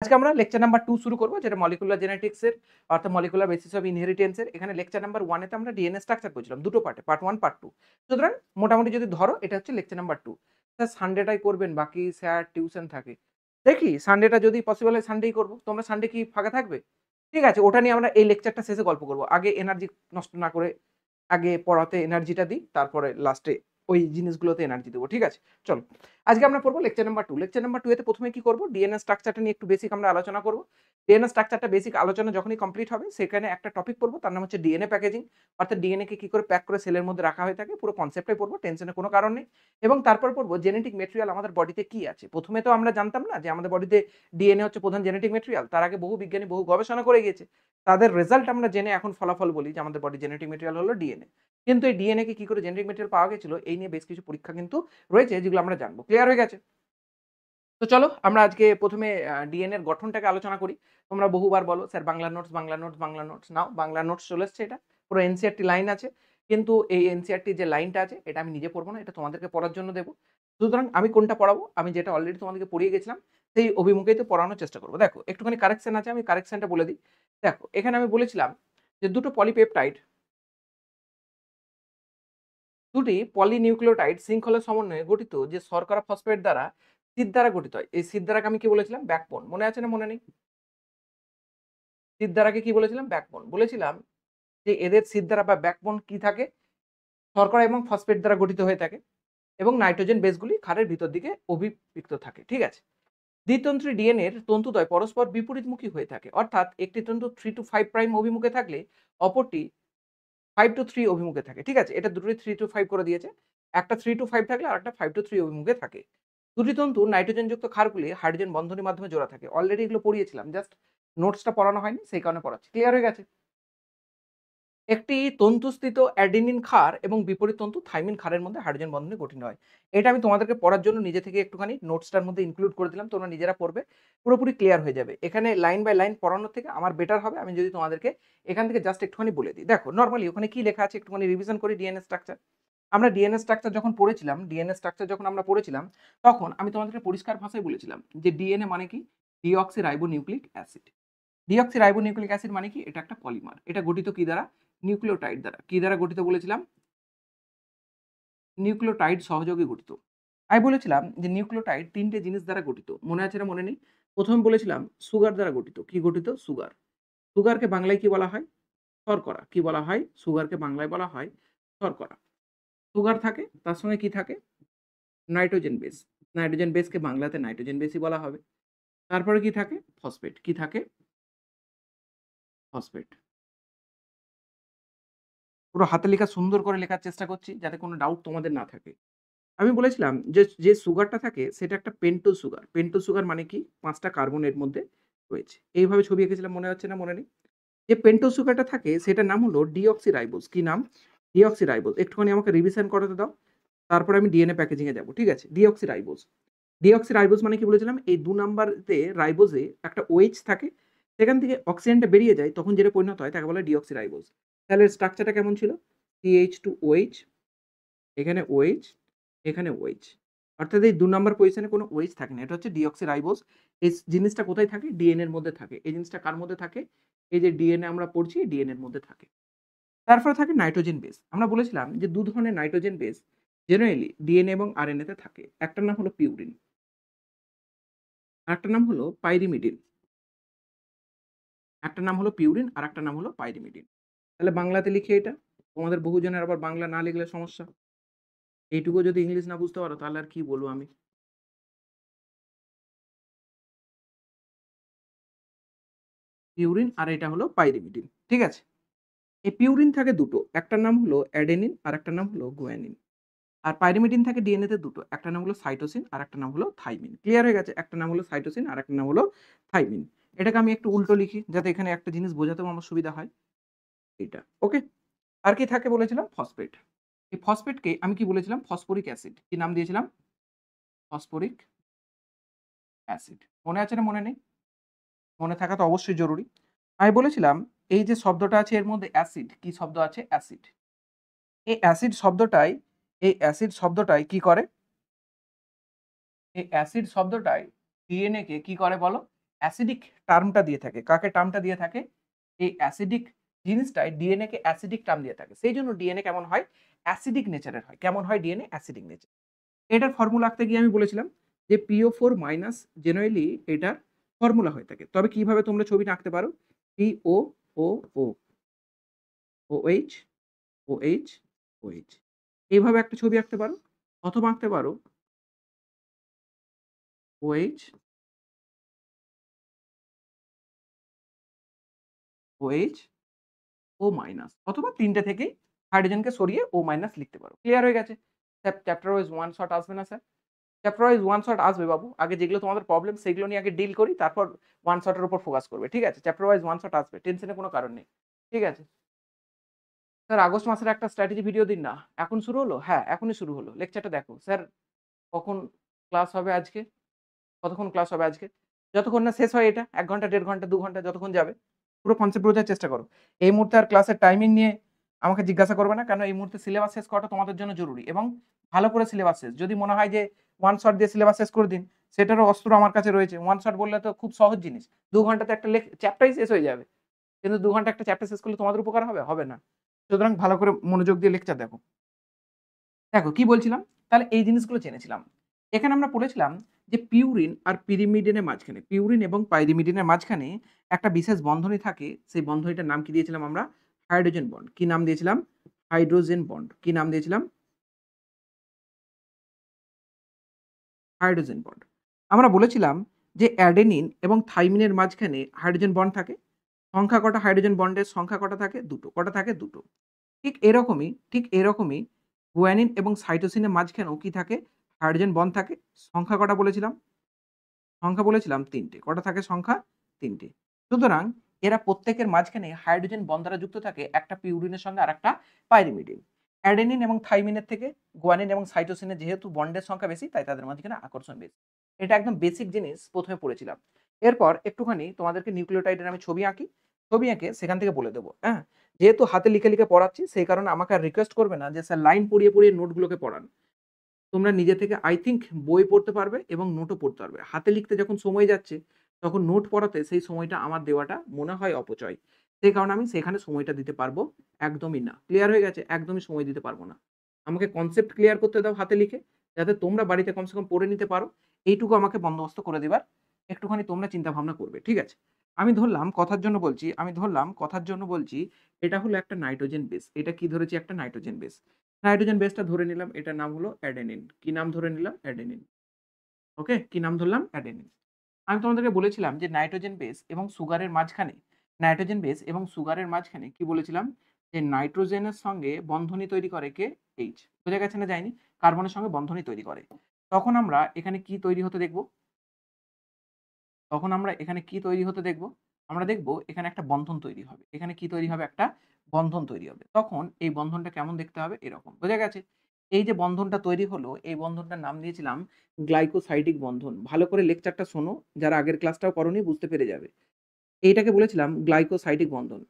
আজকে আমরা lecture number 2 শুরু করব, যেটা মলিকুলার জেনেটিক্স এর অর্থাৎ মলিকুলার বেসিস অফ ইনহেরিটেন্স এর। এখানে লেকচার নাম্বার 1 এতে আমরা ডিএনএ স্ট্রাকচার করেছিলাম দুটো পার্টে, পার্ট 1 পার্ট 2। সুতরাং মোটামুটি যদি ধরো এটা হচ্ছে লেকচার নাম্বার 2। স্যার সানডেটাই করবেন, বাকি স্যার টিউশন থাকে। দেখি সানডেটা যদি পসিবল হয় সানডেই করব। তোমরা সানডে কি ফাঁকা থাকবে? ঠিক আছে, ওটা নিয়ে আমরা এই লেকচারটা শেষে গল্প করব। আগে এনার্জি নষ্ট না করে আগে পড়াতে এনার্জিটা দিই, তারপরে লাস্টে ওই জিনিসগুলোতে এনার্জি দেবো। ঠিক আছে? চলো। আজকে আমরা পড়বো লেকচার নাম্বার 2। লেকচার নাম্বার 2 এতে প্রথমে কি করব? ডিএনএ স্ট্রাকচারটা নিয়ে একটু বেসিক আমরা আলোচনা করব। ডিএনএ স্ট্রাকচারটা বেসিক আলোচনা যখনই কমপ্লিট হবে, সেখানে একটা টপিক পড়বো, তার নাম হচ্ছে ডিএনএ প্যাকেজিং। অর্থাৎ ডিএনএ কে কি করে প্যাক করে সেলের মধ্যে রাখা হয়ে থাকে, পুরো কনসেপ্টটাই পড়বো, টেনশনের কোনো কারণ নেই। এবং তারপর পড়বো জেনেটিক ম্যাটেরিয়াল আমাদের বডিতে কি আছে। প্রথমে তো আমরা জানতাম না যে আমাদের বডিতে ডিএনএ হচ্ছে প্রধান জেনেটিক ম্যাটেরিয়াল। তার আগে বহু বিজ্ঞানী বহু গবেষণা করে গিয়েছে। তাদের রেজাল্ট আমরা জেনে এখন ফলাফল বলি যে আমাদের বডি জেনেটিক ম্যাটেরিয়াল হলো ডিএনএ। কিন্তু এই ডিএনএ কে কি করে জেনেটিক ম্যাটেরিয়াল পাওয়া গেছিল, এই নিয়ে বেশ কিছু পরীক্ষা কিন্তু রয়েছে, যেগুলো আমরা জানবো। ক্লিয়ার হয়ে গেছে? তো চলো আমরা আজকে প্রথমে ডিএনএ এর গঠনটাকে আলোচনা করি। তোমরা বহুবার বলো sir Bangla notes, Bangla notes, Bangla notes. Now Bangla notes চলে এসছে, এটা পুরো এনসিইআরটি লাইন আছে। কিন্তু এই এনসিইআরটি যে লাইনটা আছে, এটা আমি নিজে পড়বো না, এটা তোমাদেরকে পড়ার জন্য দেবো। সুতরাং আমি কোনটা পড়াবো? আমি যেটা অলরেডি তোমাদেরকে পড়িয়ে গেছিলাম, সেই অভিমুখেই তো পড়ানোর চেষ্টা করবো। দেখো একটুখানি কারেকশন আছে, আমি কারেকশনটা বলে দিই। দেখো এখানে আমি বলেছিলাম যে দুটি পলিনিউক্লিওটাইড শৃঙ্খলের সমন্বয়ে গঠিত যে শর্করা ফসফেট দ্বারা সিদ দ্বারা গঠিত হয়। এই সিদ দ্বারাকে আমি কি বলেছিলাম? ব্যাকবোন। মনে আছে না মনে নেই? সিদ দ্বারাকে কি বলেছিলাম? ব্যাকবোন বলেছিলাম। যে এদের সিদ দ্বারা বা ব্যাকবোন কি থাকে? শর্করা এবং ফসফেট দ্বারা গঠিত হয়ে থাকে এবং নাইট্রোজেন বেসগুলি ক্ষারের ভিতর দিকে অভিযুক্ত থাকে। ঠিক আছে? দ্বিতন্ত্রী ডিএনএ এর তন্তুদ্বয় পরস্পর বিপরীতমুখী হয়ে থাকে। অর্থাৎ একটি তন্তু 3 to 5 প্রাইম অভিমুখে থাকলে অপরটি 5 to 3 অভিমুখে থাকে। ঠিক আছে? এটা দুটোই 3 to 5 করে দিয়েছে। একটা 3 to 5 থাকলে আরেকটা 5 to 3 অভিমুখে থাকে। দুটি তন্তু নাইট্রোজেনযুক্ত ক্ষারগুলি হাইড্রোজেন বন্ধনীর মাধ্যমে জোড়া থাকে। অলরেডি এগুলো পড়িয়েছিলাম। জাস্ট নোটসটা পড়ানো হয়নি, সেই কারণে পড়াচ্ছি। ক্লিয়ার হয়ে গেছে? একটি তন্তুস্থিত অ্যাডেনিন ক্ষার এবং বিপরীত তন্তু থাইমিন ক্ষারের মধ্যে হাইড্রোজেন বন্ধনে গঠিত হয়। এটা আমি তোমাদেরকে পড়ার জন্য নিজে থেকে একটুখানি নোটসটার মধ্যে ইনক্লুড করে দিলাম। তোমরা নিজেরা পড়বে, পুরোপুরি ক্লিয়ার হয়ে যাবে। এখানে লাইন বাই লাইন পড়ানোর থেকে আমার বেটার হবে আমি যদি তোমাদেরকে এখান থেকে জাস্ট একটুখানি বলে দিই। দেখো নরমালি ওখানে কি লেখা আছে একটুখানি রিভিশন করি। ডিএনএ স্ট্রাকচার আমরা ডিএনএ স্ট্রাকচার যখন পড়েছিলাম, তখন আমি তোমাদেরকে পরিষ্কার ভাষায় বলেছিলাম যে ডিএনএ মানে কি? Deoxyribonucleic acid. ডিঅক্সিরাইবোনিউক্লিক অ্যাসিড মানে কি? এটা একটা পলিমার। এটা গঠিত কি দ্বারা? নিউক্লিওটাইড দ্বারা। কি দ্বারা গঠিত বলেছিলাম? নিউক্লিওটাইড সহযোগে গঠিত। আমি বলেছিলাম যে নিউক্লিওটাইড ৩ টে জিনিস দ্বারা গঠিত। মনে আছে না মনে নেই? প্রথমে বলেছিলাম সুগার দ্বারা গঠিত। কি গঠিত? সুগার। সুগারকে বাংলায় কি বলা হয়? শর্করা। কি বলা হয়? সুগারকে বাংলায় বলা হয় শর্করা। সুগার থাকে, তার সঙ্গে কি থাকে? Nitrogen base. নাইট্রোজেন বেসকে বাংলাতে নাইট্রোজেন বেসই বলা হবে। তারপরে কি থাকে? ফসফেট। কি থাকে? ফসফেট। পুরো হাতে লেখা সুন্দর করে লেখার চেষ্টা করছি যাতে কোনো ডাউট তোমাদের না থাকে। আমি বলেছিলাম যে সুগারটা থাকে সেটা একটা পেন্টোজ সুগার। পেন্টোজ সুগার মানে কি? ৫ টা কার্বন এর মধ্যে রয়েছে। এইভাবে ছবি এঁকেছিলাম, মনে হচ্ছে না মনে নেই? যে পেন্টোজ সুগারটা থাকে সেটার নাম হলো ডিঅক্সিরাইবোজ। কি নাম? ডিঅক্সিরাইবোজ। একটুখানি আমাকে রিভিশন করাতে দাও। তারপরে আমি ডিএনএ প্যাকেজিং এ যাবো। ঠিক আছে? ডিঅক্সিরাইবোজ। ডিঅক্সিরাইবোজ মানে কি বলেছিলাম? এই ২ নাম্বারতে রাইবোজে একটা OH থাকে। সেখান থেকে অক্সিজেনটা বেরিয়ে যায়, তখন যেটা পরিণত হয় তাকে বলা হয় ডিঅক্সিরাইবোজ। তাহলে স্ট্রাকচারটা কেমন ছিল? CH2OH, এখানে OH, এখানে OH। অর্থাৎ এই ২ নাম্বার পজিশনে কোনো OH থাকে না। এটা হচ্ছে ডিঅক্সিরাইবোজ। এই জিনিসটা কোথায় থাকে? ডিএনএ এর মধ্যে থাকে। এই জিনিসটা কার মধ্যে থাকে? এই যে ডিএনএ আমরা পড়ছি, ডিএনএ এর মধ্যে থাকে। তারপরে থাকে নাইট্রোজেন বেস। আমরা বলেছিলাম যে ২ ধরনের নাইট্রোজেন বেস জেনারেলি ডিএনএ এবং আরএনএ তে থাকে। একটার নাম হলো পিউরিন, আরেকটার নাম হলো পাইরিমিডিন। একটার নাম হলো পিউরিন, আরেকটার নাম হলো পাইরিমিডিন। তাহলে বাংলাতে লিখি এটা। তোমাদের বহুজনের আবার বাংলা না লিখলে সমস্যা। এইটুকু যদি ইংলিশ না বুঝতে পারো তাহলে আর কি বলবো আমি? পিউরিন আর এটা হলো পাইরিমিডিন। ঠিক আছে? এই পিউরিন থাকে দুটো। একটার নাম হলো অ্যাডেনিন, আরেকটার নাম হলো গুয়ানিন। আর পাইরিমিডিন থাকে ডিএনএ তে দুটো। একটার নাম হলো সাইটোসিন, আরেকটার নাম হলো থাইমিন। ক্লিয়ার হয়ে গেছে? একটা নাম হলো সাইটোসিন, আরেকটার নাম হলো থাইমিন। এটাকে আমি একটু উল্টো লিখি যাতে এখানে একটা জিনিস বোঝাতেও আমার সুবিধা হয়। এইটা। ওকে? আর কি থাকে বলেছিলাম? ফসফেট। এই ফসফেটকে আমি কি বলেছিলাম? Phosphoric acid. কি নাম দিয়েছিলাম? Phosphoric acid. মনে আছে না মনে নেই? মনে থাকা তো অবশ্যই জরুরি। আমি বলেছিলাম এই যে শব্দটা আছে এর মধ্যে অ্যাসিড, কি শব্দ আছে? অ্যাসিড। এই অ্যাসিড শব্দটাই এই অ্যাসিড শব্দটাই কি করে? এই অ্যাসিড শব্দটাই ডিএনএ কে কি করে বলো? অ্যাসিডিক টার্মটা দিয়ে থাকে। কাকে টার্মটা দিয়ে থাকে? এই অ্যাসিডিক জিনিসটায় ডিএনএ কে অ্যাসিডিক টার্ম দিয়ে থাকে। সেইজন্য ডিএনএ কেমন হয়? অ্যাসিডিক নেচারের হয়। কেমন হয় ডিএনএ? Acidic nature. এটার ফর্মুলা আঁকতে গিয়ে আমি বলেছিলাম যে PO4 মাইনাস জেনারেলি এটার ফর্মুলা হয়ে থাকে। তবে কিভাবে তোমরা ছবিটা আঁকতে পারো? POOO, OH, OH, OH এইভাবে একটা ছবি আঁকতে পারো। অথবা আঁকতে পারো OH, OH, O মাইনাস অথবা ৩ টে থেকেই হাইড্রোজেনকে সরিয়ে O মাইনাস লিখতে পারো। ক্লিয়ার হয়ে গেছে? চ্যাপ্টার ওয়াইজ ওয়ান শট আসবে না sir? Chapter wise one shot আসবে বাবু। আগে যেগুলো তোমাদের প্রবলেম সেগুলো নিয়ে আগে ডিল করি, তারপর ওয়ান শটের উপর ফোকাস করবে। ঠিক আছে? চ্যাপ্টার ওয়াইজ ওয়ান শট আসবে। টেনশনের কোনো কারণ নেই। ঠিক আছে? স্যার আগস্ট মাসের একটা স্ট্র্যাটেজি ভিডিও দিন না। এখন শুরু হলো? হ্যাঁ, এখনই শুরু হলো। লেকচারটা দেখো। স্যার কখন ক্লাস হবে আজকে? কতক্ষণ ক্লাস হবে আজকে? যতক্ষণ না শেষ হয় এটা ১ ঘন্টা, ১.৫ ঘন্টা, ২ ঘন্টা যতক্ষণ যাবে। পুরো কনসেপ্ট বোঝার চেষ্টা করো। এই মুহূর্তে আর ক্লাসের টাইমিং নিয়ে আমাকে জিজ্ঞাসা করবে না। কেন এই মুহূর্তে সিলেবাস শেষ করাটা তোমাদের জন্য জরুরি এবং ভালো করে সিলেবাস শেষ। যদি মনে হয় যে ওয়ান শট দিয়ে সিলেবাস শেষ করে দিন, সেটারও অস্ত্র আমার কাছে রয়েছে। ওয়ান শট বললে তো খুব সহজ জিনিস। ২ ঘন্টাতে একটা চ্যাপ্টারই শেষ হয়ে যাবে। কিন্তু ২ ঘন্টা একটা চ্যাপ্টার শেষ করলে তোমাদের উপকার হবে? হবে না। সুতরাং ভালো করে মনোযোগ দিয়ে লেকচার দেখো। দেখো কি বলছিলাম? তাহলে এই জিনিসগুলো জেনেছিলাম। এখানে আমরা পড়েছিলাম যে পিউরিন আর পিরিমিডিনের মাঝখানে, পিউরিন এবং পাইরিমিডিনের মাঝখানে একটা বিশেষ বন্ধনী থাকে। সেই বন্ধনীটার নাম কি দিয়েছিলাম আমরা? Hydrogen bond. কি নাম দিয়েছিলাম? Hydrogen bond. কি নাম দিয়েছিলাম? Hydrogen bond. আমরা বলেছিলাম যে অ্যাডেনিন এবং থাইমিনের মাঝখানে হাইড্রোজেন বন্ড থাকে। সংখ্যা কটা হাইড্রোজেন বন্ডের সংখ্যা কটা থাকে? ২ টো। কটা থাকে? ২ টো। ঠিক এরকমই গুয়ানিন এবং সাইটোসিনের মাঝখানেও কি থাকে? হাইড্রোজেন বন্ড থাকে। সংখ্যা কটা বলেছিলাম? সংখ্যা বলেছিলাম ৩ টে। কটা থাকে সংখ্যা? ৩ টে। সুতরাং এরা প্রত্যেকের মাঝখানে হাইড্রোজেন বন্ড দ্বারা যুক্ত থাকে একটা পিউরিনের সঙ্গে আরেকটা পাইরিমিডিন। অ্যাডেনিন এবং থাইমিনের থেকে গুয়ানিন এবং সাইটোসিনের যেহেতু বন্ডের সংখ্যা বেশি তাই তাদের মাঝখানে আকর্ষণ বেশি। এটা একদম বেসিক জিনিস ১ম এ পড়েছিলাম। এরপর একটুখানি তোমাদেরকে নিউক্লিওটাইডের আমি ছবি আঁকি। ছবি এঁকে সেখান থেকে বলে দেব। হ্যাঁ? যেহেতু হাতে লিখে পড়াচ্ছি সেই কারণে আমাকে আর রিকোয়েস্ট করবে না যে স্যার লাইন পড়িয়ে নোটগুলোকে পড়ান। তোমরা নিজে থেকে আই থিংক বই পড়তে পারবে এবং নোটও পড়তে পারবে। হাতে লিখতে যখন সময় যাচ্ছে, তখন নোট পড়াতে সেই সময়টা আমার দেওয়াটা মনে হয় অপচয়। সেই কারণে আমি সেখানে সময়টা দিতে পারবো একদমই না। ক্লিয়ার হয়ে গেছে? একদমই সময় দিতে পারবো না। আমাকে কনসেপ্ট ক্লিয়ার করতে দাও হাতে লিখে, যাতে তোমরা বাড়িতে কমসে কম পড়ে নিতে পারো। এইটুকু আমাকে বন্দোবস্ত করে দিবার একটুখানি তোমরা চিন্তা ভাবনা করবে। ঠিক আছে? আমি ধরলাম কথার জন্য বলছি, এটা হলো একটা নাইট্রোজেন বেস। এটা কি ধরেছি? একটা নাইট্রোজেন বেস। হাইড্রোজেন বেসটা ধরে নিলাম এটার নাম হলো অ্যাডেনিন। কি নাম ধরে নিলাম? অ্যাডেনিন। ওকে? কি নাম ধরলাম? অ্যাডেনিন। আমি তোমাদেরকে বলেছিলাম যে নাইট্রোজেন বেস এবং সুগারের মাঝখানে কি বলেছিলাম? যে নাইট্রোজেনের সঙ্গে বন্ধনী তৈরি করে কে? H বোঝা গেছে না যায়নি? কার্বনের সঙ্গে বন্ধনী তৈরি করে। তখন আমরা এখানে কি তৈরি হতে দেখব? তখন আমরা এখানে কি তৈরি হতে দেখব? আমরা দেখব এখানে একটা বন্ধন তৈরি হবে। এখানে কি তৈরি হবে? একটা বন্ধন তৈরি হবে। তখন এই বন্ধনটা কেমন দেখতে হবে? এরকম। বোঝা গেছে? এই যে বন্ধনটা তৈরি হলো, এই বন্ধনটার নাম দিয়েছিলাম গ্লাইকোসাইডিক বন্ধন। ভালো করে লেকচারটা শোনো। যারা আগের ক্লাসটাও করোনি বুঝতে পেরে যাবে। এইটাকে বলেছিলাম গ্লাইকোসাইডিক বন্ধন।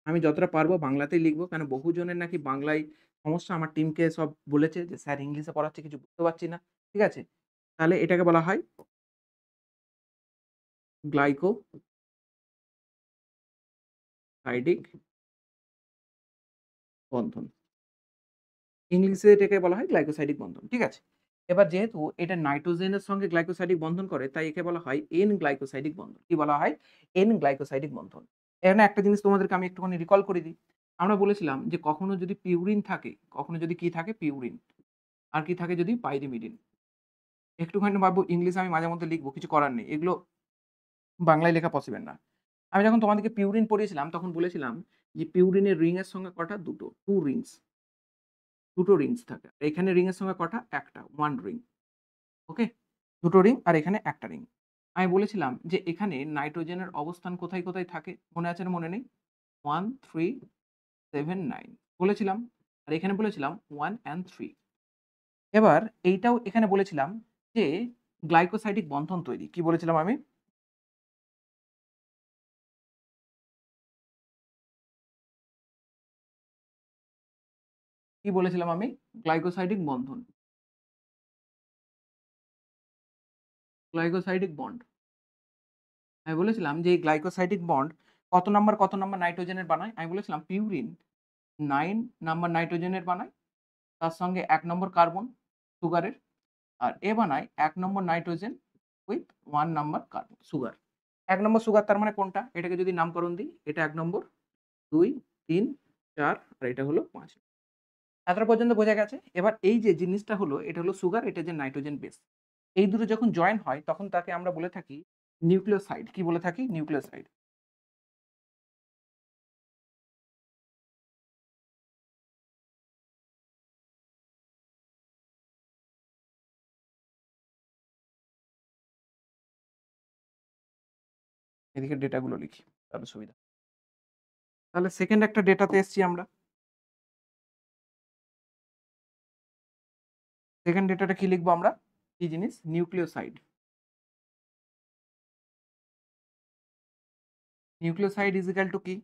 আমি যতটা পারবো বাংলাতেই লিখব। কেন বহুজনের নাকি বাংলায় সমস্যা। আমার টিমকে সব বলেছে যে, "স্যার ইংলিশে পড়াচ্ছে কিছু বুঝতে পারছি না।" ঠিক আছে? তাহলে এটাকে বলা হয় গ্লাইকোসাইডিক বন্ধন। ইংলিশে এটাকে বলা হয় গ্লাইকোসাইডিক বন্ধন। ঠিক আছে? এবার যেহেতু এটা নাইট্রোজেনের সঙ্গে গ্লাইকোসাইডিক বন্ধন করে, তাই একে বলা হয় এন গ্লাইকোসাইডিক বন্ধন। কি বলা হয়? এন গ্লাইকোসাইডিক বন্ধন। এখানে একটা জিনিস তোমাদেরকে আমি একটুখানি রিকল করে দিই। আমরা বলেছিলাম যে কখনো যদি পিউরিন থাকে, কখনো যদি কি থাকে? পিউরিন। আর কি থাকে যদি? পাইরিমিডিন। একটুখানি ভাববো ইংলিশে আমি মাঝে মধ্যে লিখব, কিছু করার নেই। এগুলো বাংলায় লেখা পসিবল না। আমি যখন তোমাদেরকে পিউরিন পড়িয়েছিলাম, তখন বলেছিলাম যে পিউরিনের রিং এর সংখ্যা কটা? ২ টো। 2 রিংস। ২ টো রিংস থাকে। এখানে রিং এর সংখ্যা কটা? ১ টা। 1 রিং। ওকে? ২ টো রিং আর এখানে ১ টা রিং। আমি বলেছিলাম যে এখানে নাইট্রোজেনের অবস্থান কোথায় থাকে? মনে আছে না মনে নেই? 1, 3, 7, 9 বলেছিলাম। আর এখানে বলেছিলাম 1 and 3। এবার এইটাও এখানে বলেছিলাম যে গ্লাইকোসাইডিক বন্ধন তৈরি। কি বলেছিলাম আমি? কি বলেছিলাম আমি? গ্লাইকোসাইডিক বন্ধন। Glycosidic bond. আমি বলেছিলাম যে এই গ্লাইকোসাইডিক বন্ড কত নাম্বার নাইট্রোজেনের বানায়? আমি বলেছিলাম পিউরিন 9 নাম্বার নাইট্রোজেনের বানায়। তার সঙ্গে ১ নম্বর কার্বন সুগারের। আর এ বানায় ১ number nitrogen with 1 number carbon sugar. ১ number sugar তার মানে কোনটা? এটাকে যদি নামকরণ দিই, এটা ১ নম্বর, ২, ৩, ৪ আর এটা হলো ৫। এতটা পর্যন্ত বোঝা গেছে? এবার এই যে জিনিসটা হলো, এটা হলো সুগার, এটা যে নাইট্রোজেন বেস। এই দুটো যখন জয়েন হয় তখন তাকে আমরা বলে থাকি নিউক্লিওসাইড। কি বলে থাকি? নিউক্লিওসাইড। এদিকে ডেটাগুলো লিখি, তাহলে সুবিধা। তাহলে সেকেন্ড একটা ডেটাতে এসছি আমরা। সেকেন্ড ডেটাটা কি লিখবো আমরা? কি জিনিস? Nucleoside. Nucleoside is equal two কি?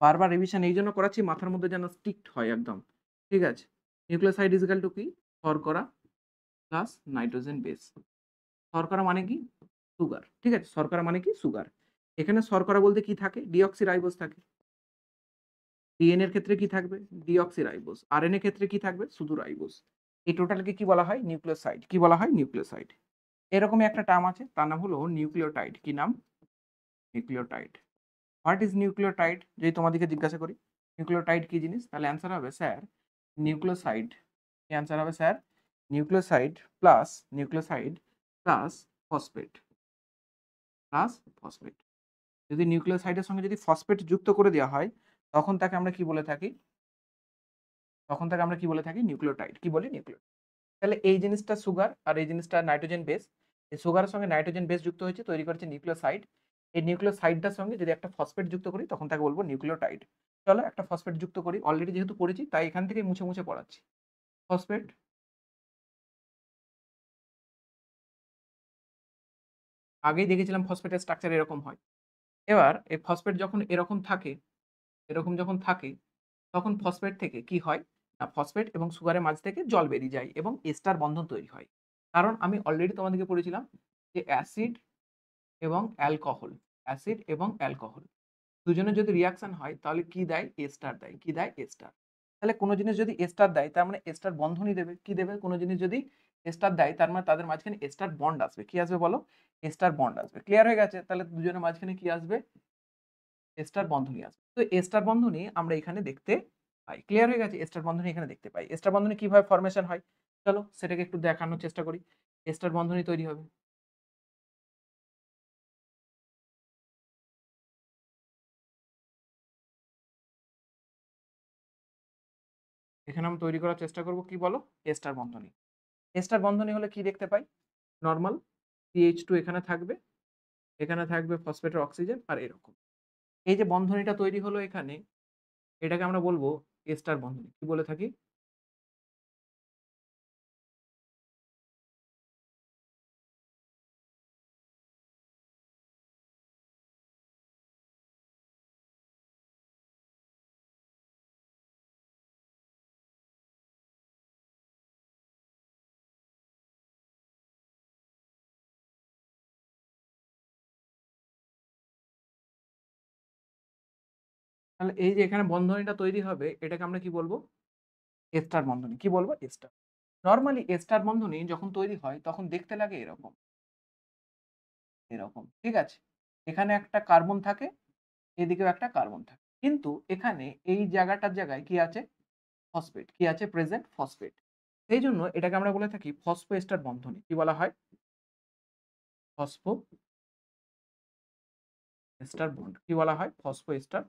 বারবার রিভিশন এই জন্য করাচ্ছি মাথার মধ্যে যেন স্ট্রিক্ট হয় একদম। ঠিক আছে? নিউক্লিওসাইড ইজ ইকুয়াল টু কি? শর্করা প্লাস নাইট্রোজেন বেস। শর্করা মানে কি? সুগার। ঠিক আছে? শর্করা মানে কি? সুগার। এখানে শর্করা বলতে কি থাকে? ডিঅক্সিরাইবোজ থাকে। ডিএনএ এর ক্ষেত্রে কি থাকবে? ডিঅক্সিরাইবোজ। আরএনএ এর ক্ষেত্রে কি থাকবে? শুধু রাইবোজ। এই টোটালকে কি বলা হয়? নিউক্লিওসাইড। কি বলা হয়? নিউক্লিওসাইড। এরকমই একটা টার্ম আছে, তার নাম হলো নিউক্লিওটাইড। কি নাম? নিউক্লিওটাইড। What is nucleotide? যদি তোমাদেরকে জিজ্ঞাসা করি, নিউক্লিওটাইড কি জিনিস? তাহলে অ্যান্সার হবে স্যার নিউক্লিওসাইড। কি অ্যান্সার হবে sir? Nucleoside plus nucleoside plus phosphate. Plus phosphate. যদি নিউক্লিওসাইডের সঙ্গে যদি ফসফেট যুক্ত করে দেওয়া হয়, তখন তাকে আমরা কি বলে থাকি? তখন তাকে আমরা কি বলে থাকি? নিউক্লিওটাইড। কি বলি? নিউক্লিও। তাহলে এই জিনিসটা সুগার আর এই জিনিসটা নাইট্রোজেন বেস। এই সুগারের সঙ্গে নাইট্রোজেন বেস যুক্ত হয়েছে, তৈরি করেছে নিউক্লিওসাইড। এই নিউক্লিওসাইডটার সঙ্গে যদি একটা ফসফেট যুক্ত করি, তখন তাকে বলবো নিউক্লিওটাইড। চলো একটা ফসফেট যুক্ত করি। অলরেডি যেহেতু পড়েছি, তাই এখান থেকে মুছে মুছে পড়াচ্ছি। ফসফেট। আগেই দেখেছিলাম ফসফেটের স্ট্রাকচার এরকম হয়। এবার এই ফসফেট যখন এরকম থাকে, এরকম যখন থাকে, তখন ফসফেট থেকে কি হয়? না, ফসফেট এবং সুগারের মাঝ থেকে জল বেরিয়ে যায় এবং এস্টার বন্ধন তৈরি হয়। কারণ আমি অলরেডি তোমাদেরকে পড়েছিলাম যে অ্যাসিড এবং অ্যালকোহল, অ্যাসিড এবং অ্যালকোহল দুজনের যদি রিঅ্যাকশন হয় তাহলে কি দেয়? এস্টার দেয়। কি দেয়? এস্টার। তাহলে কোনো জিনিস যদি এস্টার দেয় তার মানে এস্টার বন্ধনই দেবে। কি দেবে? কোনো জিনিস যদি এস্টার দেয় তার মানে তাদের মাঝখানে এস্টার বন্ড আসবে। কি আসবে বলো? এস্টার বন্ড আসবে। ক্লিয়ার হয়ে গেছে? তাহলে দুজনের মাঝখানে কি আসবে? এস্টার বন্ধনী আসবে। তো এস্টার বন্ধনী আমরা এখানে দেখতে পাই। ক্লিয়ার হয়ে গেছে? এস্টার বন্ধনী এখানে দেখতে পাই। এস্টার বন্ধনী কিভাবে ফরমেশন হয়? চলো সেটাকে একটু দেখানোর চেষ্টা করি। এস্টার বন্ধনী তৈরি হবে। এখানে আমি তৈরি করার চেষ্টা করব, কি বলো? এস্টার বন্ধনী। এস্টার বন্ধনী হলে কি দেখতে পাই? নরমাল CH2 এখানে থাকবে, এখানে থাকবে ফসফেটের অক্সিজেন আর এরকম। এই যে বন্ধনীটা তৈরি হলো এখানে, এটাকে আমরা বলবো এস্টার বন্ধনী। কি বলে থাকি? তাহলে এই যে এখানে বন্ধনীটা তৈরি হবে, এটাকে আমরা কি বলবো? এস্টার বন্ধনী। কি বলবো? এস্টার। নরমালি এস্টার বন্ধনী যখন তৈরি হয় তখন দেখতে লাগে এরকম, এরকম। ঠিক আছে? এখানে একটা কার্বন থাকে, এদিকেও একটা কার্বন থাকে। কিন্তু এখানে এই জায়গাটার জায়গায় কি আছে? ফসফেট। কি আছে? Present phosphate. সেইজন্য এটাকে আমরা বলে থাকি ফসফোএস্টার বন্ধনী। কি বলা হয়? ফসফোএস্টার বন্ড। কি বলা হয়? ফসফোএস্টার।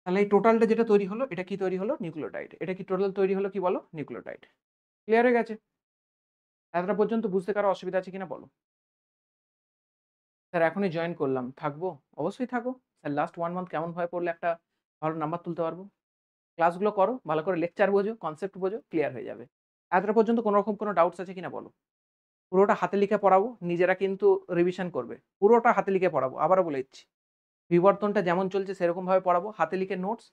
তাহলে এই টোটালটা যেটা তৈরি হলো, এটা কি তৈরি হলো? নিউক্লিওটাইড। এটা কি টোটাল তৈরি হলো? কি বলো? নিউক্লিওটাইড। ক্লিয়ার হয়ে গেছে? এতটা পর্যন্ত বুঝতে কারো অসুবিধা আছে কিনা বলো? স্যার এখনই জয়েন করলাম, থাকবো? অবশ্যই থাকো। স্যার লাস্ট 1 মান্থ কেমনভাবে পড়লে একটা ভালো নাম্বার তুলতে পারবো। ক্লাসগুলো করো, ভালো করে লেকচার বোঝো, কনসেপ্ট বোঝো, ক্লিয়ার হয়ে যাবে। এতটা পর্যন্ত কোনো রকম কোনো ডাউটস আছে কিনা বলো? পুরোটা হাতে লিখে পড়াবো, নিজেরা কিন্তু রিভিশন করবে। পুরোটা হাতে লিখে পড়াবো, আবারও বলে দিচ্ছি। বিবর্তনটা যেমন চলছে সেরকমভাবে পড়াবো, হাতে লিখে নোটস।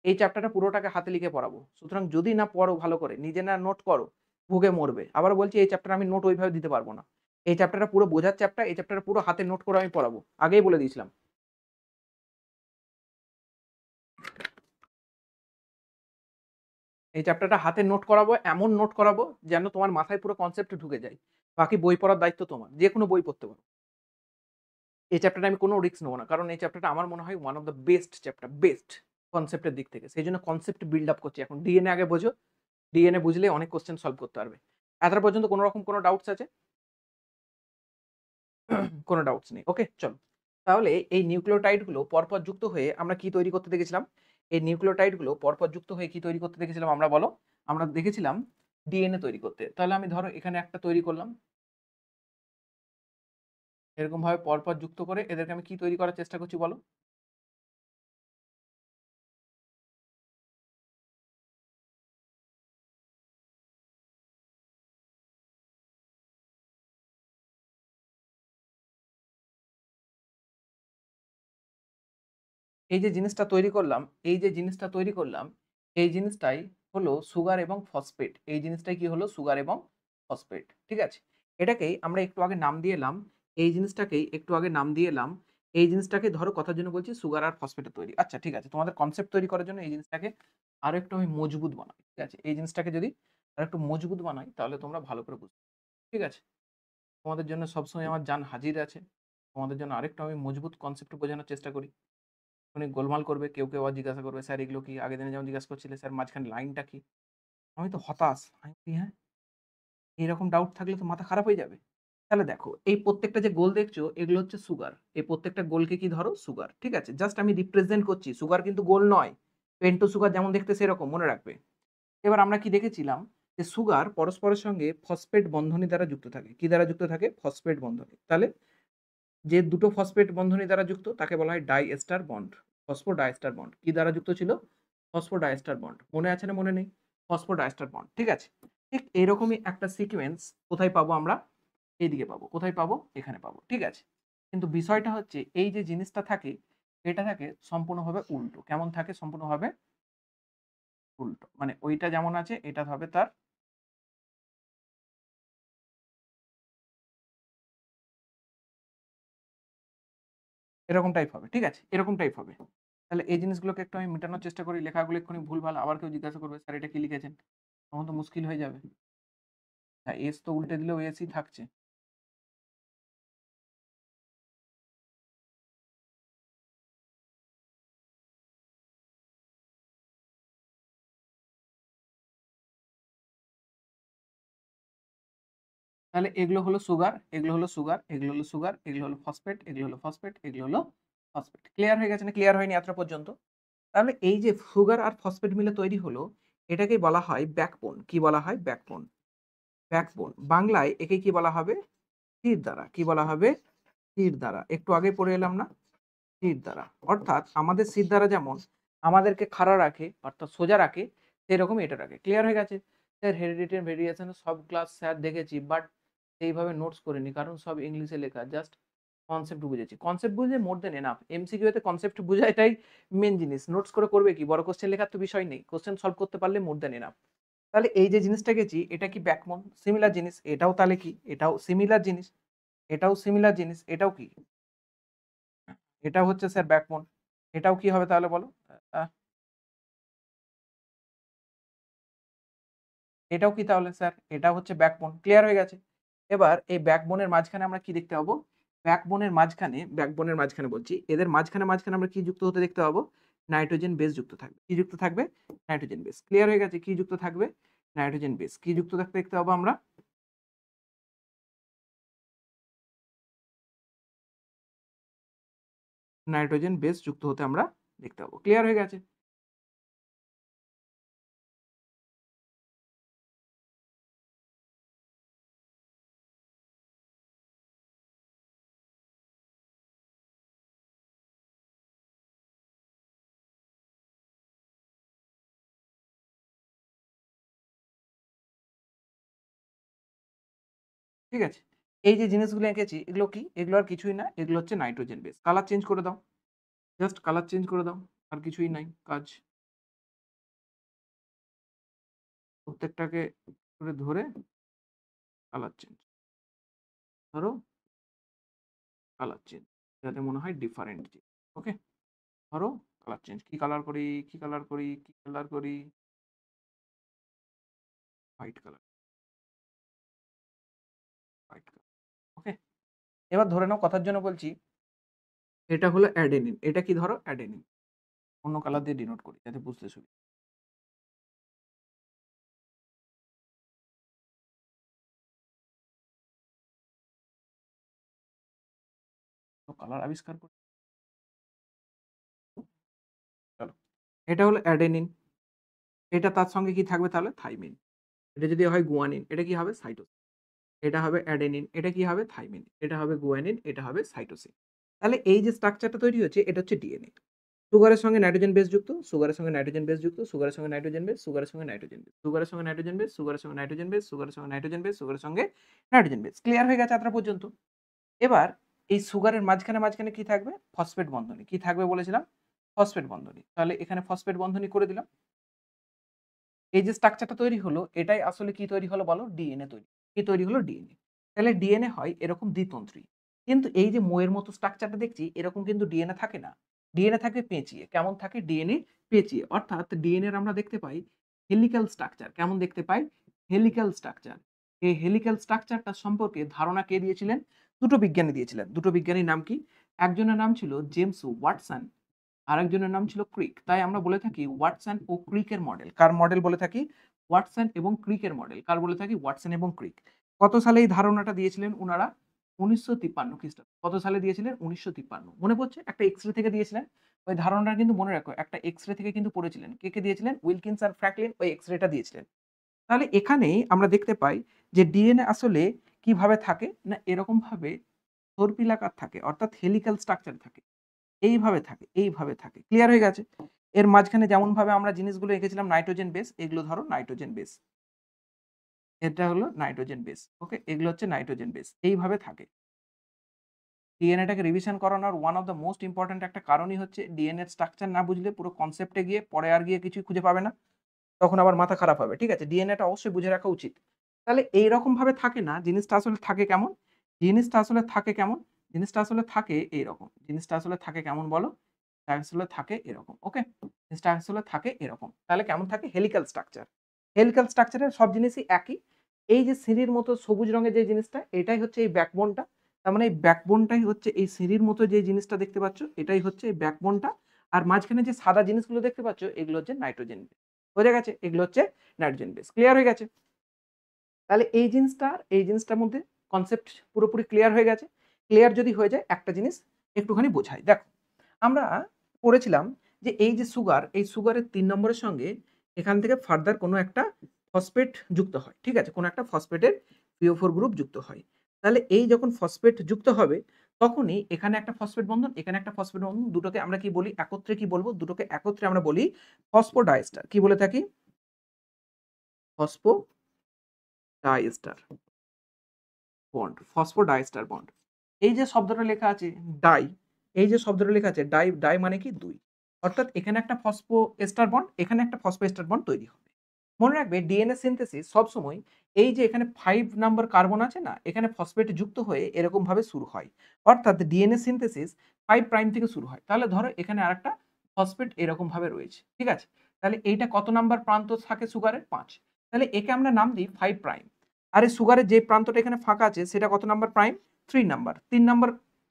এই চ্যাপ্টারটা পুরোটাকে হাতে লিখে পড়াবো। সুতরাং যদি না পড়ো ভালো করে, নিজে না নোট করো, ভুগে মরবে। আবারও বলছি এই চ্যাপ্টারে আমি নোট ওইভাবে দিতে পারবো না। এই চ্যাপ্টারটা পুরো বোঝার চ্যাপ্টার, এই চ্যাপ্টারটা পুরো হাতে নোট করে আমি পড়াবো। আগেই বলে দিয়েছিলাম। এই চ্যাপ্টারটা হাতে নোট করাবো, এমন নোট করাবো যেন তোমার মাথায় পুরো কনসেপ্ট ঢুকে যায়। বাকি বই পড়ার দায়িত্ব তোমার। যেকোনো বই পড়তে পারো। এই চ্যাপ্টারটা আমি কোনো রিস্ক নেব না। কারণ এই চ্যাপ্টারটা আমার মনে হয় one of the best chapter, best কনসেপ্টের দিক থেকে। সেইজন্য কনসেপ্ট বিল্ড আপ করছি এখন। ডিএনএ আগে বোঝো। ডিএনএ বুঝলে অনেক কোয়েশ্চেন সলভ করতে পারবে। এতটা পর্যন্ত কোনো রকম কোনো ডাউটস আছে? কোনো ডাউটস নেই। ওকে, চলো। তাহলে এই নিউক্লিওটাইড গুলো পরপর যুক্ত হয়ে আমরা কি তৈরি করতে দেখেছিলাম? এই নিউক্লিওটাইড গুলো পরপর যুক্ত হয়ে কি তৈরি করতে দেখেছিলাম আমরা বলো? আমরা দেখেছিলাম ডিএনএ তৈরি করতে। তাহলে আমি ধরো এখানে একটা তৈরি করলাম। এরকম ভাবে পরপর যুক্ত করে এদেরকে আমি কি তৈরি করার চেষ্টা করছি বলো? এই যে জিনিসটা তৈরি করলাম, এই যে জিনিসটা তৈরি করলাম, এই জিনিসটাই হলো সুগার এবং ফসফেট। এই জিনিসটাই কি হলো? সুগার এবং ফসফেট। ঠিক আছে? এটাকেই আমরা একটু আগে নাম দিয়ে এলাম, এই জিনিসটাকেই একটু আগে নাম দিয়ে এলাম, এই জিনিসটাকে ধরো কথার জন্য বলছি সুগার আর ফসফেটের তৈরি। আচ্ছা ঠিক আছে। তোমাদের কনসেপ্ট তৈরি করার জন্য এই জিনিসটাকে আরো একটু আমি মজবুত বানাই। ঠিক আছে? এই জিনিসটাকে যদি আরেকটু মজবুত বানাই তাহলে তোমরা ভালো করে বুঝবে। ঠিক আছে? তোমাদের জন্য সবসময় আমার জান হাজির আছে। তোমাদের জন্য আরেকটু আমি মজবুত কনসেপ্ট বোঝানোর চেষ্টা করি। অনেক গোলমাল করবে। কেউ আবার জিজ্ঞাসা করবে, "স্যার এগুলো কি? আগের দিনে যেমন জিজ্ঞাসা করছিলে, স্যার মাঝখানে লাইনটা কি?" আমি তো হতাশ। আমি বলি, "হ্যাঁ, এরকম ডাউট থাকলে তো মাথা খারাপ হয়ে যাবে।" তাহলে দেখো, এই প্রত্যেকটা যে গোল দেখছো, এগুলো হচ্ছে সুগার। এই প্রত্যেকটা গোলকে কি ধরো? সুগার। ঠিক আছে? জাস্ট আমি রিপ্রেজেন্ট করছি। সুগার কিন্তু গোল নয়। পেন্টো সুগার যেমন দেখতে সেরকম, মনে রাখবে। এবার আমরা কি দেখেছিলাম? যে সুগার পরস্পরের সঙ্গে ফসফেট বন্ধনী দ্বারা যুক্ত থাকে। কি দ্বারা যুক্ত থাকে? ফসফেট বন্ধনী। তাহলে যে দুটো ফসফেট বন্ধনী দ্বারা যুক্ত তাকে বলা হয় die ester bond. Phosphodiester bond কি দ্বারা যুক্ত ছিল? Phosphodiester bond. মনে আছে না মনে নেই? Phosphodiester bond. ঠিক আছে? ঠিক এরকমই একটা সিকোয়েন্স কোথায় পাবো আমরা? এইদিকে পাবো। কোথায় পাবো? এখানে পাবো। ঠিক আছে? কিন্তু বিষয়টা হচ্ছে এই যে জিনিসটা থাকে, এটা থাকে সম্পূর্ণভাবে উল্টো। কেমন থাকে? সম্পূর্ণভাবে উল্টো। মানে ওইটা যেমন আছে এটা হবে তার এরকম টাইপ হবে। ঠিক আছে? এরকম টাইপ হবে। তাহলে এই জিনিসগুলোকে একটু আমি মেটানোর চেষ্টা করি। লেখাগুলো এক্ষুনি ভুলভাল আবার কেউ জিজ্ঞাসা করবে, "স্যার এটা কি লিখেছেন?" তখন তো মুশকিল হয়ে যাবে। হ্যাঁ, এস তো উল্টে দিলেও এসই থাকছে। তাহলে এগুলো হলো সুগার, এগুলো হলো সুগার, এগুলো হলো সুগার, এগুলো হলো ফসফেট, এগুলো হলো ফসফেট, এগুলো হলো ফসফেট। ক্লিয়ার হয়ে গেছে না? ক্লিয়ার হয়নি এতটা পর্যন্ত? তাহলে এই যে সুগার আর ফসফেট মিলে তৈরি হলো, এটাকেই বলা হয় ব্যাকবোন। কি বলা হয়? ব্যাকবোন। ব্যাকবোন। বাংলায় একে কি বলা হবে? শিরদাঁড়া। কি বলা হবে? শিরদাঁড়া। একটু আগে পড়ে এলাম না? শিরদাঁড়া। অর্থাৎ আমাদের শিরদাঁড়া যেমন আমাদেরকে খাড়া রাখে অর্থাৎ সোজা রাখে, সেরকম এটা রাখে। ক্লিয়ার হয়ে গেছে? স্যার হেরিডিটি এন্ড ভেরিয়েশন সব ক্লাস স্যার দেখেছি, বাট এইভাবে নোটস করিনি কারণ সব ইংলিশে লেখা। জাস্ট কনসেপ্ট বুঝেছি। কনসেপ্ট বুঝলে মোর দেন এনাফ। এমসিকিউ তে কনসেপ্ট বোঝা এটাই মেইন জিনিস। নোটস করে করবে কি? বড় কোশ্চেন লেখার তো বিষয় নেই। কোশ্চেন সলভ করতে পারলে মোর দেন এনাফ। তাহলে এই যে জিনিসটা গেছি এটা কি ব্যাকবোন? সিমিলার জিনিস। এটাও তাহলে কি? এটাও সিমিলার জিনিস। এটাও সিমিলার জিনিস। এটাও কি? এটাও হচ্ছে স্যার ব্যাকবোন। এটাও কি হবে তাহলে বলো? আহ, এটাও কি তাহলে স্যার? এটা হচ্ছে ব্যাকবোন। ক্লিয়ার হয়ে গেছে? এবার এই ব্যাকবোনের মাঝখানে আমরা কি দেখতে পাবো? ব্যাকবোনের মাঝখানে বলছি, এদের মাঝখানে আমরা কি যুক্ত হতে দেখতে পাবো? নাইট্রোজেন বেস যুক্ত থাকবে। কি যুক্ত থাকবে? Nitrogen base. ক্লিয়ার হয়ে গেছে? কি যুক্ত থাকবে? Nitrogen base. কি যুক্ত থাকতে দেখতে পাবো আমরা? নাইট্রোজেন বেস যুক্ত হতে আমরা দেখতে পাবো। ক্লিয়ার হয়ে গেছে? ঠিক আছে? এই যে জিনিসগুলো এঁকেছি এগুলো কি? এগুলো আর কিছুই না। এগুলো হচ্ছে নাইট্রোজেন বেস। কালার চেঞ্জ করে দাও। জাস্ট কালার চেঞ্জ করে দাও। আর কিছুই নাই কাজ। প্রত্যেকটাকে করে ধরে কালার চেঞ্জ। ধরো কালার চেঞ্জ, যাতে মনে হয় ডিফারেন্ট চেঞ্জ। ওকে, ধরো কালার চেঞ্জ, কি কালার করি, কি কালার করি, কি কালার করি, হোয়াইট কালার, হোয়াইট কালার। ওকে, এবার ধরে নাও কথার জন্য বলছি এটা হলো অ্যাডেনিন, এটা কি ধরো অ্যাডেনিন, অন্য কালার দিয়ে ডিনোট করি যাতে বুঝতে সুবিধা। তো কালার আবিষ্কার করি, চলো, এটা হলো অ্যাডেনিন, এটা তার সঙ্গে কি থাকবে তাহলে থাইমিন, এটা যদি হয় গুয়ানিন এটা কি হবে সাইটোসিন, এটা হবে অ্যাডেনিন, এটা কি হবে থাইমিন, এটা হবে গুয়ানিন, এটা হবে সাইটোসিন। তাহলে এই যে স্ট্রাকচারটা তৈরি হচ্ছে এটা হচ্ছে ডিএনএ। সুগারের সঙ্গে নাইট্রোজেন বেস যুক্ত, সুগারের সঙ্গে নাইট্রোজেন বেস যুক্ত, সুগারের সঙ্গে নাইট্রোজেন বেস, সুগারের সঙ্গে নাইট্রোজেন বেস, সুগারের সঙ্গে নাইট্রোজেন বেস, সুগারের সঙ্গে নাইট্রোজেন বেস, সুগারের সঙ্গে নাইট্রোজেন বেস, সুগারের সঙ্গে নাইট্রোজেন বেস। ক্লিয়ার হয়ে গেছে এতটা পর্যন্ত? এবার এই সুগারের মাঝখানে মাঝখানে কি থাকবে? ফসফেট বন্ধনী। কি থাকবে বলেছিলাম? ফসফেট বন্ধনী। তাহলে এখানে ফসফেট বন্ধনী করে দিলাম। এই যে স্ট্রাকচারটা তৈরি হলো এটাই আসলে কি তৈরি হলো বলো? ডিএনএ তৈরি। কি তৈরি হলো? ডিএনএ। তাহলে ডিএনএ হয় এরকম দ্বিতন্ত্রী। কিন্তু এই যে মইয়ের মতো স্ট্রাকচারটা দেখছি এরকম কিন্তু ডিএনএ থাকে না। ডিএনএ থাকে পেঁচিয়ে। কেমন থাকে? ডিএনএ পেঁচিয়ে। অর্থাৎ ডিএনএ এর আমরা দেখতে পাই হেলিক্যাল স্ট্রাকচার। কেমন দেখতে পাই? Helical structure. এই হেলিক্যাল স্ট্রাকচারটা সম্পর্কে ধারণা কে দিয়েছিলেন? দুটো বিজ্ঞানী দিয়েছিলেন। দুটো বিজ্ঞানীর নাম কি? একজনের নাম ছিল জেমস ওয়াটসন, আরেকজনের নাম ছিল ক্রিক। তাই আমরা বলে থাকি ওয়াটসন ও ক্রিকের মডেল। কার মডেল বলে থাকি? ওয়াটসন এবং ক্রিকের মডেল। কার বলে থাকি? ওয়াটসন এবং ক্রিক। কত সালে এই ধারণাটা দিয়েছিলেন উনারা? ১৯৫৩ খ্রিস্টাব্দে। কত সালে দিয়েছিলেন? ১৯৫৩। মনে পড়ছে? একটা এক্স-রে থেকে দিয়েছিলেন। ওই ধারণাটা কিন্তু মনে রাখো। একটা এক্স-রে থেকে কিন্তু পড়েছিলেন। কে, কে দিয়েছিলেন? উইলকিনস আর ফ্র্যাঙ্কলিন ওই এক্স-রেটা দিয়েছিলেন। তাহলে এখানেই আমরা দেখতে পাই যে ডিএনএ আসলে কিভাবে থাকে? না এরকমভাবে সর্পিলাকার থাকে। অর্থাৎ হেলিক্যাল স্ট্রাকচার থাকে। এইভাবে থাকে, এইভাবে থাকে। ক্লিয়ার হয়ে গেছে? এর মাঝখানে যেমনভাবে আমরা জিনিসগুলো এঁকেছিলাম নাইট্রোজেন বেস, এগুলো ধরো নাইট্রোজেন বেস। এটা হলো নাইট্রোজেন বেস। ওকে? এগুলো হচ্ছে নাইট্রোজেন বেস। এইভাবে থাকে। ডিএনএটাকে রিভিশন করানোর one of the most important একটা কারণই হচ্ছে ডিএনএ এর স্ট্রাকচার না বুঝলে পুরো কনসেপ্টে গিয়ে পরে আর গিয়ে কিছুই খুঁজে পাবে না। তখন আবার মাথা খারাপ হবে। ঠিক আছে? ডিএনএটা অবশ্যই বুঝে রাখা উচিত। তাহলে এইরকমভাবে থাকে না, জিনিসটা আসলে থাকে কেমন? জিনিসটা আসলে থাকে কেমন? জিনিসটা আসলে থাকে এইরকম। জিনিসটা আসলে থাকে কেমন বলো? আসলে থাকে এরকম। ওকে? জিনিসটা আসলে থাকে এরকম। তাহলে কেমন থাকে? Helical structure. হেলিক্যাল স্ট্রাকচারের সব জিনিসই একই। এই যে সিঁড়ির মতো সবুজ রঙের যে জিনিসটা, এটাই হচ্ছে এই ব্যাকবোনটা। তার মানে এই ব্যাকবোনটাই হচ্ছে এই সিঁড়ির মতো যে জিনিসটা দেখতে পাচ্ছ, এটাই হচ্ছে এই ব্যাকবোনটা। আর মাঝখানে যে সাদা জিনিসগুলো দেখতে পাচ্ছ, এগুলো হচ্ছে নাইট্রোজেন বেস। বোঝা গেছে? এগুলো হচ্ছে নাইট্রোজেন বেস। ক্লিয়ার হয়ে গেছে? তাহলে এই জিনিসটা আর এই জিনিসটার মধ্যে কনসেপ্ট পুরোপুরি ক্লিয়ার হয়ে গেছে। ক্লিয়ার যদি হয়ে যায় একটা জিনিস একটুখানি বোঝাই। দেখো, আমরা পড়েছিলাম যে এই যে সুগার, এই সুগারের ৩ নম্বরের সঙ্গে এখান থেকে ফার্দার কোনো একটা ফসফেট যুক্ত হয়। ঠিক আছে? কোনো একটা ফসফেটের PO4 গ্রুপ যুক্ত হয়। তাহলে এই যখন ফসফেট যুক্ত হবে তখনই এখানে একটা ফসফেট বন্ধন, এখানে একটা ফসফেট বন্ধন, দুটোকে আমরা কি বলি? একত্রে কি বলবো? দুটোকে একত্রে আমরা বলি ফসফোডাইএস্টার। কি বলে থাকি? Phosphodiester bond, phosphodiester bond. এই যে শব্দটা লেখা আছে ডাই, এই যে শব্দটা লেখা আছে ডাই, ডাই মানে কি? ২। অর্থাৎ এখানে একটা ফসফো এস্টার বন্ড, এখানে একটা ফসফো এস্টার বন্ড তৈরি হবে। মনে রাখবে ডিএনএ সিনথেসিস সবসময় এই যে এখানে ৫ নাম্বার কার্বন আছে না? এখানে ফসফেট যুক্ত হয়ে এরকমভাবে শুরু হয়। অর্থাৎ ডিএনএ সিনথেসিস ৫ প্রাইম থেকে শুরু হয়। তাহলে ধরো এখানে আরেকটা ফসফেট এরকমভাবে রয়েছে। ঠিক আছে? তাহলে এইটা কত নাম্বার প্রান্ত থাকে সুগারের? ৫। তাহলে একে আমরা নাম দিই ৫ প্রাইম। আর এই সুগারের যে প্রান্তটা এখানে ফাঁকা আছে সেটা কত নাম্বার প্রাইম? ৩ নাম্বার। ৩ নাম্বার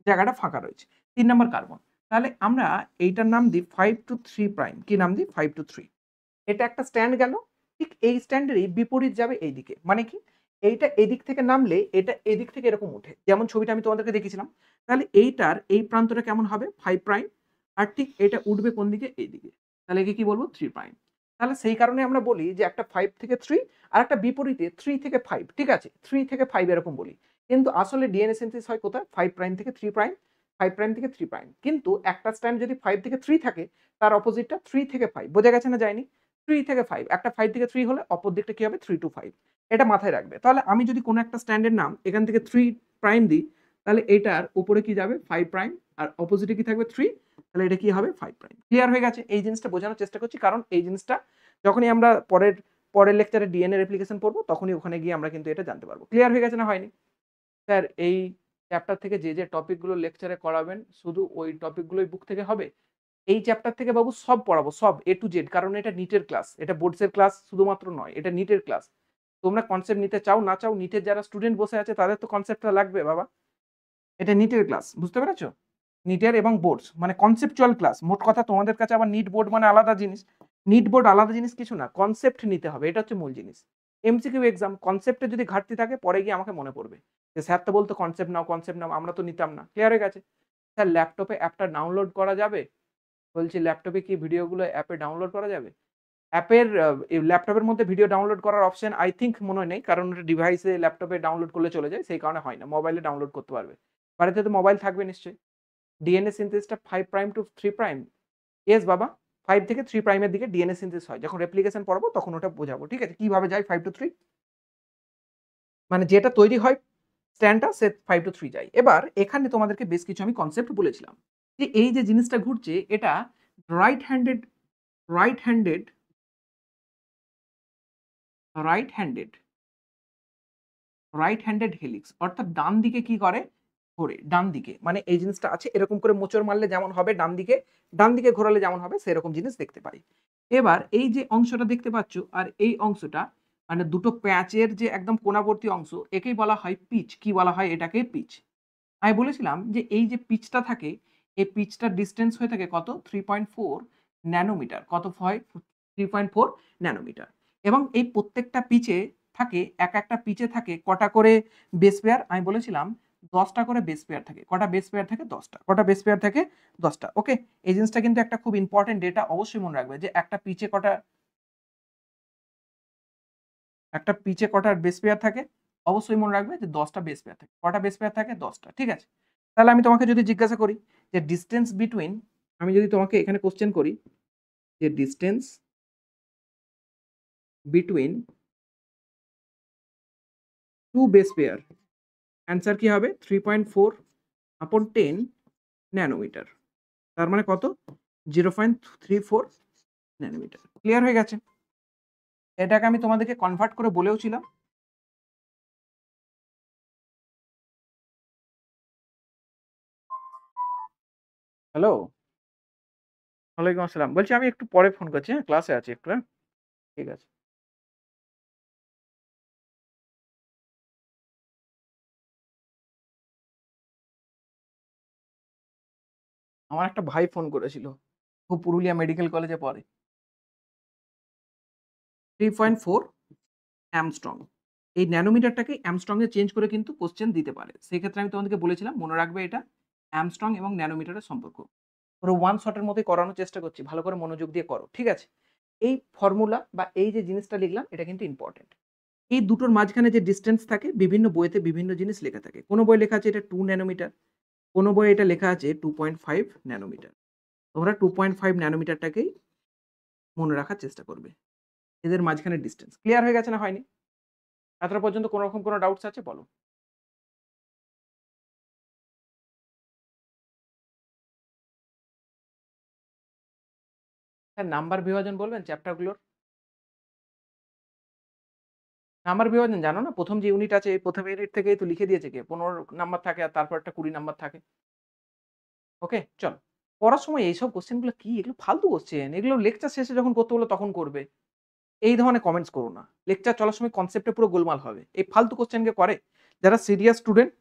জায়গাটা ফাঁকা রয়েছে। ৩ নাম্বার কার্বন। তাহলে আমরা এইটার নাম দিই ৫ টু ৩ প্রাইম। কি নাম দিই? ৫ টু ৩। এটা একটা স্ট্যান্ড গেল। ঠিক এই স্ট্যান্ডেরই বিপরীত যাবে এইদিকে। মানে কি? এইটা এদিক থেকে নামলে এটা এদিক থেকে এরকম ওঠে। যেমন ছবিটা আমি তোমাদেরকে দেখিয়েছিলাম। তাহলে এইটার এই প্রান্তটা কেমন হবে? ৫ প্রাইম। আর ঠিক এটা উঠবে কোন দিকে? এইদিকে। তাহলে একে কি বলব? ৩ প্রাইম। তাহলে সেই কারণে আমরা বলি যে একটা ৫ থেকে ৩ আর একটা বিপরীতে ৩ থেকে ৫। ঠিক আছে? ৩ থেকে ৫ এরকম বলি। কিন্তু আসলে ডিএনএ সিনথেসিস হয় কোথায়? ৫ প্রাইম থেকে ৩ প্রাইম, ৫ প্রাইম থেকে ৩ প্রাইম। কিন্তু একটা স্ট্র্যান্ড যদি ৫ থেকে ৩ থাকে তার অপোজিটটা ৩ থেকে ৫। বোঝা গেছে না যায়নি? 3 থেকে 5 একটা 5 থেকে 3 হলে অপর দিকটা কি হবে? 3 to 5 এটা মাথায় রাখবে। তাহলে আমি যদি কোনো একটা স্ট্যান্ডের নাম এখান থেকে 3 প্রাইম দিই, তাহলে এটার উপরে কি যাবে? 5 প্রাইম আর অপোজিটে কি থাকবে? 3 তাহলে এটা কি হবে? 5 প্রাইম। ক্লিয়ার হয়ে গেছে? এই জিনিসটা বোঝানোর চেষ্টা করছি কারণ এই জিনিসটা যখনই আমরা পরের লেকচারে ডিএনএ রেপ্লিকেশন পড়বো তখনই ওখানে গিয়ে আমরা কিন্তু এটা জানতে পারবো। ক্লিয়ার হয়ে গেছে না হয়নি? স্যার এই চ্যাপ্টার থেকে যে টপিকগুলো লেকচারে করাবেন শুধু ওই টপিকগুলোই বুক থেকে হবে? এই চ্যাপ্টার থেকে বাবু সব পড়াবো, সব A to Z, কারণ এটা নিটের ক্লাস, এটা বোর্ডসের ক্লাস শুধুমাত্র নয়, এটা নিটের ক্লাস। তোমরা কনসেপ্ট নিতে চাও না চাও, নিটের যারা স্টুডেন্ট বসে আছে তাদের তো কনসেপ্টটা লাগবে বাবা। এটা নিটের ক্লাস, বুঝতে পেরেছো? নিটের এবং বোর্ডস মানে কনসেপচুয়াল ক্লাস। মোট কথা তোমাদের কাছে আবার নিট বোর্ড মানে আলাদা জিনিস, নিট বোর্ড আলাদা জিনিস কিছু না, কনসেপ্ট নিতে হবে, এটা হচ্ছে মূল জিনিস। এমসিকিউ এক্সাম, কনসেপ্টে যদি ঘাটতি থাকে পরে গিয়ে আমাকে মনে পড়বে যে স্যার তো বলতো কনসেপ্ট নাও কনসেপ্ট নাও, আমরা তো নিতাম না। ক্লিয়ার হয়ে গেছে? স্যার ল্যাপটপে অ্যাপটা ডাউনলোড করা যাবে? বলছি ল্যাপটপে কি ভিডিওগুলো অ্যাপে ডাউনলোড করা যাবে? অ্যাপের ল্যাপটপের মধ্যে ভিডিও ডাউনলোড করার অপশন আই থিঙ্ক মনে হয় নেই, কারণ ওটা ডিভাইসে ল্যাপটপে ডাউনলোড করলে চলে যায়, সেই কারণে হয় না। মোবাইলে ডাউনলোড করতে পারবে, বাড়িতে তো মোবাইল থাকবে নিশ্চয়ই। ডিএনএ সিনথেসিসটা 5 প্রাইম টু 3 প্রাইম। ইয়েস বাবা, 5 থেকে 3 প্রাইমের দিকে ডিএনএ সিনথেসিস হয়। যখন রেপ্লিকেশন পড়াবো তখন ওটা বোঝাবো, ঠিক আছে? কিভাবে যায় 5 টু 3, মানে যেটা তৈরি হয় স্ট্যান্ডটা সে 5 টু 3 যায়। এবার এখানে তোমাদেরকে বেশ কিছু আমি কনসেপ্ট বলেছিলাম যে এই যে জিনিসটা ঘুরছে এটা right handed right handed right handed right handed helix, অর্থাৎ ডান দিকে কি করে? ঘোরে ডান দিকে, মানে এই জিনিসটা আছে এরকম করে মোচড় মারলে যেমন হবে ডান দিকে ঘোরালে যেমন হবে সেরকম জিনিস দেখতে পাই। এবার এই যে অংশটা দেখতে পাচ্ছ আর এই অংশটা মানে দুটো প্যাচের যে একদম কোণাবর্তী অংশ, একেই বলা হয় পিচ। কি বলা হয় এটাকে? পিচ। আমি বলেছিলাম যে এই যে পিচটা থাকে, এই পিচটার ডিসটেন্স হয়ে থাকে কত? 3.4 ন্যানোমিটার। কত হয়? 3.4 ন্যানোমিটার। এবং এই প্রত্যেকটা পিচে থাকে, একটা পিচে থাকে কটা করে বেস পেয়ার? আমি বলেছিলাম 10টা করে বেস পেয়ার থাকে। কটা বেস পেয়ার থাকে? 10টা। কটা বেস পেয়ার থাকে? 10টা। ওকে, এই জিনিসটা কিন্তু একটা খুব ইম্পর্টেন্ট ডেটা, অবশ্যই মনে রাখবে যে একটা পিচে কটা বেস পেয়ার থাকে? অবশ্যই মনে রাখবে যে 10টা বেস পেয়ার থাকে। কটা বেস পেয়ার থাকে? 10টা। ঠিক আছে? তাহলে আমি তোমাকে যদি জিজ্ঞাসা করি যে ডিসটেন্স বিটুইন, আমি যদি তোমাকে এখানে কোশ্চেন করি যে distance between two base pair, answer কি হবে? 3.4 আপন 10 ন্যানোমিটার। তার মানে কত? 0.34 ন্যানোমিটার। ক্লিয়ার হয়ে গেছে? এটাকে আমি তোমাদেরকে কনভার্ট করে বলেও ছিলাম। হ্যালো, ওয়ালাইকুম আসসালাম। বলছি আমি একটু পরে ফোন করছি, হ্যাঁ ক্লাসে আছি একটু, হ্যাঁ ঠিক আছে। আমার একটা ভাই ফোন করেছিল, ও পুরুলিয়া মেডিকেল কলেজে পড়ে। 3.4 অ্যামস্ট্রং, এই ন্যানোমিটারটাকে অ্যামস্ট্রং এ চেঞ্জ করে কিন্তু কোশ্চেন দিতে পারে। সেক্ষেত্রে আমি তোমাদেরকে বলেছিলাম মনে রাখবে এটা অ্যামস্ট্রং এবং ন্যানোমিটারের সম্পর্ক। পুরো ওয়ান শটের মধ্যে করানোর চেষ্টা করছি, ভালো করে মনোযোগ দিয়ে করো, ঠিক আছে? এই ফর্মুলা বা এই যে জিনিসটা লিখলাম এটা কিন্তু ইম্পর্টেন্ট। এই দুটোর মাঝখানে যে ডিসটেন্স থাকে বিভিন্ন বইতে বিভিন্ন জিনিস লেখা থাকে। কোনো বই লেখা আছে এটা 2 ন্যানোমিটার, কোনো বইয়ে এটা লেখা আছে 2.5 ন্যানোমিটার। তোমরা 2.5 ন্যানোমিটারটাকেই মনে রাখার চেষ্টা করবে। এদের মাঝখানে ডিসটেন্স। ক্লিয়ার হয়ে গেছে না হয়নি? এতটা পর্যন্ত কোনো রকম কোনো ডাউটস আছে? বলো। স্যার নাম্বার বিভাজন বলবেন চ্যাপ্টারগুলোর? নাম্বার বিভাজন জানো না? ১ম যে ইউনিট আছে এই ১ম ইউনিট থেকেই তো লিখে দিয়েছে কে? ১৫ নাম্বার থাকে আর তারপর একটা ২০ নাম্বার থাকে। ওকে? চলো। পড়ার সময় এইসব কোয়েশ্চেন গুলো কি? এগুলো ফালতু কোয়েশ্চেন। এগুলো লেকচার শেষে যখন করতে বলবে তখন করবে। এই ধরনের কমেন্টস করো না। লেকচার চলার সময় কনসেপ্টে পুরো গোলমাল হবে। এই ফালতু কোয়েশ্চেন কে করে? যারা সিরিয়াস স্টুডেন্ট,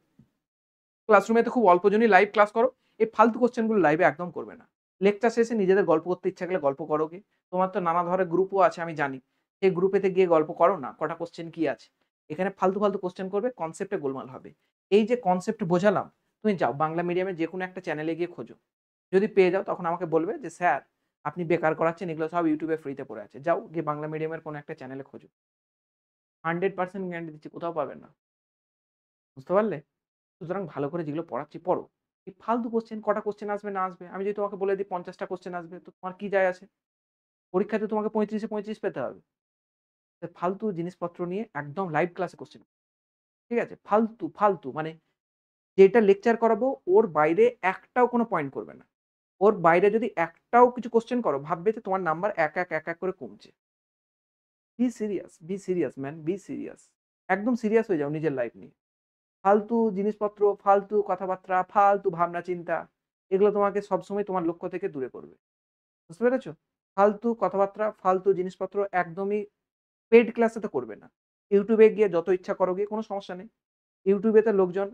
ক্লাসরুমে তো খুব অল্প জনই লাইভ ক্লাস করো। এই ফালতু কোয়েশ্চেন গুলো লাইভে একদম করবে না। লেকচার শেষে নিজেদের গল্প করতে ইচ্ছা করলে গল্প করো গে। তোমার তো নানা ধরনের গ্রুপও আছে আমি জানি। সেই গ্রুপেতে গিয়ে গল্প করো না। কটা কোয়েশ্চেন কি আছে? এখানে ফালতু কোয়েশ্চেন করবে, কনসেপ্টে গোলমাল হবে। এই যে কনসেপ্ট বোঝালাম, তুমি যাও বাংলা মিডিয়ামে যেকোনো একটা চ্যানেলে গিয়ে খোঁজো। যদি পেয়ে যাও তখন আমাকে বলবে যে, "স্যার আপনি বেকার করাচ্ছেন, এগুলো সব YouTube এ ফ্রিতে পড়ে আছে।" যাও গিয়ে বাংলা মিডিয়ামের কোনো একটা চ্যানেলে খোঁজো। 100% গ্যারান্টি দিচ্ছি কোথাও পাবেন না। বুঝতে পারলে? সুতরাং ভালো করে যেগুলো পড়াচ্ছি পড়ো। এই ফালতু কোয়েশ্চেন কটা কোয়েশ্চেন আসবে না আসবে, আমি যদি তোমাকে বলে দিই 50 টা কোয়েশ্চেন আসবে তো তোমার কি যায় আসে? পরীক্ষাতে তোমাকে 35 এ 35 পেতে হবে। ফালতু জিনিসপত্র নিয়ে একদম লাইভ ক্লাসে কোয়েশ্চেন, ঠিক আছে? ফালতু মানে যেটা লেকচার করাবো ওর বাইরে একটাও কোনো পয়েন্ট করবে না। ওর বাইরে যদি একটাও কিছু কোয়েশ্চেন করো ভাববে যে তোমার নাম্বার এক করে কমছে। Be serious man, be serious. একদম সিরিয়াস হয়ে যাও নিজের লাইফ নিয়ে। ফালতু জিনিসপত্র, ফালতু কথাবার্তা, ফালতু ভাবনা চিন্তা এগুলো তোমাকে সবসময় তোমার লক্ষ্য থেকে দূরে করবে। বুঝতে পেরেছো? ফালতু কথাবার্তা, ফালতু জিনিসপত্র একদমই পেইড ক্লাসে তো করবে না। YouTube এ গিয়ে যত ইচ্ছা করো গিয়ে, কোনো সমস্যা নেই। YouTube এ তো লোকজন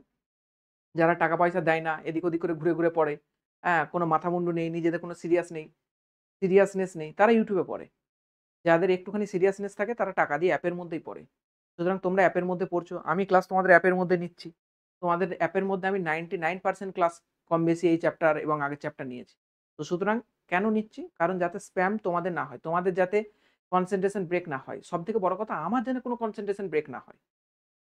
যারা টাকা পয়সা দেয় না, এদিক ওদিক করে ঘুরে, ঘুরে পড়ে, হ্যাঁ? কোনো মাথা মুন্ডু নেই, নিজেদের কোনো সিরিয়াসনেস নেই, তারা YouTube এ পড়ে। যাদের একটুখানি সিরিয়াসনেস থাকে তারা টাকা দিয়ে অ্যাপের মধ্যেই পড়ে। সুতরাং তোমরা অ্যাপের মধ্যে পড়ছো, আমি ক্লাস তোমাদের অ্যাপের মধ্যে নিচ্ছি। তোমাদের অ্যাপের মধ্যে আমি 99% ক্লাস কম বেশি এই চ্যাপ্টার এবং আগের চ্যাপ্টার নিয়েছি। তো সুতরাং কেন নিচ্ছি? কারণ যাতে স্প্যাম তোমাদের না হয়। তোমাদের যাতে কনসেনট্রেশন ব্রেক না হয়। সবথেকে বড় কথা আমার যেন কোনো কনসেনট্রেশন ব্রেক না হয়।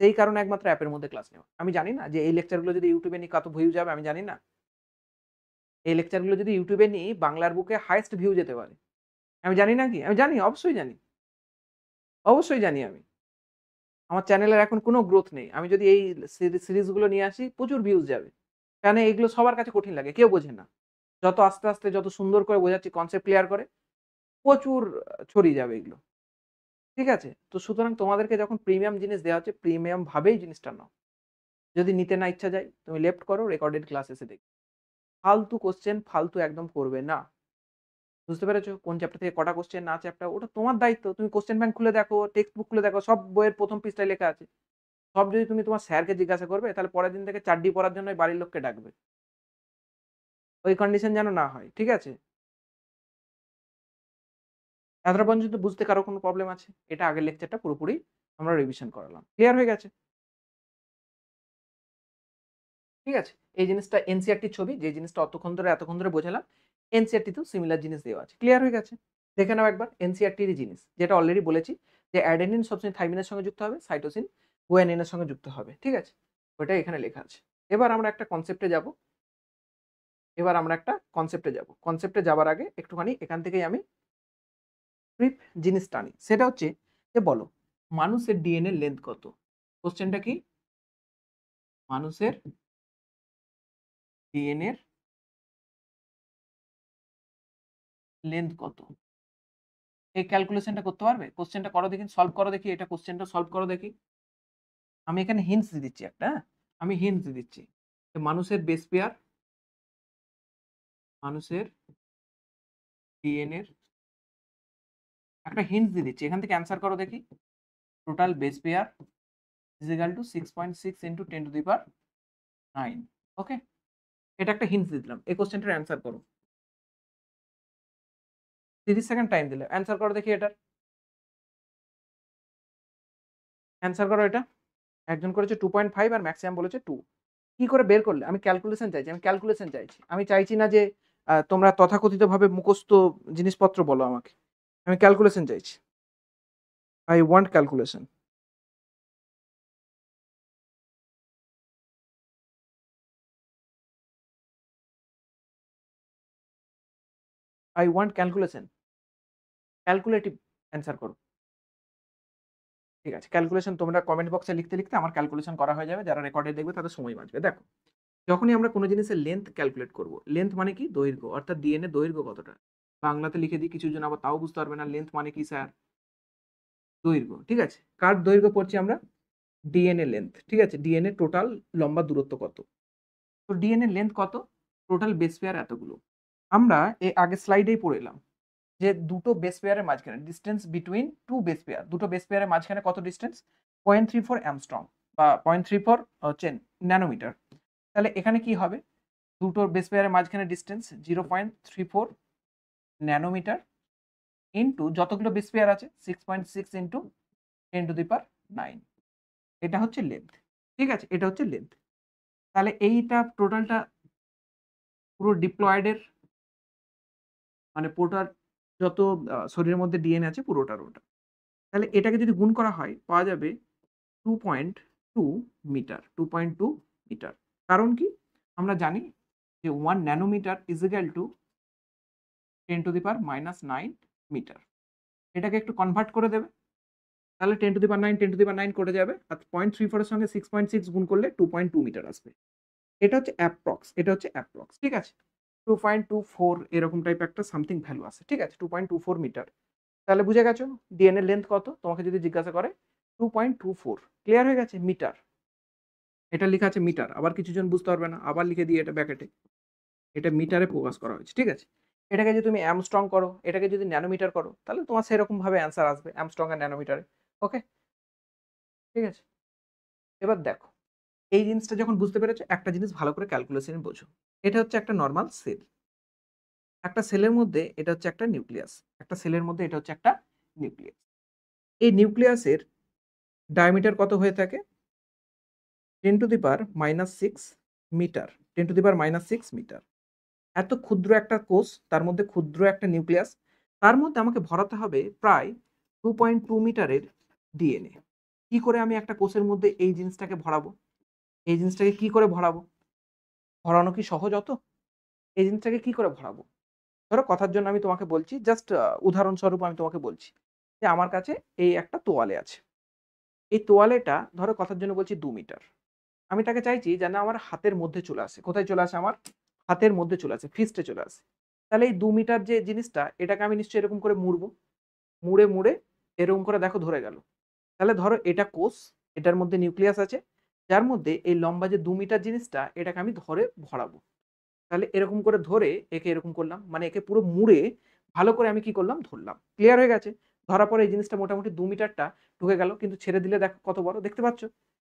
সেই কারণে একমাত্র অ্যাপের মধ্যে ক্লাস নেওয়া। আমি জানি না যে এই লেকচারগুলো যদি YouTube এ নিই কত ভিউ যাবে আমি জানি না। এই লেকচারগুলো যদি YouTube এ নিই বাংলার বুকে হাইয়েস্ট ভিউ যেতে পারে। আমি জানি না কি? আমি জানি, অবশ্যই জানি। অবশ্যই জানি আমি। আমার চ্যানেলের এখন কোনো গ্রোথ নেই। আমি যদি এই সিরিজগুলো নিয়ে আসি প্রচুর ভিউজ যাবে। কেন এগুলো সবার কাছে কঠিন লাগে। কেউ বোঝে না। যত আস্তে, আস্তে যত সুন্দর করে বোঝাচ্ছি কনসেপ্ট ক্লিয়ার করে প্রচুর ছড়িয়ে যাবে এগুলো। ঠিক আছে? তো সুতরাং তোমাদেরকে যখন প্রিমিয়াম জিনিস দেওয়া হচ্ছে প্রিমিয়াম ভাবেই জিনিসটা নাও। যদি নিতে না ইচ্ছা যায় তুমি লেফট করো, রেকর্ডেড ক্লাস এসে দেখো। ফালতু কোয়েশ্চেন ফালতু একদম করবে না। বুঝতে পেরেছো? কোন চ্যাপ্টার থেকে কটা কোয়েশ্চেন না চ্যাপ্টার ওটা তোমার দায়িত্ব। তুমি কোয়েশ্চেন ব্যাংক খুলে দেখো, টেক্সট বুক খুলে দেখো, সব বইয়ের ১ম পৃষ্ঠায় লেখা আছে। সব যদি তুমি তোমার স্যারকে জিজ্ঞাসা করবে তাহলে পরের দিন থেকে ৪ ডি পড়ার জন্য বাড়ির লোককে ডাকবে। ওই কন্ডিশন যেন না হয়। ঠিক আছে? এতটা পর্যন্ত বুঝতে কারো কোনো প্রবলেম আছে? এটা আগের লেকচারটা পুরোপুরি আমরা রিভিশন করালাম। ক্লিয়ার হয়ে গেছে? ঠিক আছে? এই জিনিসটা এনসিইআরটির ছবি, যে জিনিসটা এতক্ষণ ধরে বোঝালাম, এনসিইআরটিতেও সিমিলার জিনিস দেওয়া আছে। ক্লিয়ার হয়ে গেছে? দেখে নাও একবার এনসিইআরটিরই জিনিস। যেটা অলরেডি বলেছি যে অ্যাডেনিন সবসময় থাইমিনের সঙ্গে যুক্ত হবে, সাইটোসিন গুয়ানিনের সঙ্গে যুক্ত হবে। ঠিক আছে? ওইটা এখানে লেখা আছে। এবার আমরা একটা কনসেপ্টে যাব। কনসেপ্টে যাবার আগে একটুখানি এখান থেকেই আমি ব্রিফ জিনিস টানি। সেটা হচ্ছে যে বলো মানুষের ডিএনএ লেন্থ কত? কোশ্চেনটা কি? মানুষের ডিএনএ এর লেন্থ কত? এই ক্যালকুলেশনটা করতে পারবে? কোশ্চেনটা করো দেখি, সলভ করো দেখি, এটা কোশ্চেনটা সলভ করো দেখি। আমি এখানে হিন্টস দিয়ে দিচ্ছি একটা, হ্যাঁ? আমি হিন্টস দিয়ে দিচ্ছি। মানুষের বেস পেয়ার, মানুষের ডিএনএ এর একটা হিন্টস দিয়ে দিচ্ছি। এখান থেকে অ্যান্সার করো দেখি। Total base pair is equal to 6.6 into 10 to the power 9। Okay? এটা একটা হিন্টস দিয়ে দিলাম। এই কোশ্চেনটার অ্যান্সার করো। 30 সেকেন্ড টাইম দিলে। অ্যান্সার করো দেখি এটার। অ্যান্সার করো এটা। একজন করেছে 2.5 আর ম্যাক্সিমাম বলেছে 2। কি করে বের করলে? আমি ক্যালকুলেশন চাইছি। আমি চাইছি না যে তোমরা তথাকথিতভাবে মুখস্থ জিনিসপত্র বলো আমাকে। আমি ক্যালকুলেশন চাইছি। I want calculation. I want calculation. Calculative answer করো। ঠিক আছে। ক্যালকুলেশন তোমরা কমেন্ট বক্সে লিখতে আমার ক্যালকুলেশন করা হয়ে যাবে। যারা রেকর্ডে দেখবে তাদের সময় বাঁচবে। দেখো, যখনই আমরা কোনো জিনিসের লেন্থ ক্যালকুলেট করব। লেন্থ মানে কি? দৈর্ঘ্য। অর্থাৎ ডিএনএ দৈর্ঘ্য কতটা? বাংলাতে লিখে দিই, কিছুজন আবার তাও বুঝতে পারবে না। লেন্থ মানে কি স্যার? দৈর্ঘ্য। ঠিক আছে? কার দৈর্ঘ্য পড়ছি আমরা? DNA length. ঠিক আছে? ডিএনএ টোটাল লম্বা দূরত্ব কত? তো ডিএনএ লেন্থ কত? টোটাল বেস পেয়ার এতগুলো। আমরা আগের স্লাইডেই পড়ে এলাম যে দুটো বেস পেয়ারের মাঝখানে distance between two base pair, দুটো বেস পেয়ারের মাঝখানে কত ডিসটেন্স? 0.34 অ্যামস্ট্রং বা 0.34 হচ্ছে ন্যানোমিটার। তাহলে এখানে কি হবে? দুটো বেস পেয়ারের মাঝখানে ডিসটেন্স 0.34 ন্যানোমিটার ইন্টু যতগুলো বেস পেয়ার আছে 6.6 ইন্টু 10 টু দি পাওয়ার 9। এটা হচ্ছে লেন্থ। ঠিক আছে? এটা হচ্ছে লেন্থ। তাহলে এইটা টোটালটা পুরো ডিপ্লয়েডের মানে পুরোটার যত শরীরের মধ্যে ডিএনএ আছে পুরোটার ওটা। তাহলে এটাকে যদি গুণ করা হয় পাওয়া যাবে 2.2 মিটার। 2.2 মিটার। কারণ কি? আমরা জানি যে 1 nanometre is equal to 10 to the power -9 metre. এটাকে একটু কনভার্ট করে দেবে। তাহলে 10 to the power 9 10 to the power 9 কটে যাবে। আর 0.34 এর সঙ্গে 6.6 গুণ করলে 2.2 মিটার আসবে। এটা হচ্ছে অ্যাপ্রক্স। ঠিক আছে? 2.24 এরকম টাইপ একটা সামথিং ভ্যালু আছে। ঠিক আছে? 2.24 মিটার। তাহলে বুঝে গেছো ডিএনএ লেন্থ কত? তোমাকে যদি জিজ্ঞাসা করে 2.24। ক্লিয়ার হয়ে গেছে? মিটার। এটা লেখা আছে মিটার, আবার কিছুজন বুঝতে পারবে না, আবার লিখে দিয়ে এটা ব্র্যাকেটে, এটা মিটারে ফোকাস করা হয়েছে, ঠিক আছে? এটাকে যদি তুমি অ্যামস্ট্রং করো, এটাকে যদি ন্যানোমিটার করো, তাহলে তোমার সেরকম ভাবে অ্যান্সার আসবে অ্যামস্ট্রং আর ন্যানোমিটারে। ওকে, ঠিক আছে? এবার দেখো, এই জিনিসটা যখন বুঝতে পেরেছো, একটা জিনিস ভালো করে ক্যালকুলেশন বোঝো। এটা হচ্ছে একটা নরমাল সেল। একটা সেলের মধ্যে এটা হচ্ছে একটা নিউক্লিয়াস। একটা সেলের মধ্যে এটা হচ্ছে একটা নিউক্লিয়াস। এই নিউক্লিয়াসের ডায়ামিটার কত হয়ে থাকে? 10⁻⁻6 মিটার। 10⁻⁻6 মিটার। এত ক্ষুদ্র একটা কোষ, তার মধ্যে ক্ষুদ্র একটা নিউক্লিয়াস, তার মধ্যে আমাকে ভরাতে হবে প্রায় 2.2 মিটারের ডিএনএ। কি করে আমি একটা কোষের মধ্যে এই জিনিসটাকে ভরাবো? এই জিনিসটাকে কি করে ভরাবো? ভরানো কি সহজ অত? এই জিনিসটাকে কি করে ভরাবো? ধরো কথার জন্য আমি তোমাকে বলছি, জাস্ট উদাহরণস্বরূপ আমি তোমাকে বলছি যে আমার কাছে এই একটা তোয়ালে আছে। এই তোয়ালেটা ধরো কথার জন্য বলছি 2 মিটার। আমি তাকে চাইছি যেন আমার হাতের মধ্যে চলে আসে। কোথায় চলে আসে? আমার হাতের মধ্যে চলে আসে, ফিস্টে চলে আসে। তাহলে এই 2 মিটার যে জিনিসটা, এটাকে আমি নিশ্চয়ই এরকম করে মুড়বো। মুড়ে এরকম করে দেখো ধরে গেল। তাহলে ধরো এটা কোষ, এটার মধ্যে নিউক্লিয়াস আছে, যার মধ্যে এই লম্বা যে 2 মিটার জিনিসটা, এটাকে আমি ধরে ভরাবো। তাহলে এরকম করে ধরে একে এরকম করলাম। মানে একে পুরো মুড়ে ভালো করে আমি কি করলাম? ধরলাম। ক্লিয়ার হয়ে গেছে? ধরার পরে এই জিনিসটা মোটামুটি 2 মিটারটা ঢুকে গেল। কিন্তু ছেড়ে দিলে দেখো কত বড়, দেখতে পাচ্ছ?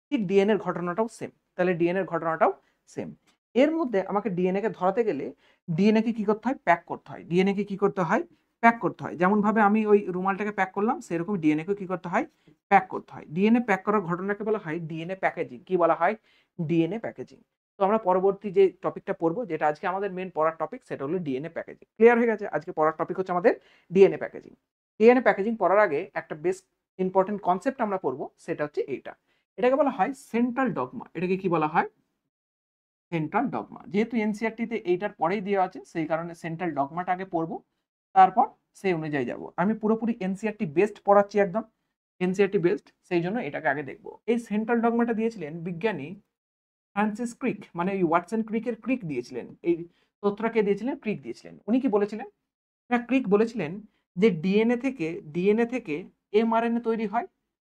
ঠিক ডিএনএ এর ঘটনাটাও সেম। তাহলে ডিএনএ এর ঘটনাটাও সেম। এর মধ্যে আমাকে ডিএনএ কে ধরাতে গেলে ডিএনএ কে কি করতে হয়? প্যাক করতে হয়। ডিএনএ কে কি করতে হয়? প্যাক করতে হয়। যেমনভাবে আমি ওই রুমালটাকে প্যাক করলাম, সেরকম ডিএনএ কে কি করতে হয়? প্যাক করতে হয়। ডিএনএ প্যাক করার ঘটনাকে বলা হয় ডিএনএ প্যাকেজিং। কি বলা হয়? DNA packaging. তো আমরা পরবর্তী যে টপিকটা পড়বো, যেটা আজকে আমাদের মেন পড়ার টপিক, সেটা হলো ডিএনএ প্যাকেজিং। ক্লিয়ার হয়ে গেছে? আজকে পড়ার টপিক হচ্ছে আমাদের ডিএনএ প্যাকেজিং। ডিএনএ প্যাকেজিং পড়ার আগে একটা বেশ ইম্পর্টেন্ট কনসেপ্ট আমরা পড়বো, সেটা হচ্ছে এইটা। এটাকে বলা হয় সেন্ট্রাল ডগমা। এটাকে কি বলা হয়? Central dogma. যেহেতু এনসিইআরটিতে এইটার পরেই দেওয়া আছে, সেই কারণে সেন্ট্রাল ডগমাটা আগে পড়বো, তারপর সেই অনুযায়ী যাব। আমি পুরোপুরি এনসিইআরটি বেসড পড়াচ্ছি একদম। এনসিইআরটি বেসড, সেই জন্য এটাকে আগে দেখবো। এই সেন্ট্রাল ডগমাটা দিয়েছিলেন বিজ্ঞানী ফ্রান্সিস ক্রিক, মানে ওই ওয়াটসন ক্রিকের ক্রিক দিয়েছিলেন। এই তথ্যটা কে দিয়েছিলেন? ক্রিক দিয়েছিলেন। উনি কি বলেছিলেন? না, ক্রিক বলেছিলেন যে ডিএনএ থেকে এমআরএনএ তৈরি হয়,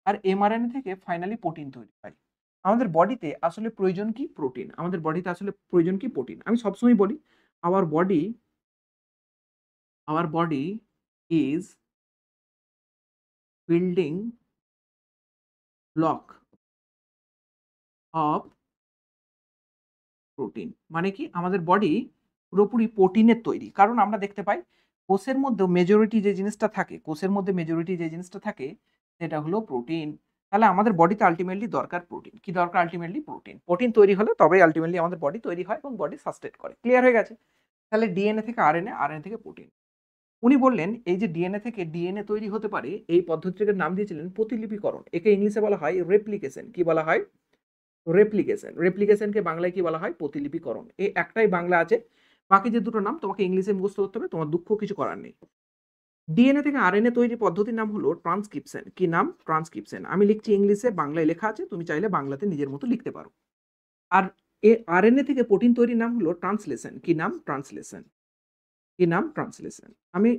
আর এমআরএনএ থেকে ফাইনালি প্রোটিন তৈরি হয়। আমাদের বডিতে আসলে প্রয়োজন কি? প্রোটিন। আমাদের বডিতে আসলে প্রয়োজন কি? প্রোটিন। আমি সবসময় বলি, our body our body is building block of protein. মানে কি? আমাদের বডি পুরোপুরি প্রোটিনের তৈরি। কারণ আমরা দেখতে পাই কোষের মধ্যে মেজরিটি যে জিনিসটা থাকে, সেটা হলো প্রোটিন। তাহলে আমাদের বডিতে আল্টিমেটলি দরকার প্রোটিন। কি দরকার আল্টিমেটলি? প্রোটিন। প্রোটিন তৈরি হলে তবেই আল্টিমেটলি আমাদের বডি তৈরি হয় এবং বডি সাস্টেইন করে। ক্লিয়ার হয়ে গেছে? তাহলে ডিএনএ থেকে আরএনএ, আরএনএ থেকে প্রোটিন। উনি বললেন এই যে ডিএনএ থেকে ডিএনএ তৈরি হতে পারে, এই পদ্ধতিটার নাম দিয়েছিলেন প্রতিলিপিকরণ। একে ইংলিশে বলা হয় রেপ্লিকেশন। কি বলা হয়? রেপ্লিকেশন। রেপ্লিকেশনকে বাংলায় কি বলা হয়? প্রতিলিপিকরণ। এই একটাই বাংলা আছে, বাকি যে দুটো নাম তোমাকে ইংলিশে মুখস্থ করতে হবে, তোমার দুঃখ কিছু করার নেই। ডিএনএ থেকে আরএনএ তৈরির পদ্ধতির নাম হলো ট্রান্সক্রিপশন। কি নাম? ট্রান্সক্রিপশন। আমি লিখছি ইংলিশে, বাংলায় লেখা আছে, তুমি চাইলে বাংলাতে নিজের মতো লিখতে পারো। আর আরএনএ থেকে প্রোটিন তৈরির নাম হলো ট্রান্সলেশন। কি নাম? ট্রান্সলেশন। কি নাম? ট্রান্সলেশন। আমি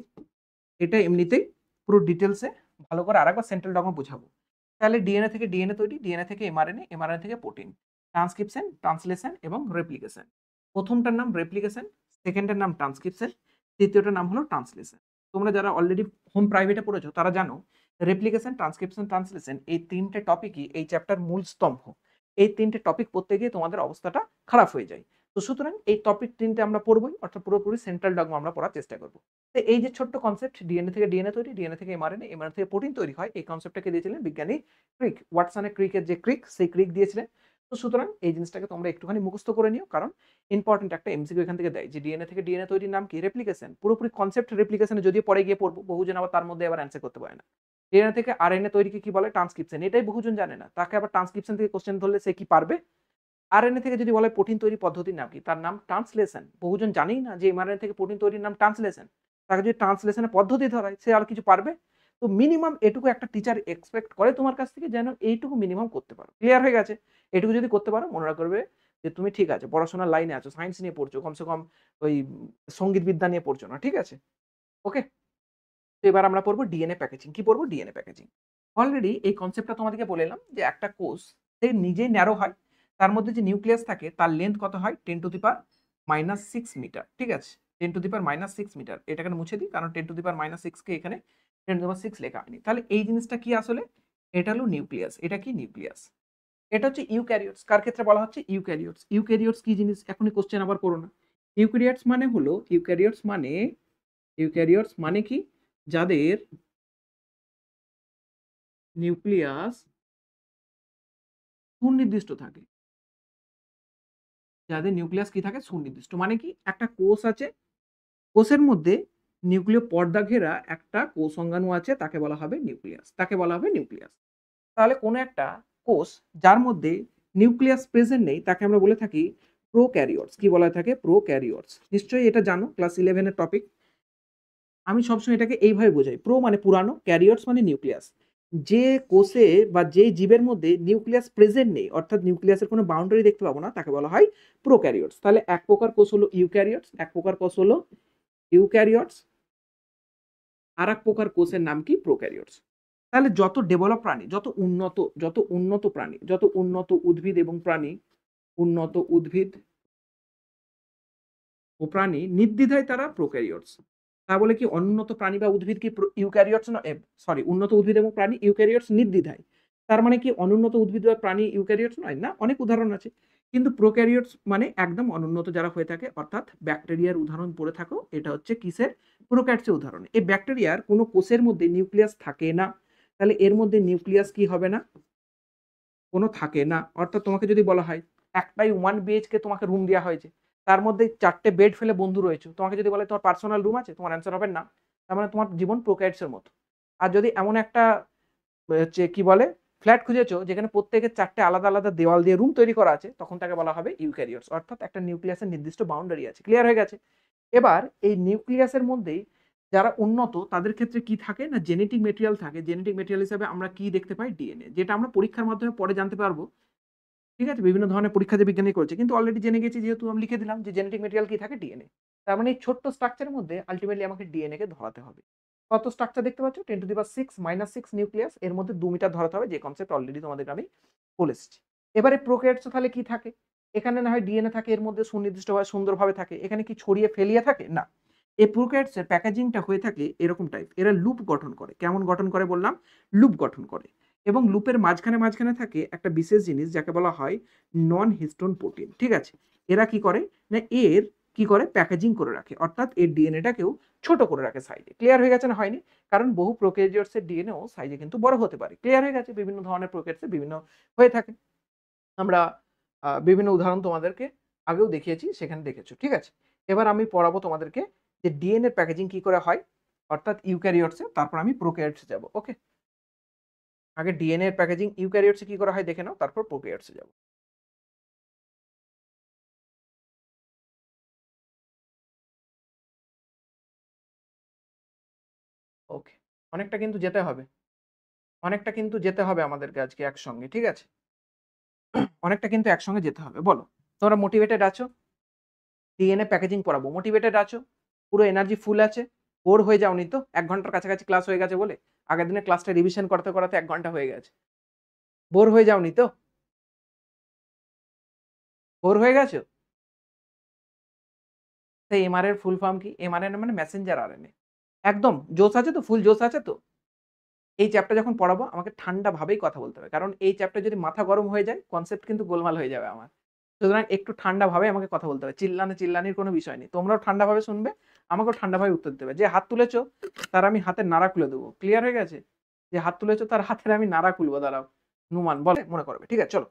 এটা এমনিতেই পুরো ডিটেলসে ভালো করে আরেকবার সেন্ট্রাল ডগমা বোঝাবো। তাহলে ডিএনএ থেকে ডিএনএ তৈরি, ডিএনএ থেকে এমআরএনএ, এমআরএনএ থেকে প্রোটিন। ট্রান্সক্রিপশন, ট্রান্সলেশন এবং রেপ্লিকেশন। প্রথমটার নাম রেপ্লিকেশন, সেকেন্ডের নাম ট্রান্সক্রিপশন, তৃতীয়টার নাম হলো ট্রান্সলেশন। তোমরা যারা অলরেডি হোম প্রাইভেটে পড়েছো তারা জানো রেপ্লিকেশন, ট্রান্সক্রিপশন, ট্রান্সলেশন এই তিনটে টপিকই এই চ্যাপ্টার মূল স্তম্ভ। এই তিনটে টপিক পড়তে গিয়ে তোমাদের অবস্থাটা খারাপ হয়ে যায়। তো সুতরাং এই টপিক তিনটে আমরা পড়বই, অর্থাৎ পুরোপুরি সেন্ট্রাল ডগমা আমরা পড়ার চেষ্টা করবো। তো এই যে ছোট্ট কনসেপ্ট, ডিএনএ থেকে ডিএনএ তৈরি, ডিএনএ থেকে এমআরএনএ, এমআরএনএ থেকে প্রোটিন তৈরি হয়, এই কনসেপ্টটাকে দিয়েছিলেন বিজ্ঞানী ক্রিক। ওয়াটসনের ক্রিকের যে ক্রিক, সেই ক্রিক দিয়েছিলেন। তো সুতরাং এই জিনিসটাকে তোমরা একটুখানি মুখস্থ করে নিও, কারণ ইম্পর্টেন্ট একটা এমসিকিউ এখান থেকে দেয় যে ডিএনএ থেকে ডিএনএ তৈরির নাম কি? রেপ্লিকেশন। পুরোপুরি কনসেপ্ট রেপ্লিকেশনে যদিও পরে গিয়ে পড়বো, বহুজন আবার তার মধ্যে আবার অ্যান্সার করতে পারে না। ডিএনএ থেকে আরএনএ তৈরিকে কি বলে? ট্রান্সক্রিপশন। এটাই বহুজন জানে না, তাকে আবার ট্রান্সক্রিপশন থেকে কোশ্চেন ধরলে সে কি পারবে? আরএনএ থেকে যদি বলে প্রোটিন তৈরি পদ্ধতির নাম কি? তার নাম ট্রান্সলেশন। বহুজন জানেই না যে এমআরএনএ থেকে প্রোটিন তৈরির নাম ট্রান্সলেশন। তাকে যদি ট্রান্সলেশনের পদ্ধতি ধরায়, সে আর কিছু পারবে? তো মিনিমাম এটুকু একটা টিচার এক্সপেক্ট করে তোমার কাছ থেকে, যেন এইটুকু মিনিমাম করতে পারো। ক্লিয়ার হয়ে গেছে? এটুকু যদি করতে পারো, মনে রাখবে যে তুমি ঠিক আছে, পড়াশোনার লাইনে আছো, সায়েন্স নিয়ে পড়ছো, কমসে কম ওই সঙ্গীত বিদ্যা নিয়ে পড়ছো না। ঠিক আছে? ওকে, তো এবার আমরা পড়বো ডিএনএ প্যাকেজিং। কি পড়বো? DNA packaging. অলরেডি এই কনসেপ্টটা তোমাদেরকে বলে এলাম যে একটা কোষ সে নিজেই ন্যারো হয়, তার মধ্যে যে নিউক্লিয়াস থাকে তার লেন্থ কত হয় 10⁻⁻6 মিটার, ঠিক আছে, 10⁻⁻6 মিটার। এটাকে মুছে দিই কারণ 10⁻⁻6 কে এখানে 10⁻6 লেখা হয়নি। তাহলে এই জিনিসটা কি আসলে? এটা হলো নিউক্লিয়াস। এটা কি? নিউক্লিয়াস। এটা হচ্ছে ইউক্যারিওটস। কার ক্ষেত্রে বলা হচ্ছে? ইউক্যারিওটস। ইউক্যারিওটস কি জিনিস? এখনই কোশ্চেন আবার করো না। ইউক্যারিওটস মানে হলো, ইউক্যারিওটস মানে কি? যাদের নিউক্লিয়াস সুনির্দিষ্ট থাকে। যাদের নিউক্লিয়াস কি থাকে? সুনির্দিষ্ট। মানে কি? একটা কোষ আছে, কোষের মধ্যে নিউক্লিয় পর্দা ঘেরা একটা কোষ অঙ্গাণু আছে, তাকে বলা হবে নিউক্লিয়াস। তাকে বলা হবে নিউক্লিয়াস। তাহলে কোনো একটা কোষ যার মধ্যে নিউক্লিয়াস প্রেজেন্ট নেই তাকে আমরা বলে থাকি প্রোক্যারিওটস। কি বলা থাকে? প্রোক্যারিওটস। নিশ্চয়ই এটা জানো, ক্লাস 11 এর টপিক। আমি সবসময় এটাকে এইভাবে বোঝাই, প্রো মানে পুরানো, ক্যারিওটস মানে নিউক্লিয়াস। যে কোষে বা যে জীবের মধ্যে নিউক্লিয়াস প্রেজেন্ট নেই, অর্থাৎ নিউক্লিয়াসের কোনো বাউন্ডারি দেখতে পাবো না, তাকে বলা হয় প্রোক্যারিওটস। তাহলে এক প্রকার কোষ হলো ইউক্যারিওটস, এক প্রকার কোষ হলো ইউক্যারিওটস, আর এক প্রকার কোষের নাম কি? প্রোক্যারিওটস। তাহলে যত ডেভেলপ প্রাণী, যত উন্নত উদ্ভিদ এবং প্রাণী, উন্নত উদ্ভিদ ও প্রাণী নির্দ্বিধায় তারা প্রোক্যারিওটস। তা বলে কি অনুন্নত প্রাণী বা উদ্ভিদ কি ইউক্যারিওটস নয়? সরি, উন্নত উদ্ভিদ এবং প্রাণী ইউক্যারিওটস নির্দ্বিধায়। তার মানে কি অনুন্নত উদ্ভিদ বা প্রাণী ইউক্যারিওটস নয়? না, অনেক উদাহরণ আছে। কিন্তু প্রোক্যারিওটস মানে একদম অনুন্নত যারা হয়ে থাকে, অর্থাৎ ব্যাকটেরিয়ার উদাহরণ পড়ে থাকো, এটা হচ্ছে কিসের? প্রোক্যারিওটসের উদাহরণ। এই ব্যাকটেরিয়ার কোনো কোষের মধ্যে নিউক্লিয়াস থাকে না। তাহলে এর মধ্যে নিউক্লিয়াস কি হবে না? কোনো থাকে না। অর্থাৎ তোমাকে যদি বলা হয় একটাই 1 বিএইচকে তোমাকে রুম দেওয়া হয়েছে, তার মধ্যে 4টে বেড ফেলে বন্ধু রয়েছে, তোমাকে যদি বলে তোমার পার্সোনাল রুম আছে, তোমার অ্যান্সার হবে না। তার মানে তোমার জীবন প্রোক্যারিওটসের মতো। আর যদি এমন একটা হচ্ছে কি বলে ফ্ল্যাট খুঁজেছো যেখানে প্রত্যেকের 4টে আলাদা আলাদা দেওয়াল দিয়ে রুম তৈরি করা আছে, তখন তাকে বলা হবে ইউক্যারিওটস। অর্থাৎ একটা নিউক্লিয়াসের নির্দিষ্ট বাউন্ডারি আছে। ক্লিয়ার হয়ে গেছে? এবার এই নিউক্লিয়াসের মধ্যেই যারা উন্নত তাদের ক্ষেত্রে কি থাকে না? জেনেটিক মেটেরিয়াল থাকে। জেনেটিক মেটেরিয়াল হিসেবে আমরা কি দেখতে পাই? ডিএনএ, যেটা আমরা পরীক্ষার মাধ্যমে পরে জানতে পারবো। ঠিক আছে? বিভিন্ন ধরনের পরীক্ষা যে বিজ্ঞানী করেছে। কিন্তু অলরেডি জেনে গেছি যেহেতু আমি লিখে দিলাম যে জেনেটিক মেটেরিয়াল কি থাকে? ডিএনএ। তার মানে এই ছোট্ট স্ট্রাকচারের মধ্যে আল্টিমেটলি আমাকে ডিএনএ কে ধরাতে হবে। কত স্ট্রাকচার দেখতে পাচ্ছ? 10⁻6 নিউক্লিয়াস, এর মধ্যে 2 মিটার ধরাতে হবে, যে কনসেপ্ট অলরেডি তোমাদেরকে আমি বলে এসেছি। এবারে প্রোক্যারিওটস তাহলে কি থাকে? এখানে না হয় ডিএনএ থাকে, এর মধ্যে সুনির্দিষ্টভাবে সুন্দরভাবে থাকে। এখানে কি ছড়িয়ে ফেলিয়ে থাকে? না। এই প্রোক্যারিওটস এর প্যাকেজিংটা হয়ে থাকে এরকম টাইপ। এরা লুপ গঠন করে। কেমন গঠন করে বললাম? লুপ গঠন করে। এবং লুপের মাঝখানে থাকে একটা বিশেষ জিনিস যাকে বলা হয় নন হিস্টোন প্রোটিন। ঠিক আছে? এরা কি করে না, এর কি করে প্যাকেজিং করে রাখে, অর্থাৎ এর ডিএনএটাকেও ছোট করে রাখে সাইজে। ক্লিয়ার হয়ে গেছে না হয়নি? কারণ বহু প্রোক্যারিওটস এর ডিএনএও সাইজে কিন্তু বড় হতে পারে। ক্লিয়ার হয়ে গেছে? বিভিন্ন ধরনের প্রোক্যারিওটস বিভিন্ন হয়ে থাকে। আমরা বিভিন্ন উদাহরণ তোমাদেরকে আগেও দেখিয়েছি, সেখানে দেখেছো। ঠিক আছে? এবার আমি পড়াবো তোমাদেরকে যে ডিএনএ প্যাকেজিং কি করে হয়, অর্থাৎ ইউক্যারিওটসে, তারপর আমি প্রোক্যারিওটসে যাব। ওকে? আগে ডিএনএ এর প্যাকেজিং ইউক্যারিওটসে কি করা হয় দেখে নাও, তারপর প্রোক্যারিওটসে যাব। ওকে, অনেকটা কিন্তু যেতে হবে, অনেকটা কিন্তু যেতে হবে আমাদেরকে আজকে একসঙ্গে। ঠিক আছে? অনেকটা কিন্তু একসঙ্গে যেতে হবে। বলো, তোমরা মোটিভেটেড আছো? ডিএনএ প্যাকেজিং পড়াবো, মোটিভেটেড আছো? পুরো এনার্জি ফুল আছে? বোর হয়ে যাওনি তো? 1 ঘন্টার কাছাকাছি ক্লাস হয়ে গেছে বলে? আগের দিনের ক্লাসটা রিভিশন করতে করাতে 1 ঘন্টা হয়ে গেছে। বোর হয়ে যাওনি তো? বোর হয়ে গেছো? তো এমআর এর ফুল ফর্ম কি? এমআরএনএ মানে মেসেঞ্জার আরএনএ। একদম জোশ আছে তো? ফুল জোশ আছে তো? এই চ্যাপ্টার যখন পড়াবো আমাকে ঠান্ডা ভাবেই কথা বলতে হবে। কারণ এই চ্যাপ্টার যদি মাথা গরম হয়ে যায়, কনসেপ্ট কিন্তু গোলমাল হয়ে যাবে আমার। সুতরাং একটু ঠান্ডা ভাবে আমাকে কথা বলতে হবে। চিল্লানির কোনো বিষয় নেই। তোমরাও ঠান্ডা ভাবে শুনবে, আমাকেও ঠান্ডা ভাবে উত্তর দিতে হবে। যে হাত তুলেছো তার আমি হাতের নাড়া খুলে দেবো। ক্লিয়ার হয়ে গেছে? যে হাত তুলেছো তার হাতের আমি নাড়া খুলবো, দাঁড়াও। নুমান বলে মনে করবে। ঠিক আছে, চলো।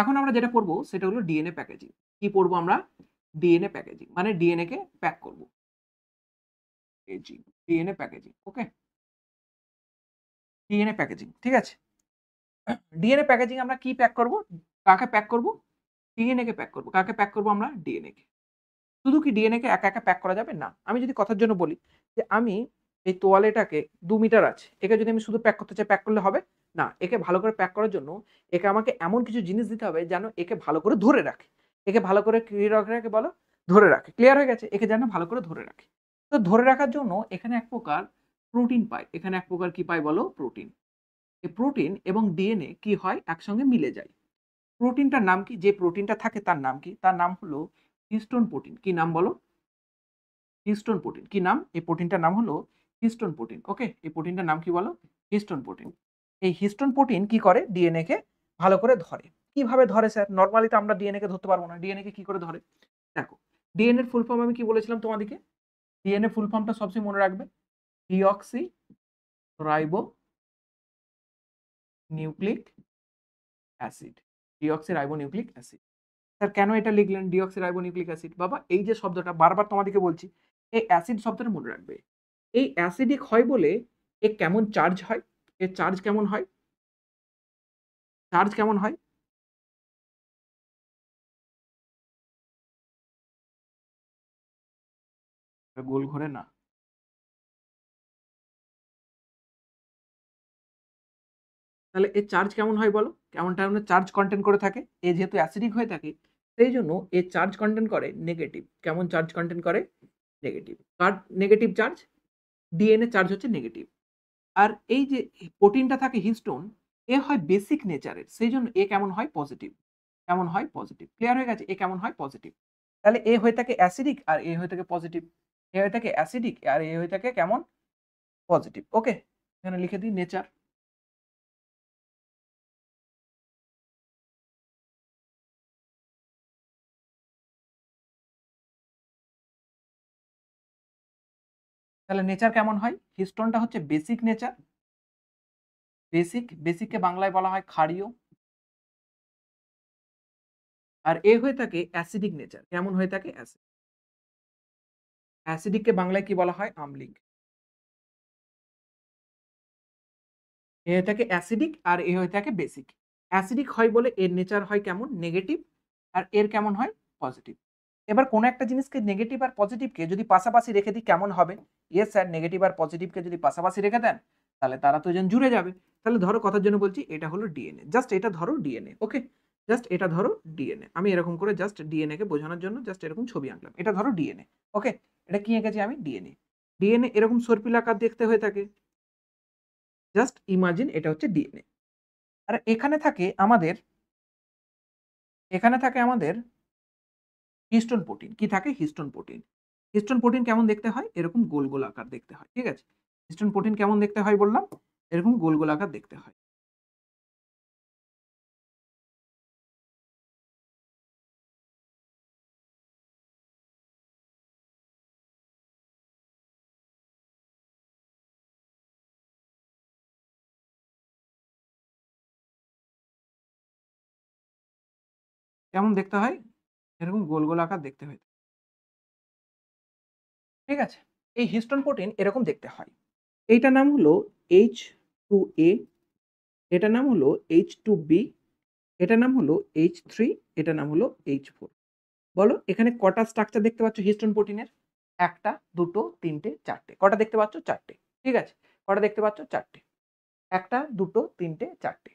এখন আমরা যেটা পড়বো সেটা হলো ডিএনএ প্যাকেজিং। কি পড়বো আমরা? ডিএনএ প্যাকেজিং মানে ডিএনএ কে প্যাক করবো। DNA packaging. Okay? DNA packaging. ঠিক আছে? ডিএনএ প্যাকেজিং আমরা কি প্যাক করব? কাকে প্যাক করব? ডিএনএ কে প্যাক করব। কাকে প্যাক করব আমরা? ডিএনএ কে। শুধু কি ডিএনএ কে একা প্যাক করা যাবে? না। আমি যদি কথার জন্য বলি যে আমি এই তোয়ালেটাকে 2 মিটার আছে, একে যদি আমি শুধু প্যাক করতে চাই, প্যাক করলে হবে? না। একে ভালো করে প্যাক করার জন্য একে আমাকে এমন কিছু জিনিস দিতে হবে যেন একে ভালো করে ধরে রাখে। একে ভালো করে কি রাখে বলো? ধরে রাখে। ক্লিয়ার হয়ে গেছে? একে যেন ভালো করে ধরে রাখে। তো ধরে রাখার জন্য এখানে এক প্রকার প্রোটিন পাই। এখানে এক প্রকার কি পাই বলো? প্রোটিন। এই প্রোটিন এবং ডিএনএ কি হয়? একসঙ্গে মিলে যায়। প্রোটিনটার নাম কি? যে প্রোটিনটা থাকে তার নাম কি? তার নাম হলো হিস্টোন প্রোটিন। কি নাম বলো? Histone protein. কি নাম? এই প্রোটিনটার নাম হলো হিস্টোন প্রোটিন। ওকে? এই প্রোটিনটার নাম কি বলো? Histone protein. এই হিস্টোন প্রোটিন কি করে? ডিএনএ কে ভালো করে ধরে। কিভাবে ধরে স্যার? নরমালি তো আমরা ডিএনএ কে ধরতে পারব না। ডিএনএ কে কি করে ধরে? দেখো, ডিএনএ এর ফুল ফর্ম আমি কি বলেছিলাম তোমাদেরকে? ডিএনএ ফুল ফর্মটা সবসময় মনে রাখবে। Deoxy ribo nucleic acid. Deoxy ribo nucleic acid. Sir কেন এটা লিখলেন ডিঅক্সি রাইবো নিউক্লিক অ্যাসিড? বাবা এই যে শব্দটা বারবার তোমাদেরকে বলছি, এই অ্যাসিড শব্দটা মনে রাখবে। এই অ্যাসিডিক হয় বলে এ কেমন চার্জ হয়? এর চার্জ কেমন হয়? চার্জ কেমন হয়? গোল ঘোরে না। তাহলে এর চার্জ কেমন হয় বলো? কেমন ধরনের চার্জ কন্টেন্ট করে থাকে? এ যেহেতু অ্যাসিডিক হয়ে থাকে, সেই জন্য এর চার্জ কন্টেন্ট করে নেগেটিভ। কেমন চার্জ কন্টেন্ট করে? নেগেটিভ। কার নেগেটিভ চার্জ? ডিএনএ চার্জ হচ্ছে নেগেটিভ। আর এই যে প্রোটিনটা থাকে হিস্টোন, এ হয় বেসিক নেচারের। সেইজন্য এ কেমন হয়? পজিটিভ। কেমন হয়? পজিটিভ। ক্লিয়ার হয়ে গেছে? এ কেমন হয়? পজিটিভ। তাহলে এ হয়ে থাকে অ্যাসিডিক আর এ হয়ে থাকে পজিটিভ। এ হয়ে থাকে অ্যাসিডিক আর এ হয়ে থাকে কেমন? পজিটিভ। ওকে? এখানে লিখে দিই নেচার। তাহলে নেচার কেমন হয়? হিস্টোনটা হচ্ছে বেসিক নেচার। বেসিককে বাংলায় বলা হয় ক্ষারীয়। আর এ হয়ে থাকে অ্যাসিডিক নেচার। কেমন হয়ে থাকে? অ্যাসিডিককে বাংলায় কি বলা হয়? আম্লিক। এ হয়ে থাকে অ্যাসিডিক আর এ হয়ে থাকে বেসিক। অ্যাসিডিক হয় বলে এর নেচার হয় কেমন? নেগেটিভ। আর এর কেমন হয়? পজিটিভ। এবার কোন একটা জিনিসকে নেগেটিভ আর পজিটিভকে যদি পাশাপাশি রেখে দিই কেমন হবে? ইয়েস স্যার, নেগেটিভ আর পজিটিভকে যদি পাশাপাশি রেখে দেন, তাহলে তারা তো যেন জুড়ে যাবে। তাহলে ধরো কথার জন্য বলছি এটা হলো ডিএনএ। জাস্ট এটা ধরো ডিএনএ। ওকে? জাস্ট এটা ধরো ডিএনএ। আমি এরকম করে জাস্ট ডিএনএ কে বোঝানোর জন্য জাস্ট এরকম ছবি আঁকলাম। এটা ধরো ডিএনএ। ওকে? এটা কি এঁকেছি আমি? ডিএনএ। ডিএনএ এরকম সর্পিল আকার দেখতে হয়ে থাকে। জাস্ট ইমাজিন এটা হচ্ছে ডিএনএ। আর এখানে থাকে আমাদের হিস্টোন প্রোটিন। কি থাকে? Histone protein. হিস্টোন প্রোটিন কেমন দেখতে হয়? এরকম গোল, গোল আকার দেখতে হয়। ঠিক আছে? হিস্টোন প্রোটিন কেমন দেখতে হয় বললাম? এরকম গোল, গোল আকার দেখতে হয়। কেমন দেখতে হয়? এরকম গোল, গোল আকার দেখতে হয়। ঠিক আছে? এই হিস্টোন প্রোটিন এরকম দেখতে হয়। এইটার নাম হলো H2A, এটার নাম হলো H2B, এটার নাম হলো H3, এটার নাম হলো H4। বলো এখানে কটা স্ট্রাকচার দেখতে পাচ্ছ হিস্টোন প্রোটিনের? ১ টা, ২ টো, ৩ টে, ৪ টে। কটা দেখতে পাচ্ছ? ৪ টে। ঠিক আছে? কটা দেখতে পাচ্ছ? ৪ টে। ১ টা, ২ টো, ৩ টে, ৪ টে।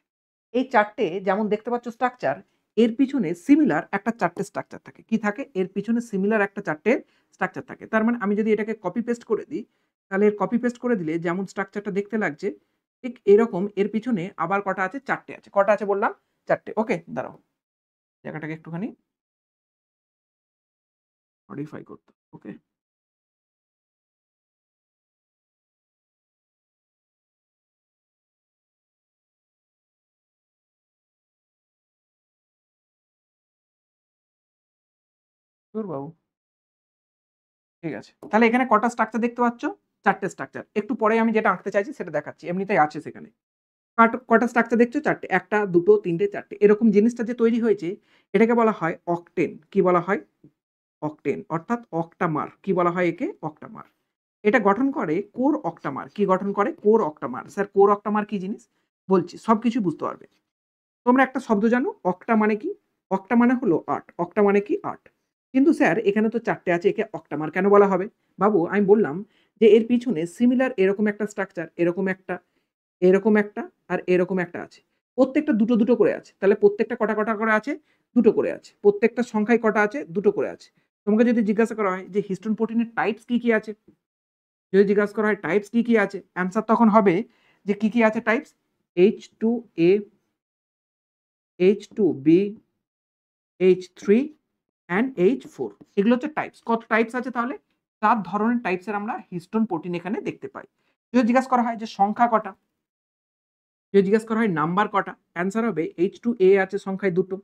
এই ৪ টে যেমন দেখতে পাচ্ছ স্ট্রাকচার, এর পিছনে সিমিলার একটা ৪ টে স্ট্রাকচার থাকে। কি থাকে? এর পিছনে সিমিলার একটা ৪ টে স্ট্রাকচার থাকে। তার মানে আমি যদি এটাকে কপি পেস্ট করে দিই, তাহলে এর কপি পেস্ট করে দিলে যেমন স্ট্রাকচারটা দেখতে লাগছে, ঠিক এরকম এর পিছনে আবার কটা আছে? ৪ টে আছে। কটা আছে বললাম? ৪ টে। ওকে? দাঁড়াও। জায়গাটাকে একটুখানি মডিফাই করতে হবে। ওকে? ধুর বাবু। ঠিক আছে। তাহলে এখানে কটা স্ট্রাকচার দেখতে পাচ্ছ? ৪ টে স্ট্রাকচার। একটু পরে আমি যেটা আঁকতে চাইছি সেটা দেখাচ্ছি। এমনিতেই আছে সেখানে। কটা স্ট্রাকচার দেখছো? ৪ টে। ১ টা, ২ টো, ৩ টে, ৪ টে। এরকম জিনিসটা যে তৈরি হয়েছে এটাকে বলা হয় অকটেন। কি বলা হয়? অকটেন অর্থাৎ অক্টামার। কি বলা হয় একে? অক্টামার। এটা গঠন করে কোর অক্টামার। কি গঠন করে? কোর অক্টামার। স্যার কোর অক্টামার কি জিনিস? বলছি সবকিছু বুঝতে পারবে। তোমরা একটা শব্দ জানো অক্টা মানে কি? অক্টা মানে হলো ৮। অক্টা মানে কি? ৮। কিন্তু স্যার এখানে তো ৪ টে আছে, একে অক্টামার কেন বলা হবে? বাবু আমি বললাম যে এর পিছনে সিমিলার এরকম একটা স্ট্রাকচার, এরকম একটা, এরকম একটা আর এরকম একটা আছে। প্রত্যেকটা দুটো, দুটো করে আছে। তাহলে প্রত্যেকটা কটা, কটা করে আছে? দুটো করে আছে। প্রত্যেকটা সংখ্যায় কটা আছে? দুটো করে আছে। তোমাকে যদি জিজ্ঞাসা করা হয় যে হিস্টোন প্রোটিনের টাইপস কি, কি আছে? যদি জিজ্ঞাসা করা হয় টাইপস কি, কি আছে? অ্যান্সার তখন হবে যে কি, কি আছে types? H2A, H2B, H3 and H4 এগুলো হচ্ছে টাইপস। কত টাইপস আছে তাহলে? 4 ধরনের টাইপসের আমরা হিস্টোন প্রোটিন এখানে দেখতে পাই। যদি জিজ্ঞাসা করা হয় যে সংখ্যা কটা, যদি জিজ্ঞাসা করা হয় নাম্বার কটা, অ্যান্সার হবে H2A আছে সংখ্যায় 2টো,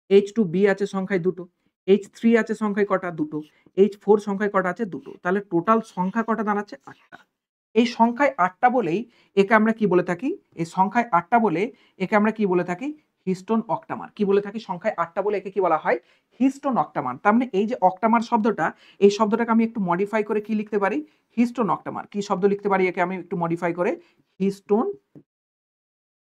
H2B আছে সংখ্যায় 2টো, H3 আছে সংখ্যায় কটা? 2টো, H4 সংখ্যায় কটা আছে? 2টো। তাহলে টোটাল সংখ্যা কটা দাঁড়াচ্ছে? 8টা। এই সংখ্যায় 8টা বলেই একে আমরা কি বলে থাকি? এই সংখ্যায় 8টা বলে একে আমরা কি বলে থাকি? হিস্টোন অক্টামার। কি বলে থাকি? সংখ্যায় 8টা বলে একে কি বলা হয়? হিস্টোন অক্টামার। তার মানে এই যে অক্টামার শব্দটা, এই শব্দটাকে আমি একটু মডিফাই করে কি লিখতে পারি? হিস্টোন অক্টামার। কি শব্দ লিখতে পারি একে আমি একটু মডিফাই করে? হিস্টোন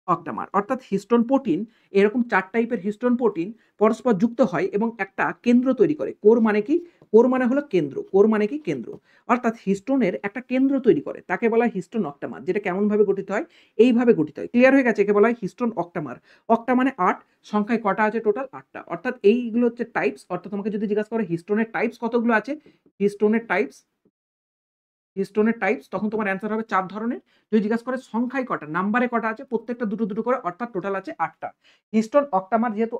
অক্টামার। অর্থাৎ হিস্টোন প্রোটিন, এরকম 4 টাইপের হিস্টোন প্রোটিন পরস্পর যুক্ত হয় এবং একটা কেন্দ্র তৈরি করে। কোর মানে কি? কোর মানে হলো কেন্দ্র। কোর মানে কি? কেন্দ্র। অর্থাৎ হিস্টোনের একটা কেন্দ্র তৈরি করে। তাকে বলা হয় হিস্টোন অক্টামার। যেটা কেমনভাবে গঠিত হয়? এইভাবে গঠিত হয়। ক্লিয়ার হয়ে গেছে? একে বলা হয় হিস্টোন অক্টামার। অক্টা মানে 8, সংখ্যায় কটা আছে টোটাল? 8টা। অর্থাৎ এইগুলো হচ্ছে টাইপস। অর্থাৎ তোমাকে যদি জিজ্ঞাসা করে হিস্টোনের টাইপস কতগুলো আছে? হিস্টোনের টাইপস, হিস্টোনের টাইপস, তখন তোমার অ্যান্সার হবে 4 ধরনের। যদি জিজ্ঞাসা করে সংখ্যায় কটা, নাম্বারে কটা আছে? প্রত্যেকটা দুটো দুটো করে, অর্থাৎ টোটাল আছে 8টা। হিস্টোন অক্টামার যেহেতু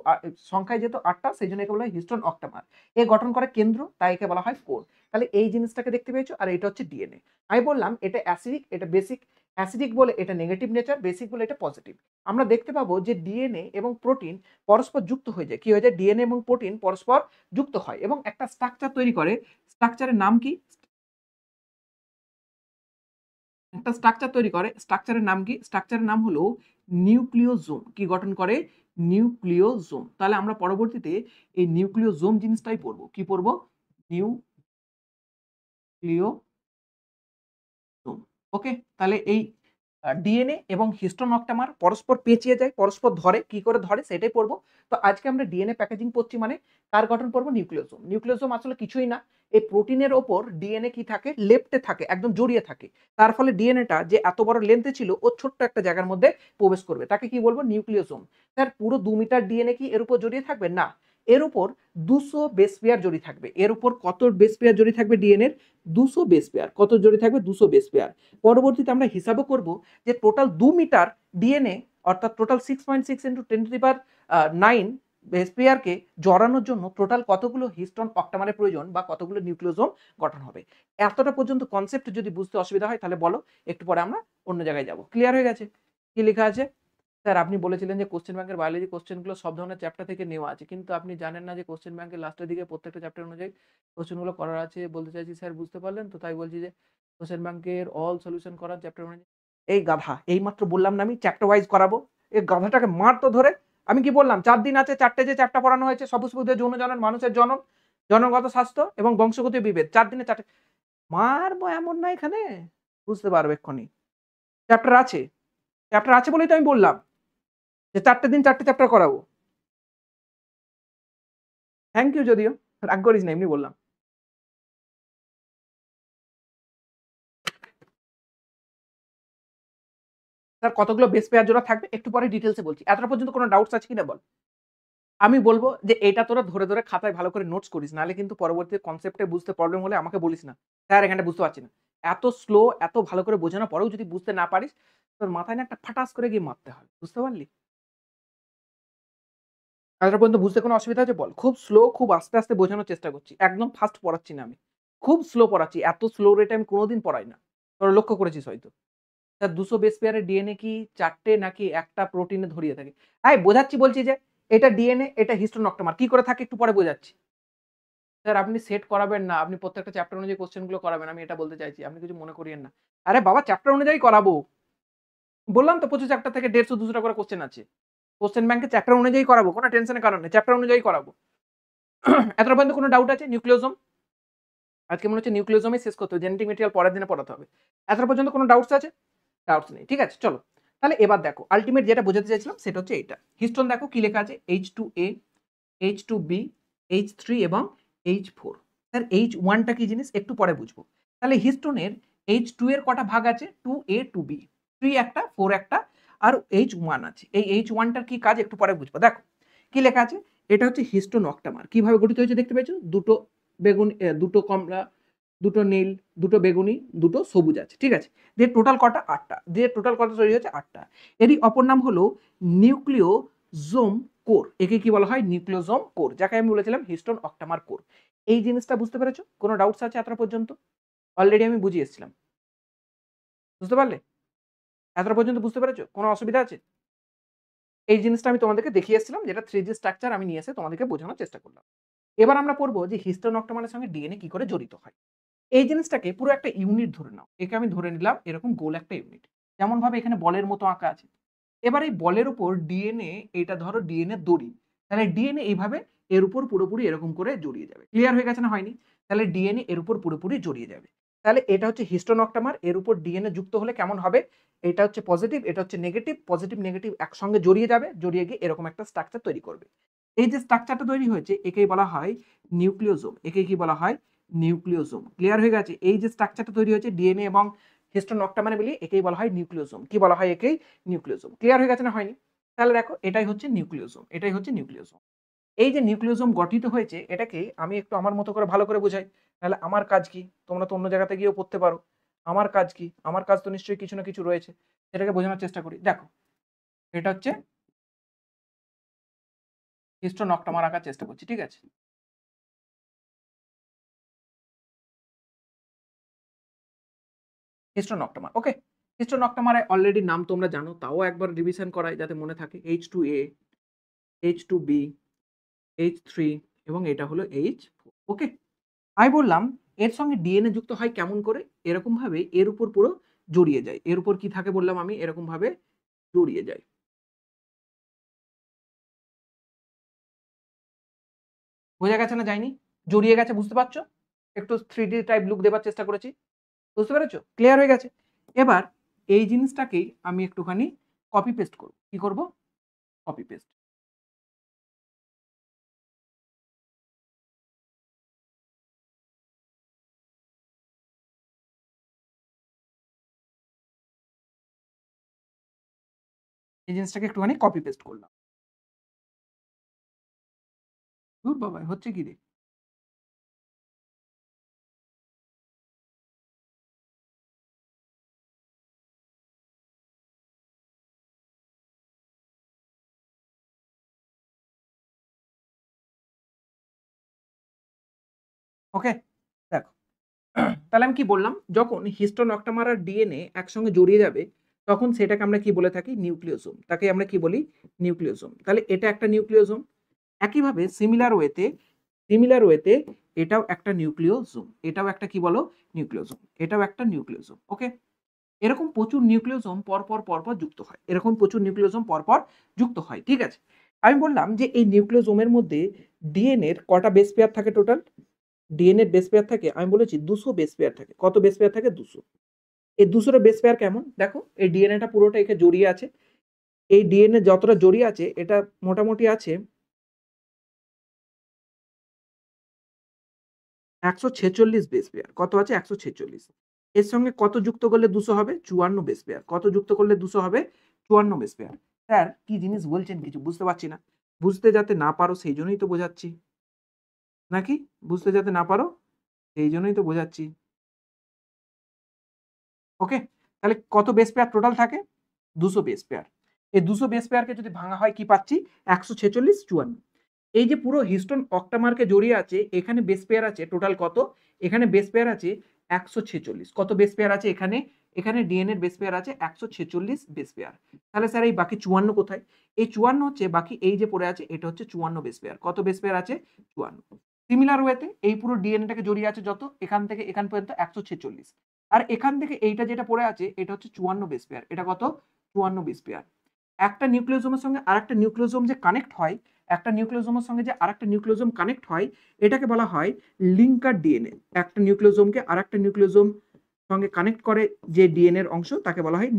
সংখ্যায় যেহেতু 8টা, সেই জন্য একে বলা হয় হিস্টোন অক্টামার। এ গঠন করে কেন্দ্র, তাই একে বলা হয় কোর। তাহলে এই জিনিসটাকে দেখতে পেয়েছো, আর এটা হচ্ছে ডিএনএ। আমি বললাম এটা অ্যাসিডিক, এটা বেসিক। অ্যাসিডিক বলে এটা নেগেটিভ নেচার, বেসিক বলে এটা পজিটিভ। আমরা দেখতে পাবো যে ডিএনএ এবং প্রোটিন পরস্পর যুক্ত হয়ে যায়। কি হয়ে যায়? ডিএনএ এবং প্রোটিন পরস্পর যুক্ত হয় এবং একটা স্ট্রাকচার তৈরি করে। স্ট্রাকচারের নাম কি? একটা স্ট্রাকচার তৈরি করে। স্ট্রাকচারের নাম কি? স্ট্রাকচারের নাম হলো নিউক্লিওজোম। কি গঠন করে? নিউক্লিওজোম। তাহলে আমরা পরবর্তীতে এই নিউক্লিওজোম জিনিসটাই পড়বো। কি পড়বো? নিউক্লিওজোম। ওকে? তাহলে এই ডিএনএ এবং হিস্টোন অক্টামার পরস্পর পেঁচিয়ে যায়, পরস্পর ধরে। কি করে ধরে সেটাই পড়বো। তো আজকে আমরা ডিএনএ প্যাকেজিং পড়ছি মানে কার গঠন পড়বো? নিউক্লিওজোম। নিউক্লিওজোম আসলে কিছুই না। এই প্রোটিনের ওপর ডিএনএ কি থাকে? লেপ্টে থাকে, একদম জড়িয়ে থাকে। তার ফলে ডিএনএটা যে এত বড় লেন্থে ছিল, ও ছোট্ট একটা জায়গার মধ্যে প্রবেশ করবে। তাকে কি বলবো? নিউক্লিওজোম। তার পুরো 2 মিটার ডিএনএ কি এর উপর জড়িয়ে থাকবে? না। এর উপর 200 বেস পেয়ার জড়িয়ে থাকবে। এর উপর কত বেস পেয়ার জড়িয়ে থাকবে ডিএনএর? 200 বেস পেয়ার। কত জড়িয়ে থাকবে? 200 বেস পেয়ার। পরবর্তীতে আমরা হিসাবও করব যে টোটাল 2 মিটার ডিএনএ, অর্থাৎ টোটাল 6.6 ইন্টু 10⁹ বেস পেয়ারকে জড়ানোর জন্য টোটাল কতগুলো হিস্টোন অক্টামারের প্রয়োজন বা কতগুলো নিউক্লিওজোম গঠন হবে। এতটা পর্যন্ত কনসেপ্ট যদি বুঝতে অসুবিধা হয় তাহলে বলো, একটু পরে আমরা অন্য জায়গায় যাব। ক্লিয়ার হয়ে গেছে? কি লেখা আছে? স্যার আপনি বলেছিলেন যে কোশ্চেন ব্যাংকের বায়োলজি কোশ্চেনগুলো সব ধরনের চ্যাপ্টার থেকে নেওয়া আছে, কিন্তু আপনি জানেন না যে কোশ্চেন ব্যাংকের লাস্টের দিকে প্রত্যেকটা চ্যাপ্টার অনুযায়ী কোশ্চেনগুলো করার আছে। বলতে চাইছি স্যার বুঝতে পারলেন তো, তাই বলছি যে কোশ্চেন ব্যাংকের অল সলিউশন করার চ্যাপ্টার অনুযায়ী। এই গাধা, এইমাত্র বললাম না আমি চ্যাপ্টার ওয়াইজ করাবো। এই গাধাটাকে মার তো ধরে। আমি কি বললাম? 4 দিন আছে, 4টে যে চ্যাপ্টার পড়ানো হয়েছে, সবুজবুদের যৌন জনন, মানুষের জনন, জনগত স্বাস্থ্য এবং বংশগত বিভেদ, 4 দিনে 4টে মারবো এমন না এখানে, বুঝতে পারবে এক্ষুনি। চ্যাপ্টার আছে, চ্যাপ্টার আছে বলেই তো আমি বললাম যে 4টে দিন 4টে চ্যাপ্টার করাবো। থ্যাংক ইউ, যদিও রাগ করিস না, এমনি বললাম। স্যার কতগুলো বেস পেয়ার জোড়া থাকবে একটু পরে ডিটেলসে বলছি। এতটা পর্যন্ত কোনো ডাউটস আছে কিনা বল? আমি বলবো যে এটা তোরা ধরে ধরে খাতায় ভালো করে নোটস করিস, নাহলে কিন্তু পরবর্তী কনসেপ্টে বুঝতে প্রবলেম হলে আমাকে বলিস না, স্যার এখানটা বুঝতে পারছি না। এত স্লো, এত ভালো করে বোঝানোর পরেও যদি বুঝতে না পারিস, তোর মাথায় না একটা ফাটাস করে গিয়ে মারতে হয়। বুঝতে পারলি? এতটা পর্যন্ত বুঝতে কোনো অসুবিধা আছে বল? খুব স্লো, খুব আস্তে আস্তে বোঝানোর চেষ্টা করছি। একদম ফাস্ট পড়াচ্ছি না আমি। খুব স্লো পড়াচ্ছি। এত স্লো রেটে আমি কোনোদিন পড়াই না। তোরা লক্ষ্য করেছিস হয়তো। স্যার 200 বেস পেয়ারের ডিএনএ কি 4টে নাকি একটা প্রোটিনে ধরিয়ে থাকে? বোঝাচ্ছি, বলছি যে এটা ডিএনএ, এটা হিস্টোন অক্টোমার। কি করে থাকে একটু পরে বোঝাচ্ছি। স্যার আপনি সেট করাবেন না। আপনি প্রত্যেকটা চ্যাপ্টার অনুযায়ী কোশ্চেন গুলো করাবেন। আমি এটা বলতে চাইছি। আপনি কিছু মনে করিয়েন না। আরে বাবা, চ্যাপ্টার অনুযায়ী করাবো। বললাম তো 25 চ্যাপ্টার থেকে 150-200 টা করে কোশ্চেন আছে। কোশ্চেন ব্যাংকে চ্যাপ্টার অনুযায়ী করাবো। কোনো টেনশনের কারণ নেই। চ্যাপ্টার অনুযায়ী করাবো। এতটা পর্যন্ত কোনো ডাউট আছে? নিউক্লিওজোম আজকে মনে হচ্ছে নিউক্লিওজোমই শেষ করতে হবে। জেনেটিক ম্যাটেরিয়াল পরের দিনে পড়াতে হবে। এতটা পর্যন্ত কোনো ডাউটস আছে? ডাউটস নেই। ঠিক আছে, চলো। তাহলে এবার দেখো আল্টিমেট যেটা বোঝাতে চাইছিলাম সেটা হচ্ছে এইটা। হিস্টোন দেখো কি লেখা আছে? H2A, H2B, H3 এবং H4। স্যার H1 টা কি জিনিস একটু পরে বুঝবো। তাহলে হিস্টোনের H2 এর কটা ভাগ আছে? 2A 2B, 3 একটা, 4 একটা, আর H1 আছে। এই H1 টার কি কাজ একটু পরে বুঝবো। দেখো কি লেখা আছে? এটা হচ্ছে হিস্টোন অক্টামার। কিভাবে গঠিত হয়েছে দেখতে পেয়েছো? দুটো বেগুন, দুটো কমলা, দুটো নীল, দুটো বেগুনি, দুটো সবুজ আছে। ঠিক আছে? দিয়ে টোটাল কটা? 8টা। দিয়ে টোটাল কটা তৈরি হচ্ছে? 8টা। এরই অপর নাম হলো নিউক্লিওজোম কোর, একে কি বলা হয়? নিউক্লিওজোম কোর, যাকে আমি বলেছিলাম হিস্টোন অক্টামার কোর। এই জিনিসটা বুঝতে পেরেছো? কোনো ডাউটস আছে এতটা পর্যন্ত? অলরেডি আমি বুঝিয়ে এসেছিলাম। বুঝতে পারলে? এতটা পর্যন্ত বুঝতে পেরেছো? কোনো অসুবিধা আছে? এই জিনিসটা আমি তোমাদেরকে দেখিয়ে এসেছিলাম, যেটা 3D স্ট্রাকচার আমি নিয়ে এসে তোমাদেরকে বোঝানোর চেষ্টা করলাম। এবার আমরা পড়বো যে হিস্টোন অক্টামারের সঙ্গে ডিএনএ কি করে জড়িত হয়। এই জিনিসটাকে পুরো একটা ইউনিট ধরে নাও। একে আমি ধরে নিলাম এরকম গোল একটা ইউনিট। যেমন ভাবে এখানে বলের মতো আঁকা আছে। এবার এই বলের উপর ডিএনএ, এটা ধরো ডিএনএ দড়ি। তাহলে ডিএনএ এইভাবে এর উপর পুরোপুরি এরকম করে জড়িয়ে যাবে। ক্লিয়ার হয়ে গেছে না হয়নি? তাহলে ডিএনএ এর উপর পুরোপুরি জড়িয়ে যাবে। তাহলে এটা হচ্ছে হিস্টোন অক্টামার, এর উপর ডিএনএ যুক্ত হলে কেমন হবে? এটা হচ্ছে পজিটিভ, এটা হচ্ছে নেগেটিভ, পজিটিভ নেগেটিভ একসঙ্গে জড়িয়ে যাবে, জড়িয়ে গিয়ে এরকম একটা স্ট্রাকচার তৈরি করবে। এই যে স্ট্রাকচারটা তৈরি হয়েছে একেই বলা হয় নিউক্লিওজোম। একে কি বলা হয়? নিউক্লিওজোম। ক্লিয়ার হয়ে গেছে? এই যে স্ট্রাকচারটা তৈরি হয়েছে ডিএনএ এবং হিস্টোন অক্টামারে মিলিয়ে একেই বলা হয় নিউক্লিওজোম। কি বলা হয় একেই? নিউক্লিওজোম। ক্লিয়ার হয়ে গেছে না হয়নি? তাহলে দেখো এটাই হচ্ছে নিউক্লিওজোম, এটাই হচ্ছে নিউক্লিওজোম। এই যে নিউক্লিওজোম গঠিত হয়েছে এটাকে আমি একটু আমার মতো করে ভালো করে বোঝাই। তাহলে আমার কাজ কি? তোমরা তো অন্য জায়গাতে গিয়েও পড়তে পারো। আমার কাজ কি? আমার কাজ তো নিশ্চয়ই কিছু না কিছু রয়েছে। সেটাকে বোঝানোর চেষ্টা করি। দেখো, এটা হচ্ছে হিস্টোন অক্টামার আঁকার চেষ্টা করছি, ঠিক আছে? হিস্টোন অক্টামার, ওকে? হিস্টোন অক্টামারে অলরেডি নাম তোমরা জানো, তাও একবার রিভিশন করাই যাতে মনে থাকে। H2A, H2B, H3 এবং এটা হলো H4, ওকে? আমি বললাম এর সঙ্গে ডিএনএ যুক্ত হয় কেমন করে? এরকম ভাবে এর উপর পুরো জড়িয়ে যায়। এর উপর কি থাকে বললাম আমি? এরকম ভাবে জড়িয়ে যায়। বোঝা গেছে না যায়নি? জড়িয়ে গেছে, বুঝতে পারছো? একটু 3D টাইপ লুক দেবার চেষ্টা করেছি। বুঝতে পেরেছো? ক্লিয়ার হয়ে গেছে? এবার এই জিনিসটাকেই আমি একটুখানি কপি পেস্ট করব। কি করব? Copy paste. এই জিনিসটাকে একটুখানি কপি পেস্ট করলাম। ধুর বাবা! হচ্ছে কি রে? ওকে? দেখো, তাহলে আমি কি বললাম? যখন হিস্টোন অক্টামার আর ডিএনএ একসঙ্গে জড়িয়ে যাবে, তখন সেটাকে আমরা কি বলে থাকি? নিউক্লিওজোম। তাকে আমরা কি বলি? নিউক্লিওজোম। তাহলে এটা একটা নিউক্লিওজোম। একইভাবে সিমিলার ওয়েতে এটাও একটা নিউক্লিওজোম। এটাও একটা কি বলো? নিউক্লিওজোম। এটাও একটা নিউক্লিওজোম। ওকে? এরকম প্রচুর নিউক্লিওজোম পরপর যুক্ত হয়। এরকম প্রচুর নিউক্লিওজোম পরপর যুক্ত হয়। ঠিক আছে? আমি বললাম যে এই নিউক্লিওজোমের মধ্যে ডিএনএ এর কটা বেস পেয়ার থাকে টোটাল? ডিএনএ এর বেস পেয়ার থাকে, আমি বলেছি 200 বেস পেয়ার থাকে। কত বেস পেয়ার থাকে? 200। এই 200 এর বেস পেয়ার কেমন? দেখো, এই ডিএনএটা পুরোটা একে জড়িয়ে আছে। এই ডিএনএ যতটা জড়িয়ে আছে এটা মোটামুটি আছে 146 বেস পেয়ার। কত আছে? 146। এর সঙ্গে কত যুক্ত করলে 200 হবে? 54 বেস পেয়ার। কত যুক্ত করলে 200 হবে? 54 বেস পেয়ার। স্যার কি জিনিস বলছেন কিছু বুঝতে পারছি না। বুঝতে যাতে না পারো সেইজন্যই তো বোঝাচ্ছি। নাকি? বুঝতে যাতে না পারো সেইজন্যই তো বোঝাচ্ছি। ওকে? তাহলে কত বেস পেয়ার টোটাল থাকে? 200 বেস পেয়ার। এই 200 বেস পেয়ারকে যদি ভাঙা হয় কি পাচ্ছি? 146, 54। এই যে পুরো হিস্টোন অক্টামারকে জড়িয়ে আছে, এখানে বেস পেয়ার আছে টোটাল কত? এখানে বেস পেয়ার আছে 146। কত বেস পেয়ার আছে এখানে? এখানে ডিএনএ এর বেস পেয়ার আছে 146 বেস পেয়ার। তাহলে স্যার এই বাকি 54 কোথায়? এই 54 হচ্ছে বাকি এই যে পড়ে আছে, এটা হচ্ছে 54 বেস পেয়ার। কত বেস পেয়ার আছে? 54। সিমিলার ওয়েতে এই পুরো ডিএনএটাকে জড়িয়ে আছে যত, এখান থেকে এখান পর্যন্ত 146। আর এখান থেকে এইটা যেটা পড়ে আছে এটা হচ্ছে 54 বেস পেয়ার। এটা কত? 54 বেস পেয়ার। একটা নিউক্লিওজোমের সঙ্গে আরেকটা নিউক্লিওজোম যে কানেক্ট হয়, একটা নিউক্লিওজোমের সঙ্গে যে আরেকটা নিউক্লিওজোম কানেক্ট হয়, এটাকে বলা হয় লিঙ্কার ডিএনএ। একটা নিউক্লিওজোমকে আরেকটা নিউক্লিওজোম সঙ্গে কানেক্ট করে যে ডিএনএ এর অংশ, তাকে বলা হয়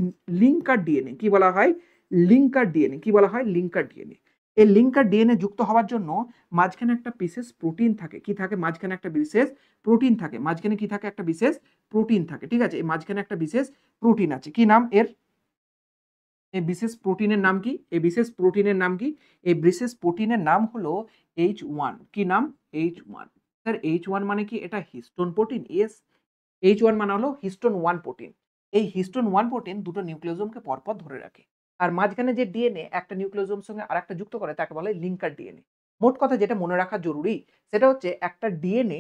লিঙ্কার ডিএনএ। কি বলা হয়? Linker DNA. কি বলা হয়? Linker DNA. এই লিঙ্কার ডিএনএ যুক্ত হওয়ার জন্য মাঝখানে একটা বিশেষ প্রোটিন থাকে। কি থাকে? মাঝখানে একটা বিশেষ প্রোটিন থাকে। মাঝখানে কি থাকে? একটা বিশেষ প্রোটিন থাকে। ঠিক আছে? এই মাঝখানে একটা বিশেষ প্রোটিন আছে। কি নাম এর? এই বিশেষ প্রোটিনের নাম কি? এই বিশেষ প্রোটিনের নাম কি? এই বিশেষ প্রোটিনের নাম হলো H1। কি নাম? H1। স্যার H1 মানে কি? এটা হিস্টোন প্রোটিন? ইয়েস। H1 মানে হলো হিস্টোন 1 প্রোটিন। এই হিস্টোন 1 প্রোটিন দুটো নিউক্লিওজোমকে পরপর ধরে রাখে। আর মাঝখানে যে ডিএনএ একটা নিউক্লিওজোমের সঙ্গে আরেকটা যুক্ত করে তাকে বলা হয় লিঙ্কার ডিএনএ। মোট কথা যেটা মনে রাখা জরুরি সেটা হচ্ছে একটা ডিএনএ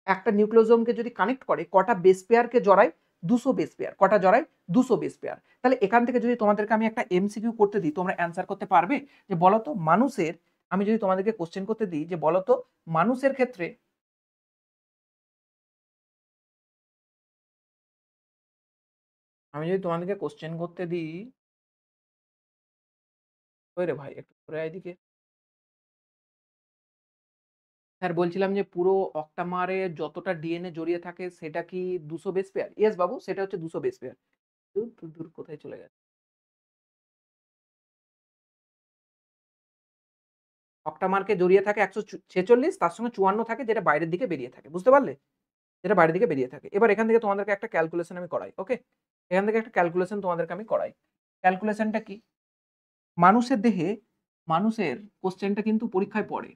একটা নিউক্লিওজোমকে যদি কানেক্ট করে কটা বেস পেয়ারকে জড়ায়? ২০০ বেস পেয়ার। কটা জড়ায়? ২০০ বেস পেয়ার। তাহলে এখান থেকে যদি তোমাদেরকে আমি একটা এমসিকিউ করতে দিই তোমরা অ্যান্সার করতে পারবে? যে বলো তো মানুষের আমি যদি তোমাদেরকে কোয়েশ্চেন করতে দিই যে বলো তো মানুষের ক্ষেত্রে আমি যদি তোমাদেরকে কোয়েশ্চেন করতে দিই, কই রে ভাই একটু সরে আয় এদিকে। স্যার বলছিলাম যে পুরো অক্টামারে যতটা ডিএনএ জড়িয়ে থাকে সেটা কি ২০০ বেস পেয়ার? ইয়েস বাবু সেটা হচ্ছে ২০০ বেস পেয়ার। ধুর, ধুর, ধুর কোথায় চলে গেছে? অক্টামারকে জড়িয়ে থাকে ১৪৬ তার সঙ্গে ৫৪ থাকে যেটা বাইরের দিকে বেরিয়ে থাকে। বুঝতে পারলে? যেটা বাইরের দিকে বেরিয়ে থাকে। এবার এখান থেকে তোমাদেরকে একটা ক্যালকুলেশন আমি করাই। ওকে? এখান থেকে একটা ক্যালকুলেশন তোমাদেরকে আমি করাই। ক্যালকুলেশনটা কি? মানুষের দেহে মানুষের কোয়েশ্চেনটা কিন্তু পরীক্ষায় পড়ে।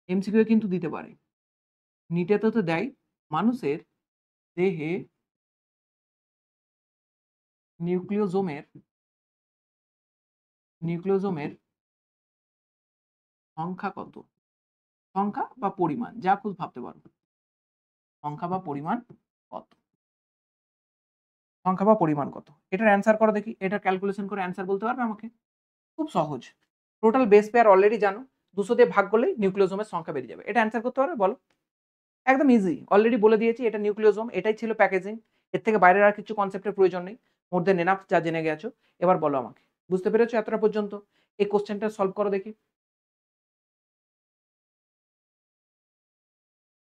এমসিকিউ এ কিন্তু দিতে পারে। নিটেতে তো দেয়। মানুষের দেহে নিউক্লিওজোমের নিউক্লিওজোমের সংখ্যা কত? সংখ্যা বা পরিমাণ যা খুশি ভাবতে পারো। সংখ্যা বা পরিমাণ কত? সংখ্যা বা পরিমাণ কত? এটার অ্যান্সার করো দেখি। এটার ক্যালকুলেশন করে অ্যান্সার বলতে পারবে আমাকে? খুব সহজ। টোটাল বেস পেয়ার অলরেডি জানো। ২০০ দিয়ে ভাগ করলেই নিউক্লিওজোমের সংখ্যা বেরিয়ে যাবে। এটা অ্যান্সার করতে পারবে বলো? একদম ইজি। অলরেডি বলে দিয়েছি এটা নিউক্লিওজোম। এটাই ছিল প্যাকেজিং। এর থেকে বাইরের আর কিছু কনসেপ্টের প্রয়োজন নেই। মোর দ্যান এনাফ যা জেনে গেছো। এবার বলো আমাকে। বুঝতে পেরেছো এতটা পর্যন্ত? এই কোয়েশ্চেনটা সলভ করো দেখি।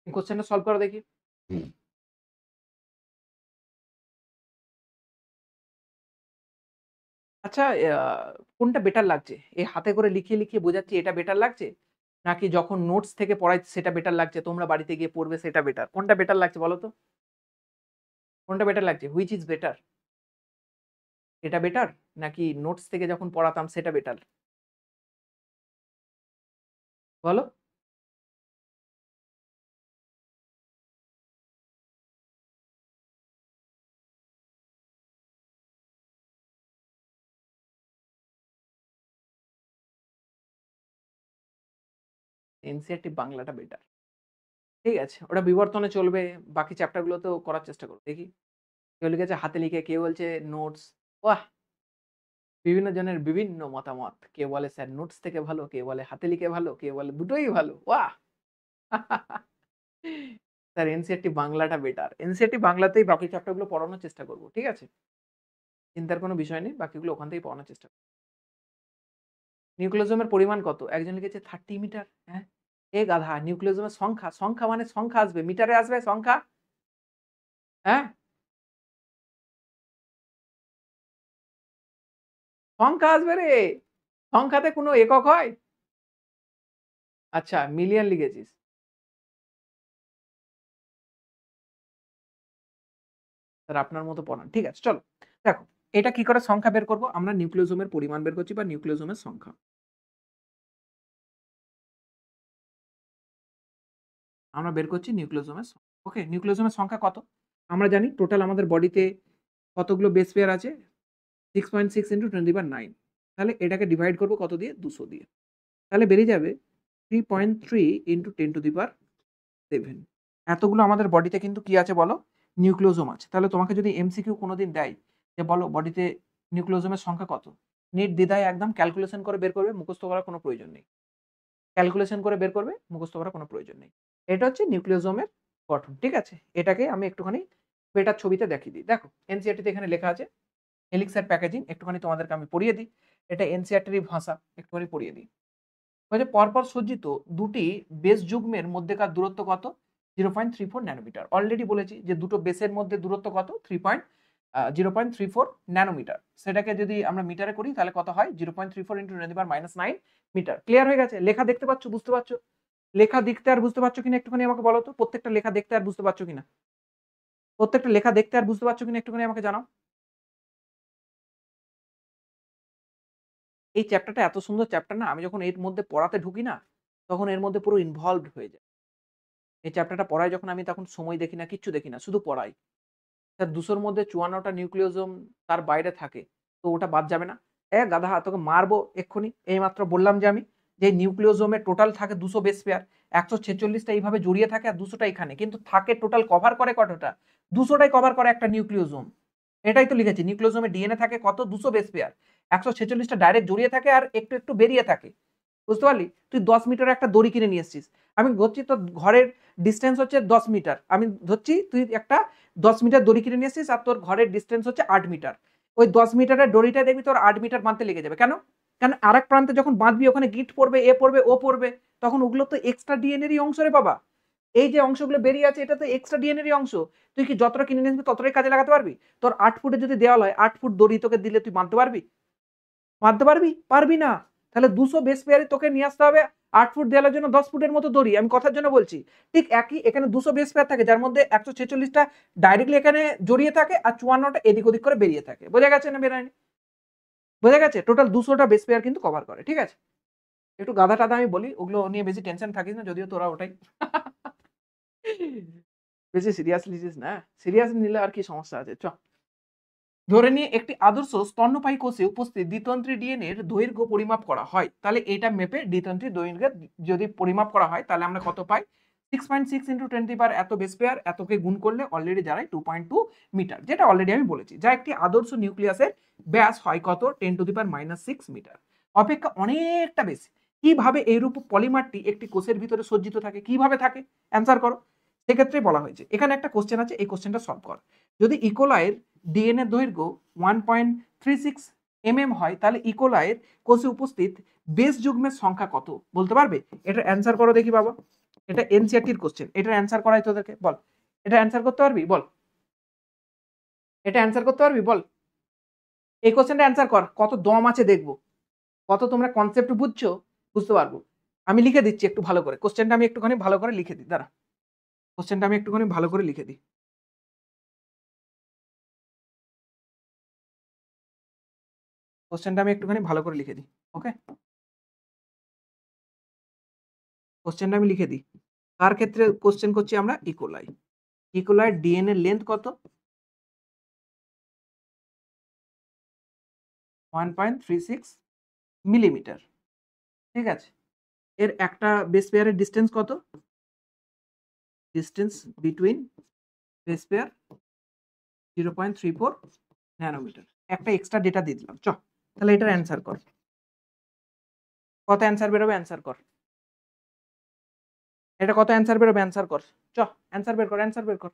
এই কোয়েশ্চেনটা সলভ করো দেখি। আচ্ছা কোনটা বেটার লাগছে? এই হাতে করে লিখিয়ে, লিখিয়ে বোঝাচ্ছি এটা বেটার লাগছে? নাকি যখন নোটস থেকে পড়াই সেটা বেটার লাগছে, তোমরা বাড়িতে গিয়ে পড়বে সেটা বেটার? কোনটা বেটার লাগছে বলো তো? কোনটা বেটার লাগছে? Which is better? এটা বেটার? নাকি নোটস থেকে যখন পড়াতাম সেটা বেটার? বলো? এনসিইআরটি বাংলাটা বেটার। ঠিক আছে। ওটা বিবর্তনে চলবে। বাকি চ্যাপ্টার গুলোতেও করার চেষ্টা করব। দেখি। কেউ লিখেছে হাতে লিখে, কেউ বলছে নোটস। বাহ! বিভিন্ন জনের বিভিন্ন মতামত। কেউ বলে স্যার নোটস থেকে ভালো, কেউ বলে হাতে লিখে ভালো, কেউ বলে দুটোই ভালো। ওয়াহ! স্যার এনসিইআরটি বাংলাটা বেটার। এনসিইআরটি বাংলাতেই বাকি চ্যাপ্টার গুলো পড়ানোর চেষ্টা করব। ঠিক আছে? চিন্তার কোনো বিষয় নেই। বাকিগুলো ওখান থেকেই পড়ানোর চেষ্টা করব। নিউক্লিওজোমের পরিমাণ কত? একজন লিখেছে 30 মিটার। হ্যাঁ? এ গাধা নিউক্লিওজোমের সংখ্যা, সংখ্যা মানে সংখ্যা আসবে। মিটারে আসবে সংখ্যা? হ্যাঁ? সংখ্যা আসবে রে। সংখ্যাতে কোনো একক হয়? আচ্ছা মিলিয়ন লিখেছিস। স্যার আপনার মতো পড়ান। ঠিক আছে চলো। দেখো এটা কি করে সংখ্যা বের করব? আমরা নিউক্লিওজোমের পরিমাণ বের করছি বা নিউক্লিওজোমের সংখ্যা। আমরা বের করছি নিউক্লিওজোমের ওকে নিউক্লিওজোমের সংখ্যা কত? আমরা জানি টোটাল আমাদের বডিতে কতগুলো বেস পেয়ার আছে? 6.6 ইন্টু 10^9 তাহলে এটাকে ডিভাইড করব কত দিয়ে? ২০০ দিয়ে। তাহলে বেরিয়ে যাবে 3.3 ইন্টু 10^7 এতগুলো আমাদের বডিতে কিন্তু কি আছে বলো? নিউক্লিওজোম আছে। তাহলে তোমাকে যদি এমসিকিউ কোনদিন দেয় যে বলো বডিতে নিউক্লিওজোমের সংখ্যা কত? নির্দ্বিধায় একদম ক্যালকুলেশন করে বের করবে, মুখস্থ করার কোনো প্রয়োজন নেই। ক্যালকুলেশন করে বের করবে, মুখস্থ করার কোনো প্রয়োজন নেই। এটা হচ্ছে নিউক্লিওজোমের গঠন। ঠিক আছে? এটাকে আমি একটুখানি বেটার ছবিতে দেখিয়ে দিই। দেখো এনসিইআরটি তে এখানে লেখা আছে হেলিক্সের প্যাকেজিং একটুখানি তোমাদেরকে আমি পড়িয়ে দিই। এটা এনসিইআরটির ভাষা একটুখানি পড়িয়ে দিই। বলছে পরপর সজ্জিত দুটি বেস যুগ্মের মধ্যেকার দূরত্ব কত? 0.34 ন্যানোমিটার। অলরেডি বলেছি যে দুটো বেসের মধ্যে দূরত্ব কত? 0.34 ন্যানোমিটার। সেটাকে যদি আমরা মিটারে করি তাহলে কত হয়? 0.34 ইন্টু 10^-9 মিটার। ক্লিয়ার হয়ে গেছে? লেখা দেখতে পাচ্ছ, বুঝতে পারছো? লেখা দেখতে আর বুঝতে পারছো কিনা একটুখানি আমাকে বলো তো? প্রত্যেকটা লেখা দেখতে আর বুঝতে পারছো কিনা? প্রত্যেকটা লেখা দেখতে আর বুঝতে পারছো কিনা একটুখানি আমাকে জানাও। এই চ্যাপ্টারটা এত সুন্দর চ্যাপ্টার না, আমি যখন এর মধ্যে পড়াতে ঢুকি না, তখন এর মধ্যে পুরো ইনভলভড হয়ে যাই। এই চ্যাপ্টারটা পড়াই যখন আমি তখন সময় দেখি না, কিচ্ছু দেখি না, শুধু পড়াই। স্যার ২০০ র মধ্যে ৫৪ টা নিউক্লিওজোম তার বাইরে থাকে। তো ওটা বাদ যাবে না? গাধা তোকে মারবো এক্ষুনি। এইমাত্র বললাম যে আমি যে নিউক্লিওজোমে টোটাল থাকে 200 বেস পেয়ার, 146টা এইভাবে জড়িয়ে থাকে আর 200টা এখানে, কিন্তু থাকে টোটাল কভার করে কতটা? 200টাই কভার করে একটা নিউক্লিওজোম। এটাই তো লিখেছি, নিউক্লিওজোমে ডিএনএ থাকে কত? 200 বেস পেয়ার, 146টা ডাইরেক্ট জড়িয়ে থাকে আর একটু একটু বেরিয়ে থাকে। বুঝতে পারলি? তুই 10 মিটার একটা দড়ি কিনে নিয়ে এসছিস, আমি ধরছি তোর ঘরের ডিস্টেন্স হচ্ছে 10 মিটার, আমি ধরছি তুই একটা 10 মিটার দড়ি কিনে নিয়ে এসছিস আর তোর ঘরের ডিস্টেন্স হচ্ছে 8 মিটার। ওই 10 মিটারের দড়িটা দেখবি তোর 8 মিটার বাঁধতে লেগে যাবে। কেন? কারণ আরেক প্রান্তে যখন বাঁধবি ওখানে গিট পড়বে, এ পড়বে, ও পড়বে, তখন ওগুলো তো এক্সট্রা ডিএনএরই অংশ রে বাবা। এই যে অংশগুলো বেরিয়ে আছে এটা তো এক্সট্রা ডিএনএরই অংশ। তুই কি যতটা কিনে নিয়ে আসবি ততটাই কাজে লাগাতে পারবি? তোর 8 ফুটে যদি দেওয়াল হয়, 8 ফুট দড়ি তোকে দিলে তুই বাঁধতে পারবি? বাঁধতে পারবি? পারবি না। তাহলে 200 বেস পেয়ারে তোকে নিয়ে আসতে হবে 8 ফুট দেওয়ালের জন্য 10 ফুটের মতো দড়ি। আমি কথার জন্য বলছি। ঠিক একই এখানে 200 বেস পেয়ার থাকে, যার মধ্যে 146টা ডাইরেক্টলি এখানে জড়িয়ে থাকে আর 54টা এদিক ওদিক করে বেরিয়ে থাকে। বোঝা গেছে না বেরায়নি? বোঝা গেছে? টোটাল 200টা বেস পেয়ার কিন্তু কভার করে। ঠিক আছে? একটু গাধা টাধা আমি বলি, ওগুলো নিয়ে বেশি টেনশন থাকিস না, যদিও তোরা ওটাই বেশি সিরিয়াসলি নিস না। সিরিয়াস নিলে আর কি সমস্যা আছে? চ ধরে নিয়ে একটি আদর্শ স্তন্যপায়ী কোষে উপস্থিত দ্বিতন্ত্রী ডিএনএ এর দৈর্ঘ্য পরিমাপ করা হয়, তাহলে এটা মেপে দ্বিতন্ত্রী দৈর্ঘ্য যদি পরিমাপ করা হয় তাহলে আমরা কত পাই? 6.6 ইন্টু 10 এত বেস পেয়ার, এতকে গুণ করলে অলরেডি দাঁড়ায় 2.2 মিটার, যেটা অলরেডি আমি বলেছি। যা একটি আদর্শ নিউক্লিয়াসের ব্যাস হয় কত? 10⁻⁻6 মিটার, অপেক্ষা অনেকটা বেশি। কিভাবে এইরূপ পলিমারটি একটি কোষের ভিতরে সজ্জিত থাকে? কিভাবে থাকে? অ্যান্সার করো। সেক্ষেত্রে বলা হয়েছে, এখানে একটা কোশ্চেন আছে, এই কোশ্চেনটা সলভ কর। যদি ইকোলাইয়ের ডিএনএ দৈর্ঘ্য 1.36 হয়, তাহলে ইকোলাইয়ের কোষে উপস্থিত বেস যুগ্মের সংখ্যা কত বলতে পারবে? এটা অ্যান্সার করো দেখি বাবা। এটা এনসিইআরটির কোশ্চেন, এটার অ্যান্সার করাই তোদেরকে, বল। এটা অ্যান্সার করতে পারবি? বল। এটা অ্যান্সার করতে পারবি? বল। এই কোশ্চেনটা অ্যান্সার কর, কত দম আছে দেখবো, কত তোমরা কনসেপ্ট বুঝছো, বুঝতে পারবো। আমি লিখে দিচ্ছি একটু ভালো করে কোশ্চেনটা, আমি একটুখানি ভালো করে লিখে দিই, দাঁড়া। কোশ্চেনটা আমি একটুখানি ভালো করে লিখে দিই। কোশ্চেনটা আমি একটুখানি ভালো করে লিখে দিই। ওকে, কোশ্চেনটা আমি লিখে দিই। কার ক্ষেত্রে কোশ্চেন করছি আমরা? ইকোলাই। ইকোলাইয়ের ডিএনএ লেন্থ কত? 1.36 মিলিমিটার। ঠিক আছে, এর একটা বেস পেয়ারের ডিস্টেন্স কত? Distance between base pair 0.34 nanometre. একটা এক্সট্রা ডেটা দিয়ে দিলাম। তাহলে এটার অ্যান্সার কর, কত অ্যান্সার বেরোবে? অ্যান্সার কর। এটা কত অ্যান্সার বেরোবে? অ্যান্সার কর। অ্যান্সার বের কর, অ্যান্সার বের কর।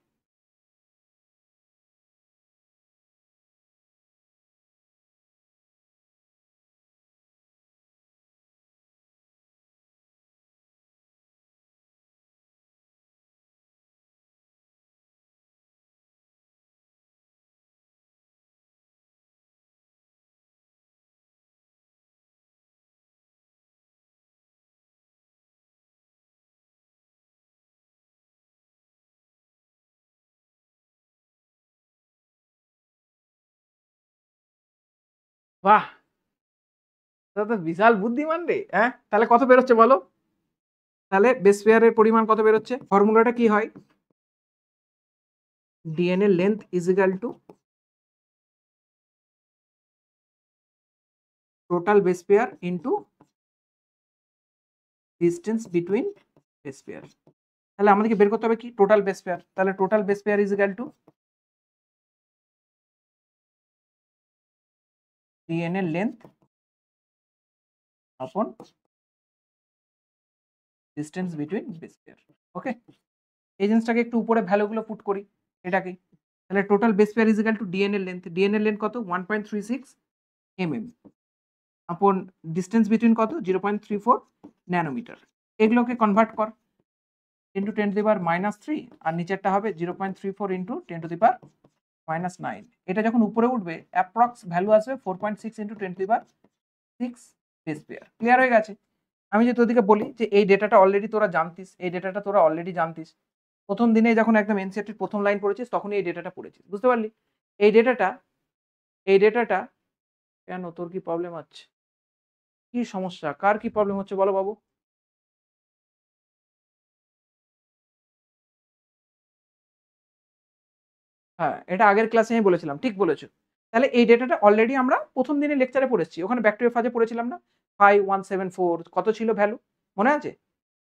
বাহ, এটা তো বিশাল বুদ্ধিমান রে। হ্যাঁ, তাহলে কত বেরোচ্ছে বলো? তাহলে বেস পেয়ারের পরিমাণ কত বেরোচ্ছে? ফর্মুলাটা কি হয়? DNA length is equal to total base pair into distance between base pair. তাহলে আমাদেরকে বের করতে হবে কি? Total base pair. তাহলে total base pair is equal to DNA length upon distance between base pair. Okay, এই জিনিসটাকে একটু উপরে ভ্যালুগুলো পুট করি এটাকে। তাহলে total base pair is equal to DNA length. DNA length কত? 1.36 আপন ডিস্টেন্স বিটুইন কত? 0.34 ন্যানোমিটার। এগুলোকে কনভার্ট কর ইন্টু 10⁻³ আর নিচেরটা হবে 0.34 ইন্টু 10⁻⁹। এটা যখন উপরে উঠবে অ্যাপ্রক্স ভ্যালু আসবে 4.6 ইন্টু 10⁶ বেস পেয়ার। ক্লিয়ার হয়ে গেছে? আমি যে তোদেরকে বলি যে এই ডেটাটা অলরেডি তোরা জানতিস, এই ডেটাটা তোরা অলরেডি জানতিস। প্রথম দিনে যখন একদম এনসিইআরটির প্রথম লাইন পড়েছিস তখনই এই ডেটাটা পড়েছিস, বুঝতে পারলি? এই ডেটাটা কেন তোর কি প্রবলেম হচ্ছে? কি সমস্যা? কার কি প্রবলেম হচ্ছে বলো বাবু? হ্যাঁ, এটা আগের ক্লাসে আমি বলেছিলাম, ঠিক বলেছো। তাহলে এই ডেটাটা অলরেডি আমরা প্রথম দিনের লেকচারে পড়েছি, ওখানে ব্যাকটেরিওফাজে পড়েছিলাম না? 5174 কত ছিল ভ্যালু? মনে আছে?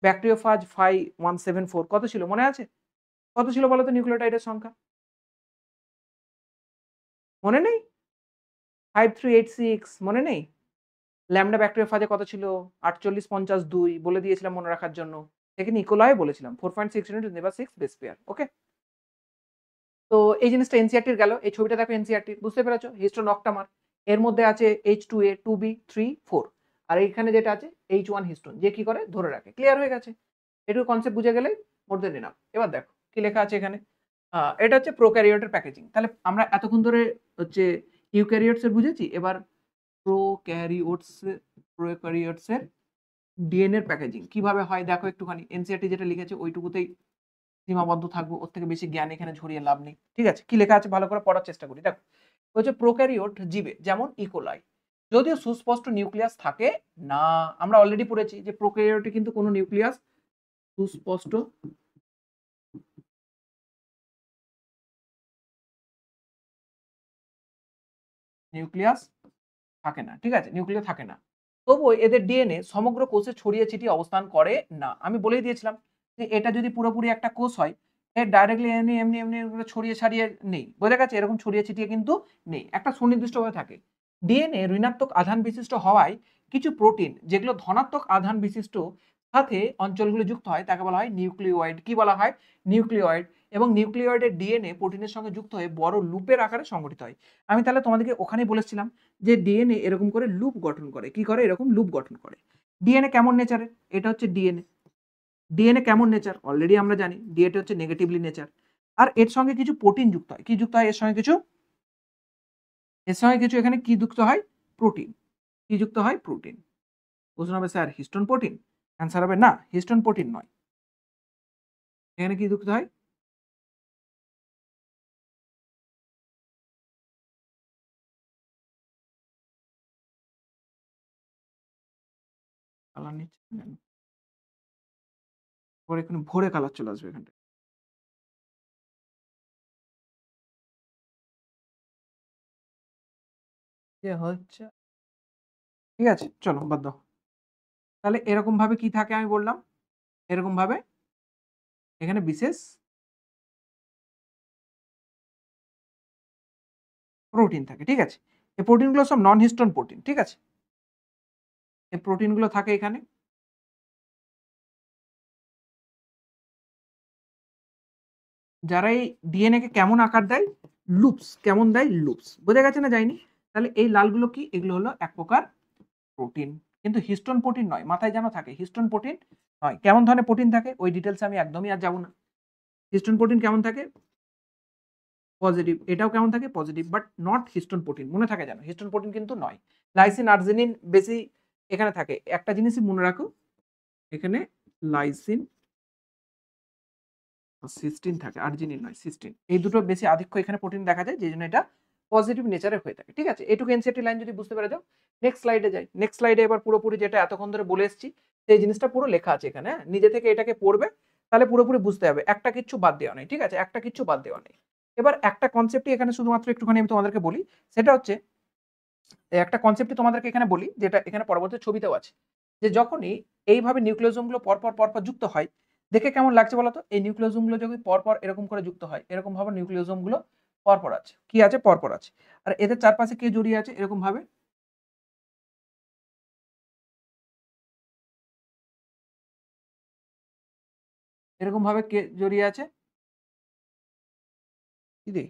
ব্যাকটেরিওফাজ 5174 কত ছিল মনে আছে? কত ছিল বলো তো নিউক্লিওটাইডের সংখ্যা? মনে নেই? 5386 মনে নেই? ল্যাম্বডা ব্যাকটেরিওফাজে কত ছিল? 4852 বলে দিয়েছিলাম মনে রাখার জন্য। এখানে ইকোলয় বলেছিলাম 4.6 × 10⁻6 বেস পেয়ার। ওকে? তো এই জিনিসটা এনসিইআরটি এর গেল। এই ছবিটা দেখো এনসিইআরটি বুঝতে পেরেছো? হিস্টোন অক্টামার। এর মধ্যে আছে H2A, 2B, 3, 4 আর এইখানে যেটা আছে H1 হিস্টোন যে কি করে ধরে রাখে। ক্লিয়ার হয়ে গেছে? এটুকু কনসেপ্ট বুঝে গেলেই মোর দেন এনাফ। এবার দেখো কি লেখা আছে এখানে। এটা হচ্ছে প্রোক্যারিওটের প্যাকেজিং। তাহলে আমরা এতক্ষণ ধরে হচ্ছে ইউক্যারিওটস এর বুঝেছি। এবার প্রোক্যারিওটস এর ডিএনএ এর প্যাকেজিং কিভাবে হয় দেখো একটুখানি। এনসিইআরটি যেটা লিখেছে ওইটুকুতেই সীমাবদ্ধ থাকবো, ওর থেকে বেশি জ্ঞান এখানে ঝরিয়ে লাভ নেই। ঠিক আছে? কি লেখা আছে ভালো করে পড়ার চেষ্টা করি। দেখো হচ্ছে প্রোক্যারিওট জীবে যেমন ইকোলাই যদিও সুস্পষ্ট নিউক্লিয়াস থাকে না। আমরা অলরেডি পড়েছি যে প্রোক্যারিওটে কিন্তু কোনো নিউক্লিয়াস সুস্পষ্ট নিউক্লিয়াস থাকে না। ঠিক আছে? নিউক্লিয়াস থাকে না। তবুও এদের ডিএনএ সমগ্র কোষে ছড়িয়ে ছিটিয়ে অবস্থান করে না। আমি বলেই দিয়েছিলাম যে এটা যদি পুরোপুরি একটা কোষ হয়, এর ডাইরেক্টলি এমনি করে ছড়িয়ে ছাড়িয়ে নেই। বোঝা গেছে? এরকম ছড়িয়ে ছিটিয়ে কিন্তু নেই। একটা সুনির্দিষ্টভাবে থাকে। ডিএনএ ঋণাত্মক আধান বিশিষ্ট হওয়ায় কিছু প্রোটিন যেগুলো ধনাত্মক আধান বিশিষ্ট সাথে অঞ্চলগুলো যুক্ত হয় তাকে বলা হয় নিউক্লিওয়েড। কি বলা হয়? নিউক্লিওয়েড। এবং নিউক্লিওয়েডের ডিএনএ প্রোটিনের সঙ্গে যুক্ত হয়ে বড় লুপের আকারে সংগঠিত হয়। আমি তাহলে তোমাদেরকে ওখানেই বলেছিলাম যে ডিএনএ এরকম করে লুপ গঠন করে। কি করে? এরকম লুপ গঠন করে। ডিএনএ কেমন নেচারের? এটা হচ্ছে ডিএনএ। ডিএনএ কেমন নেচার? অলরেডি আমরা জানি ডিএনএ হচ্ছে নেগেটিভলি নেচার। আর এর সঙ্গে কিছু প্রোটিন যুক্ত হয়। কি যুক্ত হয় এর সঙ্গে কিছু? এর সঙ্গে কিছু এখানে কি যুক্ত হয়? প্রোটিন। কি যুক্ত হয়? প্রোটিন। প্রশ্ন হবে স্যার হিস্টোন প্রোটিন? অ্যান্সার হবে না, হিস্টোন প্রোটিন নয়। এখানে কি যুক্ত হয়? কালার নিচ্ছে কেন? পরে এখানে ভোরে কালার চলে আসবে এখানটায়। যে হচ্ছে ঠিক আছে চলো বাদ দাও। তাহলে এরকম ভাবে কি থাকে আমি বললাম? এরকম ভাবে এখানে বিশেষ প্রোটিন থাকে। ঠিক আছে? এই প্রোটিনগুলো সব নন হিস্টোন প্রোটিন। ঠিক আছে? এই প্রোটিনগুলো থাকে এখানে। যারা এই ডিএনএ কে কেমন আকার দেয়? লুপস। কেমন দেয়? লুপস। বোঝা গেছে না যায়নি? তাহলে এই লালগুলো কি? এগুলো হলো এক প্রকার প্রোটিন। কিন্তু হিস্টোন প্রোটিন নয়। মাথায় যেন থাকে হিস্টোন প্রোটিন নয়। কেমন ধরনের প্রোটিন থাকে? ওই ডিটেইলস আমি একদমই আর যাব না। হিস্টোন প্রোটিন কেমন থাকে? পজিটিভ। এটাও কেমন থাকে? Positive but not histone protein. মনে থাকে যেন হিস্টোন প্রোটিন কিন্তু নয়। লাইসিন, আর্জিনিন বেশি এখানে থাকে। একটা জিনিসই মনে রাখো, এখানে লাইসিন সিস্টিন থাকে, আর্জিনিন নয় সিস্টিন। এই দুটো বেশি আধিক্য এখানে প্রোটিন দেখা যায় যেজন্য এটা পজিটিভ নেচারের হয়ে থাকে। ঠিক আছে? এটুকু এনসিইআরটি লাইন যদি বুঝতে পেরে যাও, নেক্সট স্লাইডে যাই। নেক্সট স্লাইডে এবার পুরোপুরি যেটা এতক্ষণ ধরে বলে এসেছি সেই জিনিসটা পুরো লেখা আছে এখানে। হ্যাঁ? নিজে থেকে এটাকে পড়বে তাহলে পুরোপুরি বুঝতে হবে। একটা কিচ্ছু বাদ দেওয়া নেই। ঠিক আছে? একটা কিচ্ছু বাদ দেওয়া নেই। এবার একটা কনসেপ্টই এখানে শুধুমাত্র একটুখানি আমি তোমাদেরকে বলি। সেটা হচ্ছে একটা কনসেপ্টই তোমাদেরকে এখানে বলি যেটা এখানে পরবর্তী ছবিতেও আছে। যে যখনই এইভাবে নিউক্লিওজোমগুলো পরপর যুক্ত হয়, দেখে কেমন লাগছে বলো তো? এই নিউক্লিওজোমগুলো যদি পরপর এরকম করে যুক্ত হয়, এরকম ভাবে নিউক্লিওজোমগুলো পরপর আছে। কি আছে? পরপর আছে। আর এদের চারপাশে কে জড়িয়ে আছে এরকম ভাবে? এরকম ভাবে কে জড়িয়ে আছে? কি রে?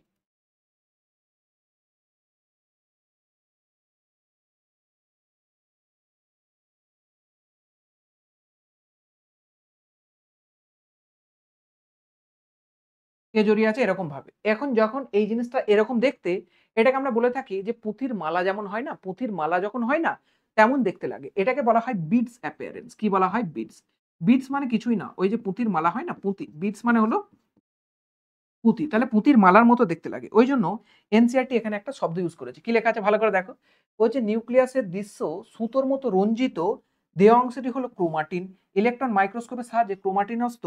কে জড়িয়ে আছে এরকম ভাবে। এখন যখন এই জিনিসটা এরকম দেখতে, এটাকে আমরা বলে থাকি যে পুঁথির মালা যেমন হয় না? পুঁথির মালা যখন হয় না? তেমন দেখতে লাগে। এটাকে বলা হয় বিডস অ্যাপিয়ারেন্স। কি বলা হয়? বিডস। বিডস মানে কিছুই না। ওই যে পুঁতির মালা হয় না? পুঁতি। বিডস মানে হলো পুঁতি। তাহলে পুঁতির মালার মতো দেখতে লাগে। ওইজন্য এনসিইআরটি এখানে একটা শব্দ ইউজ করেছে। কি লেখা আছে ভালো করে দেখো। বলছে নিউক্লিয়াসের দৃশ্য সুতোর মতো রঞ্জিত দেহ অংশটি হলো ক্রোমাটিন। ইলেকট্রন মাইক্রোস্কোপের সাহায্যে ক্রোমাটিনস্থ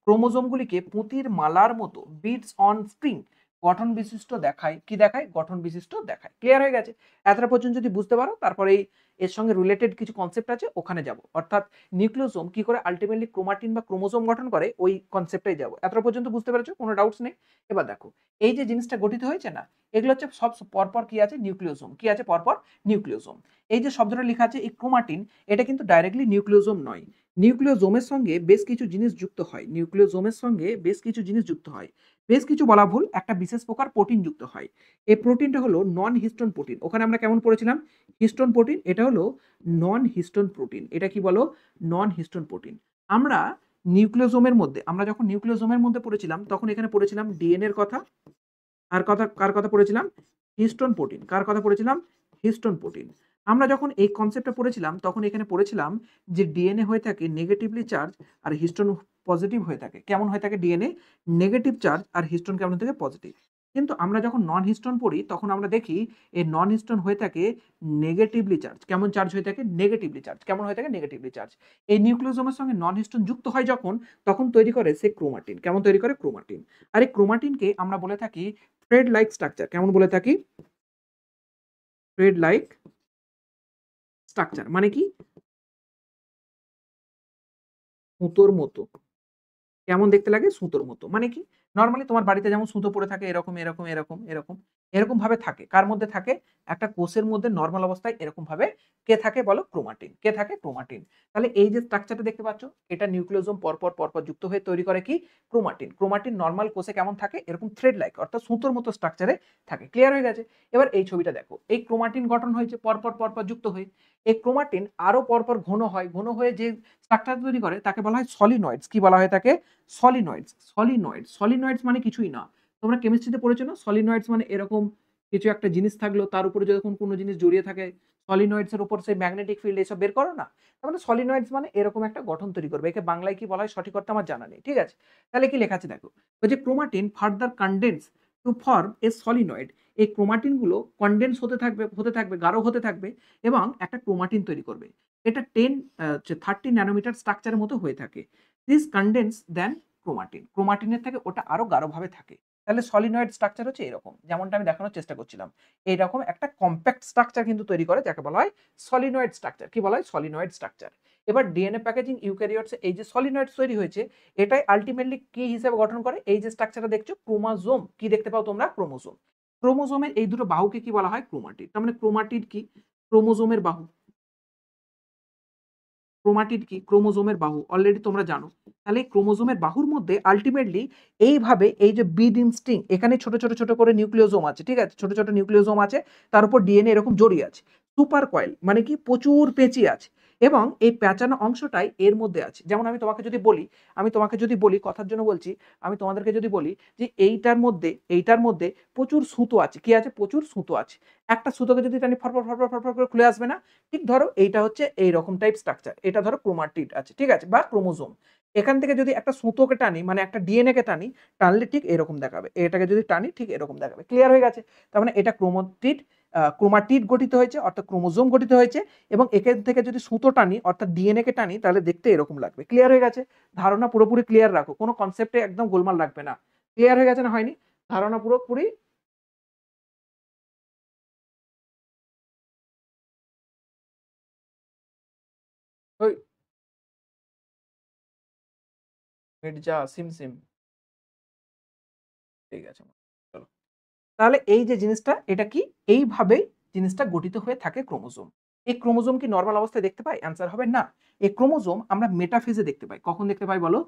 ক্রোমোজোমগুলিকে পুঁতির মালার মতো বিডস অন স্প্রিং গঠন বিশিষ্ট দেখায়, কি দেখায়? গঠন বিশিষ্ট দেখায়। ক্লিয়ার হয়ে গেছে? এতটা পর্যন্ত যদি বুঝতে পারো তারপরে এর সঙ্গে রিলেটেড কিছু কনসেপ্ট আছে ওখানে যাব। অর্থাৎ নিউক্লিওসোম কি করে আল্টিমেটলি ক্রোমাটিন বা ক্রোমোসোম গঠন করে ওই কনসেপ্টটাই যাব। এতটা পর্যন্ত বুঝতে পেরেছো? কোনো ডাউটস নেই? এবার দেখো, এই যে জিনিসটা গঠিত হয়েছে না, এগুলো হচ্ছে সব পরপর কি আছে? নিউক্লিওসোম। কি আছে পরপর? নিউক্লিওসোম। এই যে শব্দটা লেখা আছে এই ক্রোমাটিন, এটা কিন্তু ডাইরেক্টলি নিউক্লিওসোম নয়। নিউক্লিওসোমের সঙ্গে বেশ কিছু জিনিস যুক্ত হয়। নিউক্লিওসোমের সঙ্গে বেশ কিছু জিনিস যুক্ত হয়। বেশ কিছু বলা ভুল, একটা বিশেষ প্রকার প্রোটিন যুক্ত হয়। এই প্রোটিনটা হলো নন হিস্টোন প্রোটিন। ওখানে আমরা কেমন পড়েছিলাম? Histone protein. এটা হলো নন হিস্টোন প্রোটিন। এটা কি বলো? নন হিস্টোন প্রোটিন। আমরা নিউক্লিওসোমের মধ্যে, আমরা যখন নিউক্লিওসোমের মধ্যে পড়েছিলাম তখন এখানে পড়েছিলাম ডিএনএ এর কথা। আর কথা কার কথা পড়েছিলাম? Histone protein. কার কথা পড়েছিলাম? Histone protein. আমরা যখন এই কনসেপ্টটা পড়েছিলাম তখন এখানে পড়েছিলাম যে ডিএনএ হয়ে থাকে নেগেটিভলি চার্জ আর হিস্টোন পজিটিভ হয়ে থাকে। কেমন হয়ে থাকে ডিএনএ? নেগেটিভ চার্জ আর হিস্টোন কেমন হয়ে থাকে? পজিটিভ। কিন্তু আমরা যখন নন হিস্টোন পড়ি তখন আমরা দেখি এই নন হিস্টোন হয়ে থাকে নেগেটিভলি চার্জ। কেমন চার্জ হয়ে থাকে? Negatively charge. কেমন হয়ে থাকে? Negatively charge. এই নিউক্লিওসোমের সঙ্গে নন হিস্টোন যুক্ত হয় যখন, তখন তৈরি করে সে ক্রোমাটিন। কেমন তৈরি করে? ক্রোমাটিন। আর এই ক্রোমাটিনকে আমরা বলে থাকি থ্রেড লাইক স্ট্রাকচার। কেমন বলে থাকি? Thread like structure. মানে কি? সুতোর মতো। কেমন দেখতে লাগে? সুতোর মতো। মানে কি? নরমালি তোমার বাড়িতে যেমন সুতো পড়ে থাকে এরকম, এরকম, এরকম, এরকম। এরকম ভাবে থাকে। কার মধ্যে থাকে? একটা কোষের মধ্যে নরমাল অবস্থায় এরকম ভাবে কে থাকে বলো? ক্রোমাটিন। কে থাকে? ক্রোমাটিন। তাহলে এই যে স্ট্রাকচারটা দেখতে পাচ্ছ, এটা নিউক্লিওসোম পরপর যুক্ত হয়ে তৈরি করে কি? ক্রোমাটিন। ক্রোমাটিন নরমাল কোষে কেমন থাকে? এরকম থ্রেড লাইক অর্থাৎ সুতোর মতো স্ট্রাকচারে থাকে। ক্লিয়ার হয়ে গেছে? এবার এই ছবিটা দেখো। এই ক্রোমাটিন গঠন হয়েছে পরপর যুক্ত হয়ে। এই ক্রোমাটিন আরো পরপর ঘন হয়। ঘন হয়ে যে স্ট্রাকচার তৈরি করে তাকে বলা হয় সলিনয়েডস। কি বলা হয় তাকে? সলিনয়েডস। সলিনয়েডস। সলিনয়েডস মানে কিছুই না। তোমরা কেমিস্ট্রিতে পড়েছো না? সলিনয়েডস মানে এরকম কিছু একটা জিনিস থাকলো তার উপরে যখন কোনো জিনিস জড়িয়ে থাকে সলিনয়েডস এর উপর সেই ম্যাগনেটিক ফিল্ড এসব বের করো না? তার মানে সলিনয়েডস মানে এরকম একটা গঠন তৈরি করবে। একে বাংলায় কি বলা হয় সঠিক অর্থ আমার জানা নেই। ঠিক আছে? তাহলে কি লেখা আছে দেখো। ওই যে chromatin further condense to form a solenoid. এই ক্রোমাটিন গুলো কনডেন্স হতে থাকবে, গাঢ় হতে থাকবে এবং একটা ক্রোমাটিন তৈরি করবে। এটা 30 ন্যানোমিটার স্ট্রাকচারের মতো হয়ে থাকে। This condense then chromatin. ক্রোমাটিনের থেকে ওটা আরো গাঢ়ভাবে থাকে। তাহলে সলিনয়েড স্ট্রাকচার হচ্ছে এরকম। যেমনটা আমি দেখানোর চেষ্টা করছিলাম। এইরকম একটা কম্প্যাক্ট স্ট্রাকচার কিন্তু তৈরি করে যাকে বলা হয় সলিনয়েড স্ট্রাকচার। কি বলা হয়? Solenoid structure. এবার ডিএনএ প্যাকেজিং ইউক্যারিওটস এই যে সলিনয়েডস তৈরি হয়েছে, এটাই আল্টিমেটলি কি হিসেবে গঠন করে? এই যে স্ট্রাকচারটা দেখছো ক্রোমোজোম। কি দেখতে পাও তোমরা? ক্রোমোজোম। ক্রোমোজোমের এই দুটো বাহুকে কি বলা হয়? ক্রোমাটিড। তার মানে ক্রোমাটিড কি? ক্রোমোজোমের বাহু। ক্রোমাটিড কি? ক্রোমোজোমের বাহু। অলরেডি তোমরা জানো। তাহলে এই ক্রোমোজোমের বাহুর মধ্যে আল্টিমেটলি এইভাবে এই যে বিডিং স্ট্রিং এখানে ছোট করে নিউক্লিওজোম আছে। ঠিক আছে? ছোট নিউক্লিওজোম আছে। তার উপর ডিএনএ এরকম জড়িয়ে আছে। সুপার কয়েল মানে কি? প্রচুর পেঁচিয়ে আছে। এবং এই পেঁচানো অংশটাই এর মধ্যে আছে। যেমন আমি তোমাকে যদি বলি কথার জন্য বলছি, আমি তোমাদেরকে যদি বলি যে এইটার মধ্যে প্রচুর সুতো আছে। কি আছে? প্রচুর সুতো আছে। একটা সুতোকে যদি টানি ফরফর করে খুলে আসবে না? ঠিক ধরো এইটা হচ্ছে এইরকম টাইপ স্ট্রাকচার। এটা ধরো ক্রোমাটিড আছে। ঠিক আছে? বা ক্রোমোজোম। এখান থেকে যদি একটা সুতোকে টানি মানে একটা ডিএনএ কে টানি, টানলে ঠিক এরকম দেখাবে। এটাকে যদি টানি ঠিক এরকম দেখাবে। ক্লিয়ার হয়ে গেছে? তার মানে এটা ক্রোমাটিড গঠিত হয়েছে অর্থাৎ ক্রোমোজোম গঠিত হয়েছে এবং এখান থেকে যদি সুতো টানি অর্থাৎ ডিএনএ কে টানি তাহলে দেখতে এরকম লাগবে। ক্লিয়ার হয়ে গেছে? ধারণা পুরোপুরি ক্লিয়ার রাখো। কোনো কনসেপ্টে একদম গোলমাল রাখবে না। ক্লিয়ার হয়ে গেছে না হয়নি? ধারণা পুরোপুরি ওই মির্জা সিম ঠিক আছে। চলো। তাহলে এই যে জিনিসটা এটা কি? এইভাবেই জিনিসটা গঠিত হয়ে থাকে ক্রোমোজোম। এই ক্রোমোজোম কি নরমাল অবস্থায় দেখতে পাই? অ্যান্সার হবে না। এই ক্রোমোজোম আমরা মেটাফেজে দেখতে পাই। কখন দেখতে পাই বলো?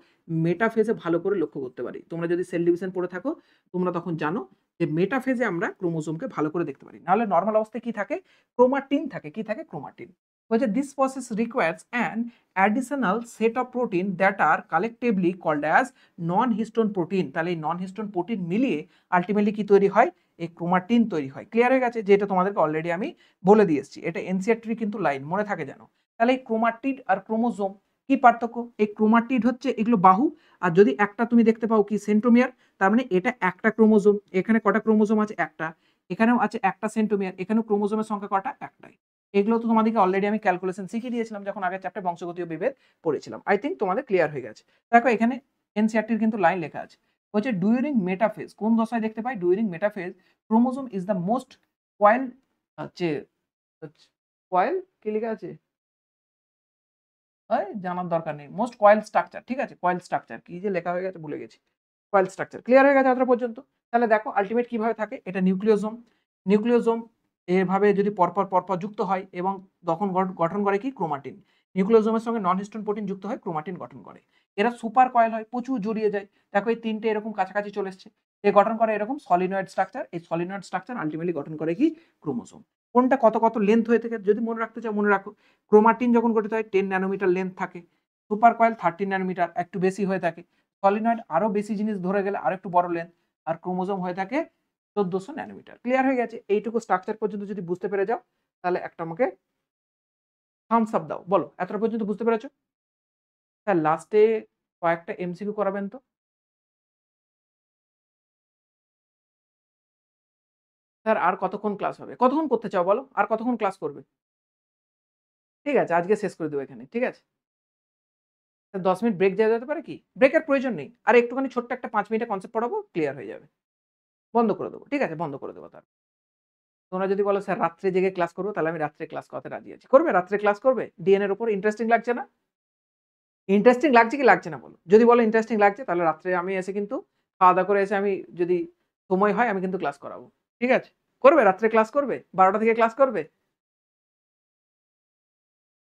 মেটাফেজে ভালো করে লক্ষ্য করতে পারি। তোমরা যদি সেল ডিভিশন পড়ে থাকো তোমরা তখন জানো যে মেটাফেজে আমরা ক্রোমোজোমকে ভালো করে দেখতে পারি। নাহলে নরমাল অবস্থায় কি থাকে? ক্রোমাটিন থাকে। কি থাকে? ক্রোমাটিন। বলছে this process requires an additional set of protein that are collectively called as non histone protein. তাহলে এই নন হিস্টোন প্রোটিন মিলিয়ে আল্টিমেটলি কি তৈরি হয়? এই ক্রোমাটিন তৈরি হয়। ক্লিয়ার হয়ে গেছে? যেটা তোমাদেরকে অলরেডি আমি বলে দিয়ে এসেছি। এটা এনসিইআরটির কিন্তু লাইন মনে থাকে যেন। তাহলে এই ক্রোমাটিড আর ক্রোমোজোম কি পার্থক্য? এই ক্রোমাটিড হচ্ছে এগুলো বাহু আর যদি একটা তুমি দেখতে পাও কি সেন্ট্রোমিয়ার, তার মানে এটা একটা ক্রোমোজোম। এখানে কটা ক্রোমোজোম আছে? একটা। এখানেও আছে একটা সেন্ট্রোমিয়ার। এখানেও ক্রোমোজোমের সংখ্যা কটা? একটাই। এগুলো তো তোমাদেরকে অলরেডি আমি ক্যালকুলেশন শিখিয়ে দিয়েছিলাম যখন আগের চ্যাপ্টারে বংশগতি ও বিভেদ পড়েছিলাম। আই থিংক তোমাদের ক্লিয়ার হয়ে গেছে। দেখো এখানে এনসিইআরটির কিন্তু লাইন লেখা আছে। হচ্ছে ডুইরিং মেটাফেজ, কোন দশায় দেখতে পাই? During metaphase chromosome is the most coil হচ্ছে কয়েল কি লেখা আছে? জানার দরকার নেই। মোস্ট কয়েল স্ট্রাকচার, ঠিক আছে? কয়েল স্ট্রাকচার কি যে লেখা হয়ে গেছে ভুলে গেছি। কয়েল স্ট্রাকচার ক্লিয়ার হয়ে গেছে এতটা পর্যন্ত? তাহলে দেখো আল্টিমেট কিভাবে থাকে, এটা নিউক্লিওজোম। নিউক্লিওজোম এভাবে যদি পরপর যুক্ত হয় এবং তখন গঠন করে কি? ক্রোমাটিন। নিউক্লিওজোমের সঙ্গে নন হিস্টোন প্রোটিন যুক্ত হয়ে ক্রোমাটিন গঠন করে। এরা সুপার কয়েল হয়, প্রচুর জড়িয়ে যায়। দেখো এই তিনটে এরকম কাছাকাছি চলে এসছে। এ গঠন করে এরকম সলিনয়েড স্ট্রাকচার। এই সলিনয়েড স্ট্রাকচার আল্টিমেটলি গঠন করে কি? ক্রোমোজোম। কোনটা কত লেন্থ হয়ে থাকে যদি মনে রাখতে চাও মনে রাখো। ক্রোমাটিন যখন গঠিত হয় 10 ন্যানোমিটার লেন্থ থাকে। সুপার কয়েল 13 ন্যানোমিটার, একটু বেশি হয়ে থাকে। সলিনয়েড আরো বেশি জিনিস ধরে গেলে আরো একটু বড় লেন্থ। আর ক্রোমোজোম হয়ে থাকে 1400 ন্যানোমিটার। ক্লিয়ার হয়ে গেছে? এইটুকু স্ট্রাকচার পর্যন্ত যদি বুঝতে পেরে যাও তাহলে একটা আমাকে থামস আপ দাও। বলো এতটা পর্যন্ত বুঝতে পেরেছো? স্যার লাস্টে কয়েকটা এমসিকিউ করাবেন তো? স্যার আর কতক্ষণ ক্লাস হবে? কতক্ষণ করতে চাও বলো? আর কতক্ষণ ক্লাস করবে? ঠিক আছে, আজকে শেষ করে দেবো এখানে। ঠিক আছে? 10 মিনিট ব্রেক দেওয়া যেতে পারে কি? ব্রেকের প্রয়োজন নেই। আর একটুখানি ছোট্ট একটা 5 মিনিটের কনসেপ্ট পড়াবো, ক্লিয়ার হয়ে যাবে। বন্ধ করে দেবো। ঠিক আছে? বন্ধ করে দেবো তাহলে। তোমরা যদি বলো স্যার রাত্রে জেগে ক্লাস করবো, তাহলে আমি রাত্রে ক্লাস করাতে রাজি আছি। করবে? রাত্রে ক্লাস করবে? ডিএনএ এর উপর ইন্টারেস্টিং লাগছে না? ইন্টারেস্টিং লাগছে কি লাগছে না বলো? যদি বলো ইন্টারেস্টিং লাগছে তাহলে রাত্রে আমি এসে কিন্তু খাওয়া-দাওয়া করে এসে আমি যদি সময় হয় আমি কিন্তু ক্লাস করাবো। ঠিক আছে? করবে? রাত্রে ক্লাস করবে? 12টা থেকে ক্লাস করবে?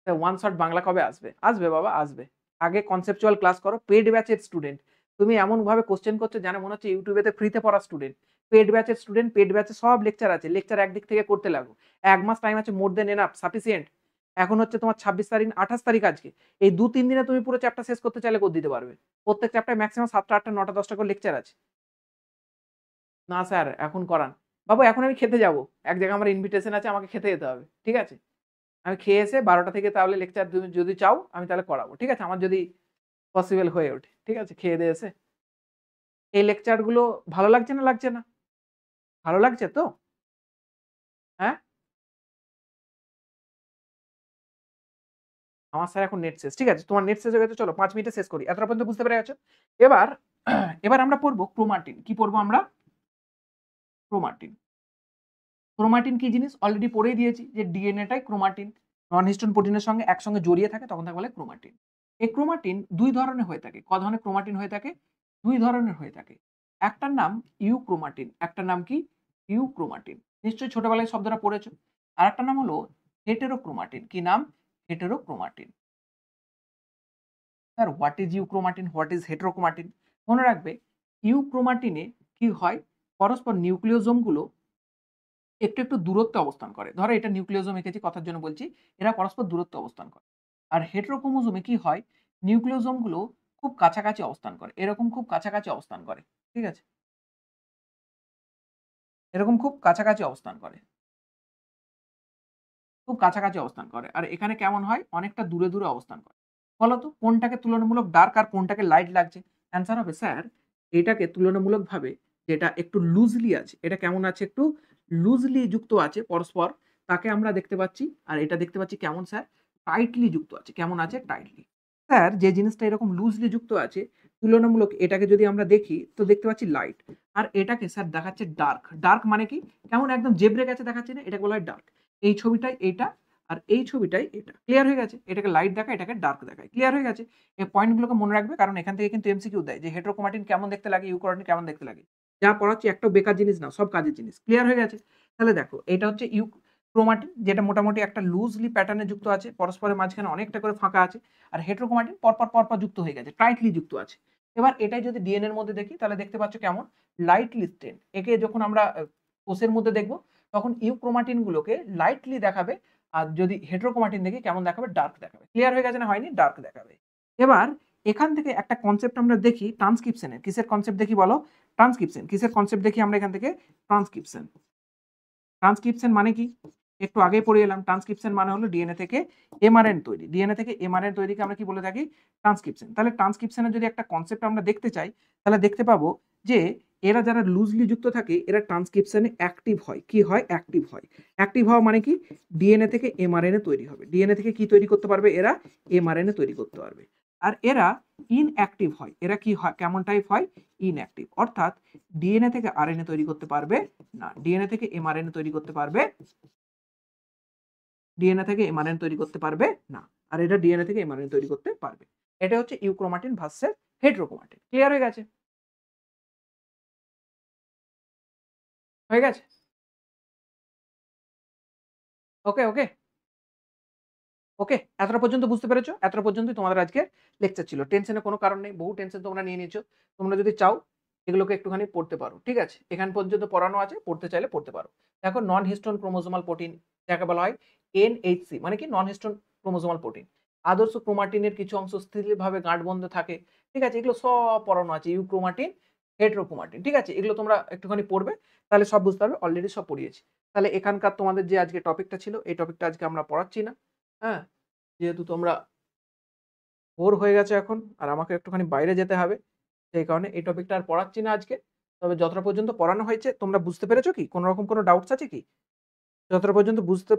ওয়ান শট বাংলা কবে আসবে? আসবে বাবা আসবে। আগে কনসেপচুয়াল ক্লাস করো। পেইড ব্যাচের স্টুডেন্ট। তুমি এমনভাবে কোয়েশ্চেন করছো যেন মনে হচ্ছে ইউটিউবে তে ফ্রিতে পড়া স্টুডেন্ট। পেইড ব্যাচের স্টুডেন্ট, পেইড ব্যাচে সব লেকচার আছে। লেকচার একদিক থেকে করতে লাগো। ১ মাস টাইম আছে, মোর দ্যান এনাফ, সাফিসিয়েন্ট। এখন হচ্ছে তোমার ২৬ তারিখ, ২৮ তারিখ আজকে। এই ২-৩ দিনে তুমি পুরো চ্যাপ্টার শেষ করতে চাইলে করে দিতে পারবে। প্রত্যেক চ্যাপ্টারে ম্যাক্সিমাম ৭টা, ৮টা, ৯টা, ১০টা করে লেকচার আছে। না স্যার এখন করান। বাবু এখন আমি খেতে যাবো। এক জায়গায় আমার ইনভিটেশন আছে, আমাকে খেতে যেতে হবে। ঠিক আছে? আমি খেয়ে এসে ১২টা থেকে তাহলে লেকচার তুমি যদি চাও আমি তাহলে করাবো। ঠিক আছে? আমার যদি পসিবল হয়ে ওঠে। ঠিক আছে? খেয়ে দেয়ে এসে। এই লেকচার গুলো ভালো লাগছে না লাগছে না? ভালো লাগছে তো? হ্যাঁ? আমার স্যার এখন নেট শেষ। ঠিক আছে? তোমার নেট শেষ হয়ে গেছে, চলো ৫ মিনিটে শেষ করি। এতটা পর্যন্ত বুঝতে পেরে গেছো? এবার এবার আমরা পড়বো ক্রোমাটিন। কি পড়বো আমরা? ক্রোমাটিন। ক্রোমাটিন কি জিনিস? অলরেডি পড়েই দিয়েছি যে ডিএনএ টাই ক্রোমাটিন। নন হিস্টোন প্রোটিনের সঙ্গে একসঙ্গে জড়িয়ে থাকে তখন তাকে বলে ক্রোমাটিন। এই ক্রোমাটিন ২ ধরনের হয়ে থাকে। ক ধরনের ক্রোমাটিন হয়ে থাকে? ২ ধরনের হয়ে থাকে। একটার নাম ইউক্রোমাটিন, একটার নাম কি? ইউক্রোমাটিন। নিশ্চয়ই ছোটবেলায় শব্দটা পড়েছো। আরেকটার নাম হলো হেটেরোক্রোমাটিন। কি নাম? Heterochromatin. Sir what is euchromatin? What is heterochromatin? মনে রাখবে ইউক্রোমাটিনে কি হয়? পরস্পর নিউক্লিওজোমগুলো একটু দূরত্বে অবস্থান করে। ধরো এটা নিউক্লিওজোম এঁকেছি কথার জন্য বলছি। এরা পরস্পর দূরত্বে অবস্থান করে। আর হেটেরোক্রোমোজোমে কি হয়? নিউক্লিওজোমগুলো খুব কাছাকাছি অবস্থান করে। এরকম খুব কাছাকাছি অবস্থান করে। ঠিক আছে? এরকম খুব কাছাকাছি অবস্থান করে। খুব কাছাকাছি অবস্থান করে। আর এখানে কেমন হয়? অনেকটা দূরে অবস্থান করে। বলতো কোনটাকে তুলনামূলক ডার্ক আর কোনটাকে লাইট লাগছে? অ্যান্সার হবে স্যার এটাকে তুলনামূলকভাবে যেটা একটু লুজলি আছে। এটা কেমন আছে? একটু লুজলি যুক্ত আছে পরস্পর। তাকে আমরা দেখতে পাচ্ছি। আর এটা দেখতে পাচ্ছি কেমন স্যার? টাইটলি যুক্ত আছে। কেমন আছে? টাইটলি। স্যার যে জিনিসটা এরকম লুজলি যুক্ত আছে তুলনামূলক এটাকে যদি আমরা দেখি তো দেখতে পাচ্ছি লাইট। আর এটাকে স্যার দেখাচ্ছে ডার্ক। ডার্ক মানে কি? কেমন একদম জেব্রে গেছে দেখাচ্ছে না? এটাকে বলা হয় ডার্ক। এই ছবিটাই এটা আর এই ছবিটাই এটা। ক্লিয়ার হয়ে গেছে? এটাকে লাইট দেখায়, এটাকে ডার্ক দেখায়। ক্লিয়ার হয়ে গেছে? এই পয়েন্টগুলোকে মনে রাখবে কারণ এখান থেকে কিন্তু এমসিকিউ দেয় যে হেটেরোক্রোমাটিন কেমন দেখতে লাগে, ইউক্রোমাটিন কেমন দেখতে লাগে। যা পড়াচ্ছি একটাও বেকার জিনিস না, সব কাজের জিনিস। ক্লিয়ার হয়ে গেছে? তাহলে দেখো এটা হচ্ছে ক্রোমাটিন যেটা মোটামুটি একটা লুজলি প্যাটার্নে যুক্ত আছে। পরস্পরের মাঝখানে অনেকটা করে ফাঁকা আছে। আর হেটেরোক্রোমাটিন পরপর যুক্ত হয়ে গেছে। টাইটলি যুক্ত আছে। এবার এটাই যদি ডিএনএ এর মধ্যে দেখি তাহলে দেখতে পাচ্ছ কেমন? লাইটলি স্টেন। একে যখন আমরা কোষের মধ্যে দেখব তখন ইউক্রোমাটিন গুলোকে লাইটলি দেখাবে। আর যদি হেটেরোক্রোমাটিন দেখি কেমন দেখাবে? ডার্ক দেখাবে। ক্লিয়ার হয়ে গেছে না হয়নি? ডার্ক দেখাবে। এবার এখান থেকে একটা কনসেপ্ট আমরা দেখি ট্রান্সক্রিপশনের। কিসের কনসেপ্ট দেখি বলো? ট্রান্সক্রিপশন। কিসের কনসেপ্ট দেখি আমরা এখান থেকে? ট্রান্সক্রিপশন। ট্রান্সক্রিপশন মানে কি? একটু আগেই পড়ে এলাম। ট্রান্সক্রিপশন মানে হলো ডিএনএ থেকে এমআরএনএ তৈরি। ডিএনএ থেকে এমআরএনএ তৈরিকে আমরা কি বলে থাকি? ট্রান্সক্রিপশন। তাহলে ট্রান্সক্রিপশনের যদি একটা কনসেপ্ট আমরা দেখতে চাই তাহলে দেখতে পাবো যে এরা যারা লুজলি যুক্ত থাকে এরা ট্রান্সক্রিপশনে অ্যাক্টিভ হয়। কি হয়? অ্যাক্টিভ হয়। অ্যাক্টিভ হওয়া মানে কি? ডিএনএ থেকে এমআরএনএ তৈরি হবে। ডিএনএ থেকে কি তৈরি করতে পারবে এরা? এমআরএনএ তৈরি করতে পারবে। আর এরা ইনঅ্যাক্টিভ হয়। এরা কি হয়, কেমন টাইপ হয়? ইনঅ্যাক্টিভ। অর্থাৎ ডিএনএ থেকে আরএনএ তৈরি করতে পারবে না। ডিএনএ থেকে এমআরএনএ তৈরি করতে পারবে, ডিএনএ থেকে এমআরএনএ তৈরি করতে পারবে না। আর এটা ডিএনএ থেকে এমআরএনএ তৈরি করতে পারবে। এটা হচ্ছে ইউক্রোমাটিন ভার্সেস হেটেরোক্রোমাটিন। ক্লিয়ার হয়ে গেছে? হয়ে গেছে? ওকে, ওকে, ওকে। এতটা পর্যন্ত বুঝতে পেরেছো? এতটা পর্যন্তই তোমাদের আজকের লেকচার ছিল। টেনশনের কোনো কারণ নেই। বহু টেনশন তোমরা নিয়ে নিয়েছো। তোমরা যদি চাও এগুলোকে একটুখানি পড়তে পারো। ঠিক আছে? এখান পর্যন্ত পড়ানো আছে। পড়তে চাইলে পড়তে পারো। দেখো নন হিস্টোন ক্রোমোসোমাল প্রোটিন যাকে বলা হয় এনএইচসি মানে কি নন হিস্টোন ক্রোমোসোমাল প্রোটিন। আদর্শ ক্রোমাটিনের কিছু অংশ স্থিরভাবে গাঁটবন্ধ থাকে। ঠিক আছে? এগুলো সব পড়ানো আছে। Euchromatin, heterochromatin. ঠিক আছে? এগুলো তোমরা একটুখানি পড়বে। তাহলে সব বুঝতে পারবে। অলরেডি সব পড়িয়েছি। তাহলে এখানকার তোমাদের যে আজকে টপিকটা ছিল এই টপিকটা আজকে আমরা পড়াচ্ছি না। হ্যাঁ? যেহেতু তোমরা ভোর হয়ে গেছে এখন আর আমাকে একটুখানি বাইরে যেতে হবে। সেই কারণে এই টপিকটা আর পড়াচ্ছি না আজকে। তবে যতটা পর্যন্ত পড়ানো হয়েছে তোমরা বুঝতে পেরেছো কি? কোন রকম কোন ডাউটস আছে কি? যতটা পর্যন্ত বুঝতে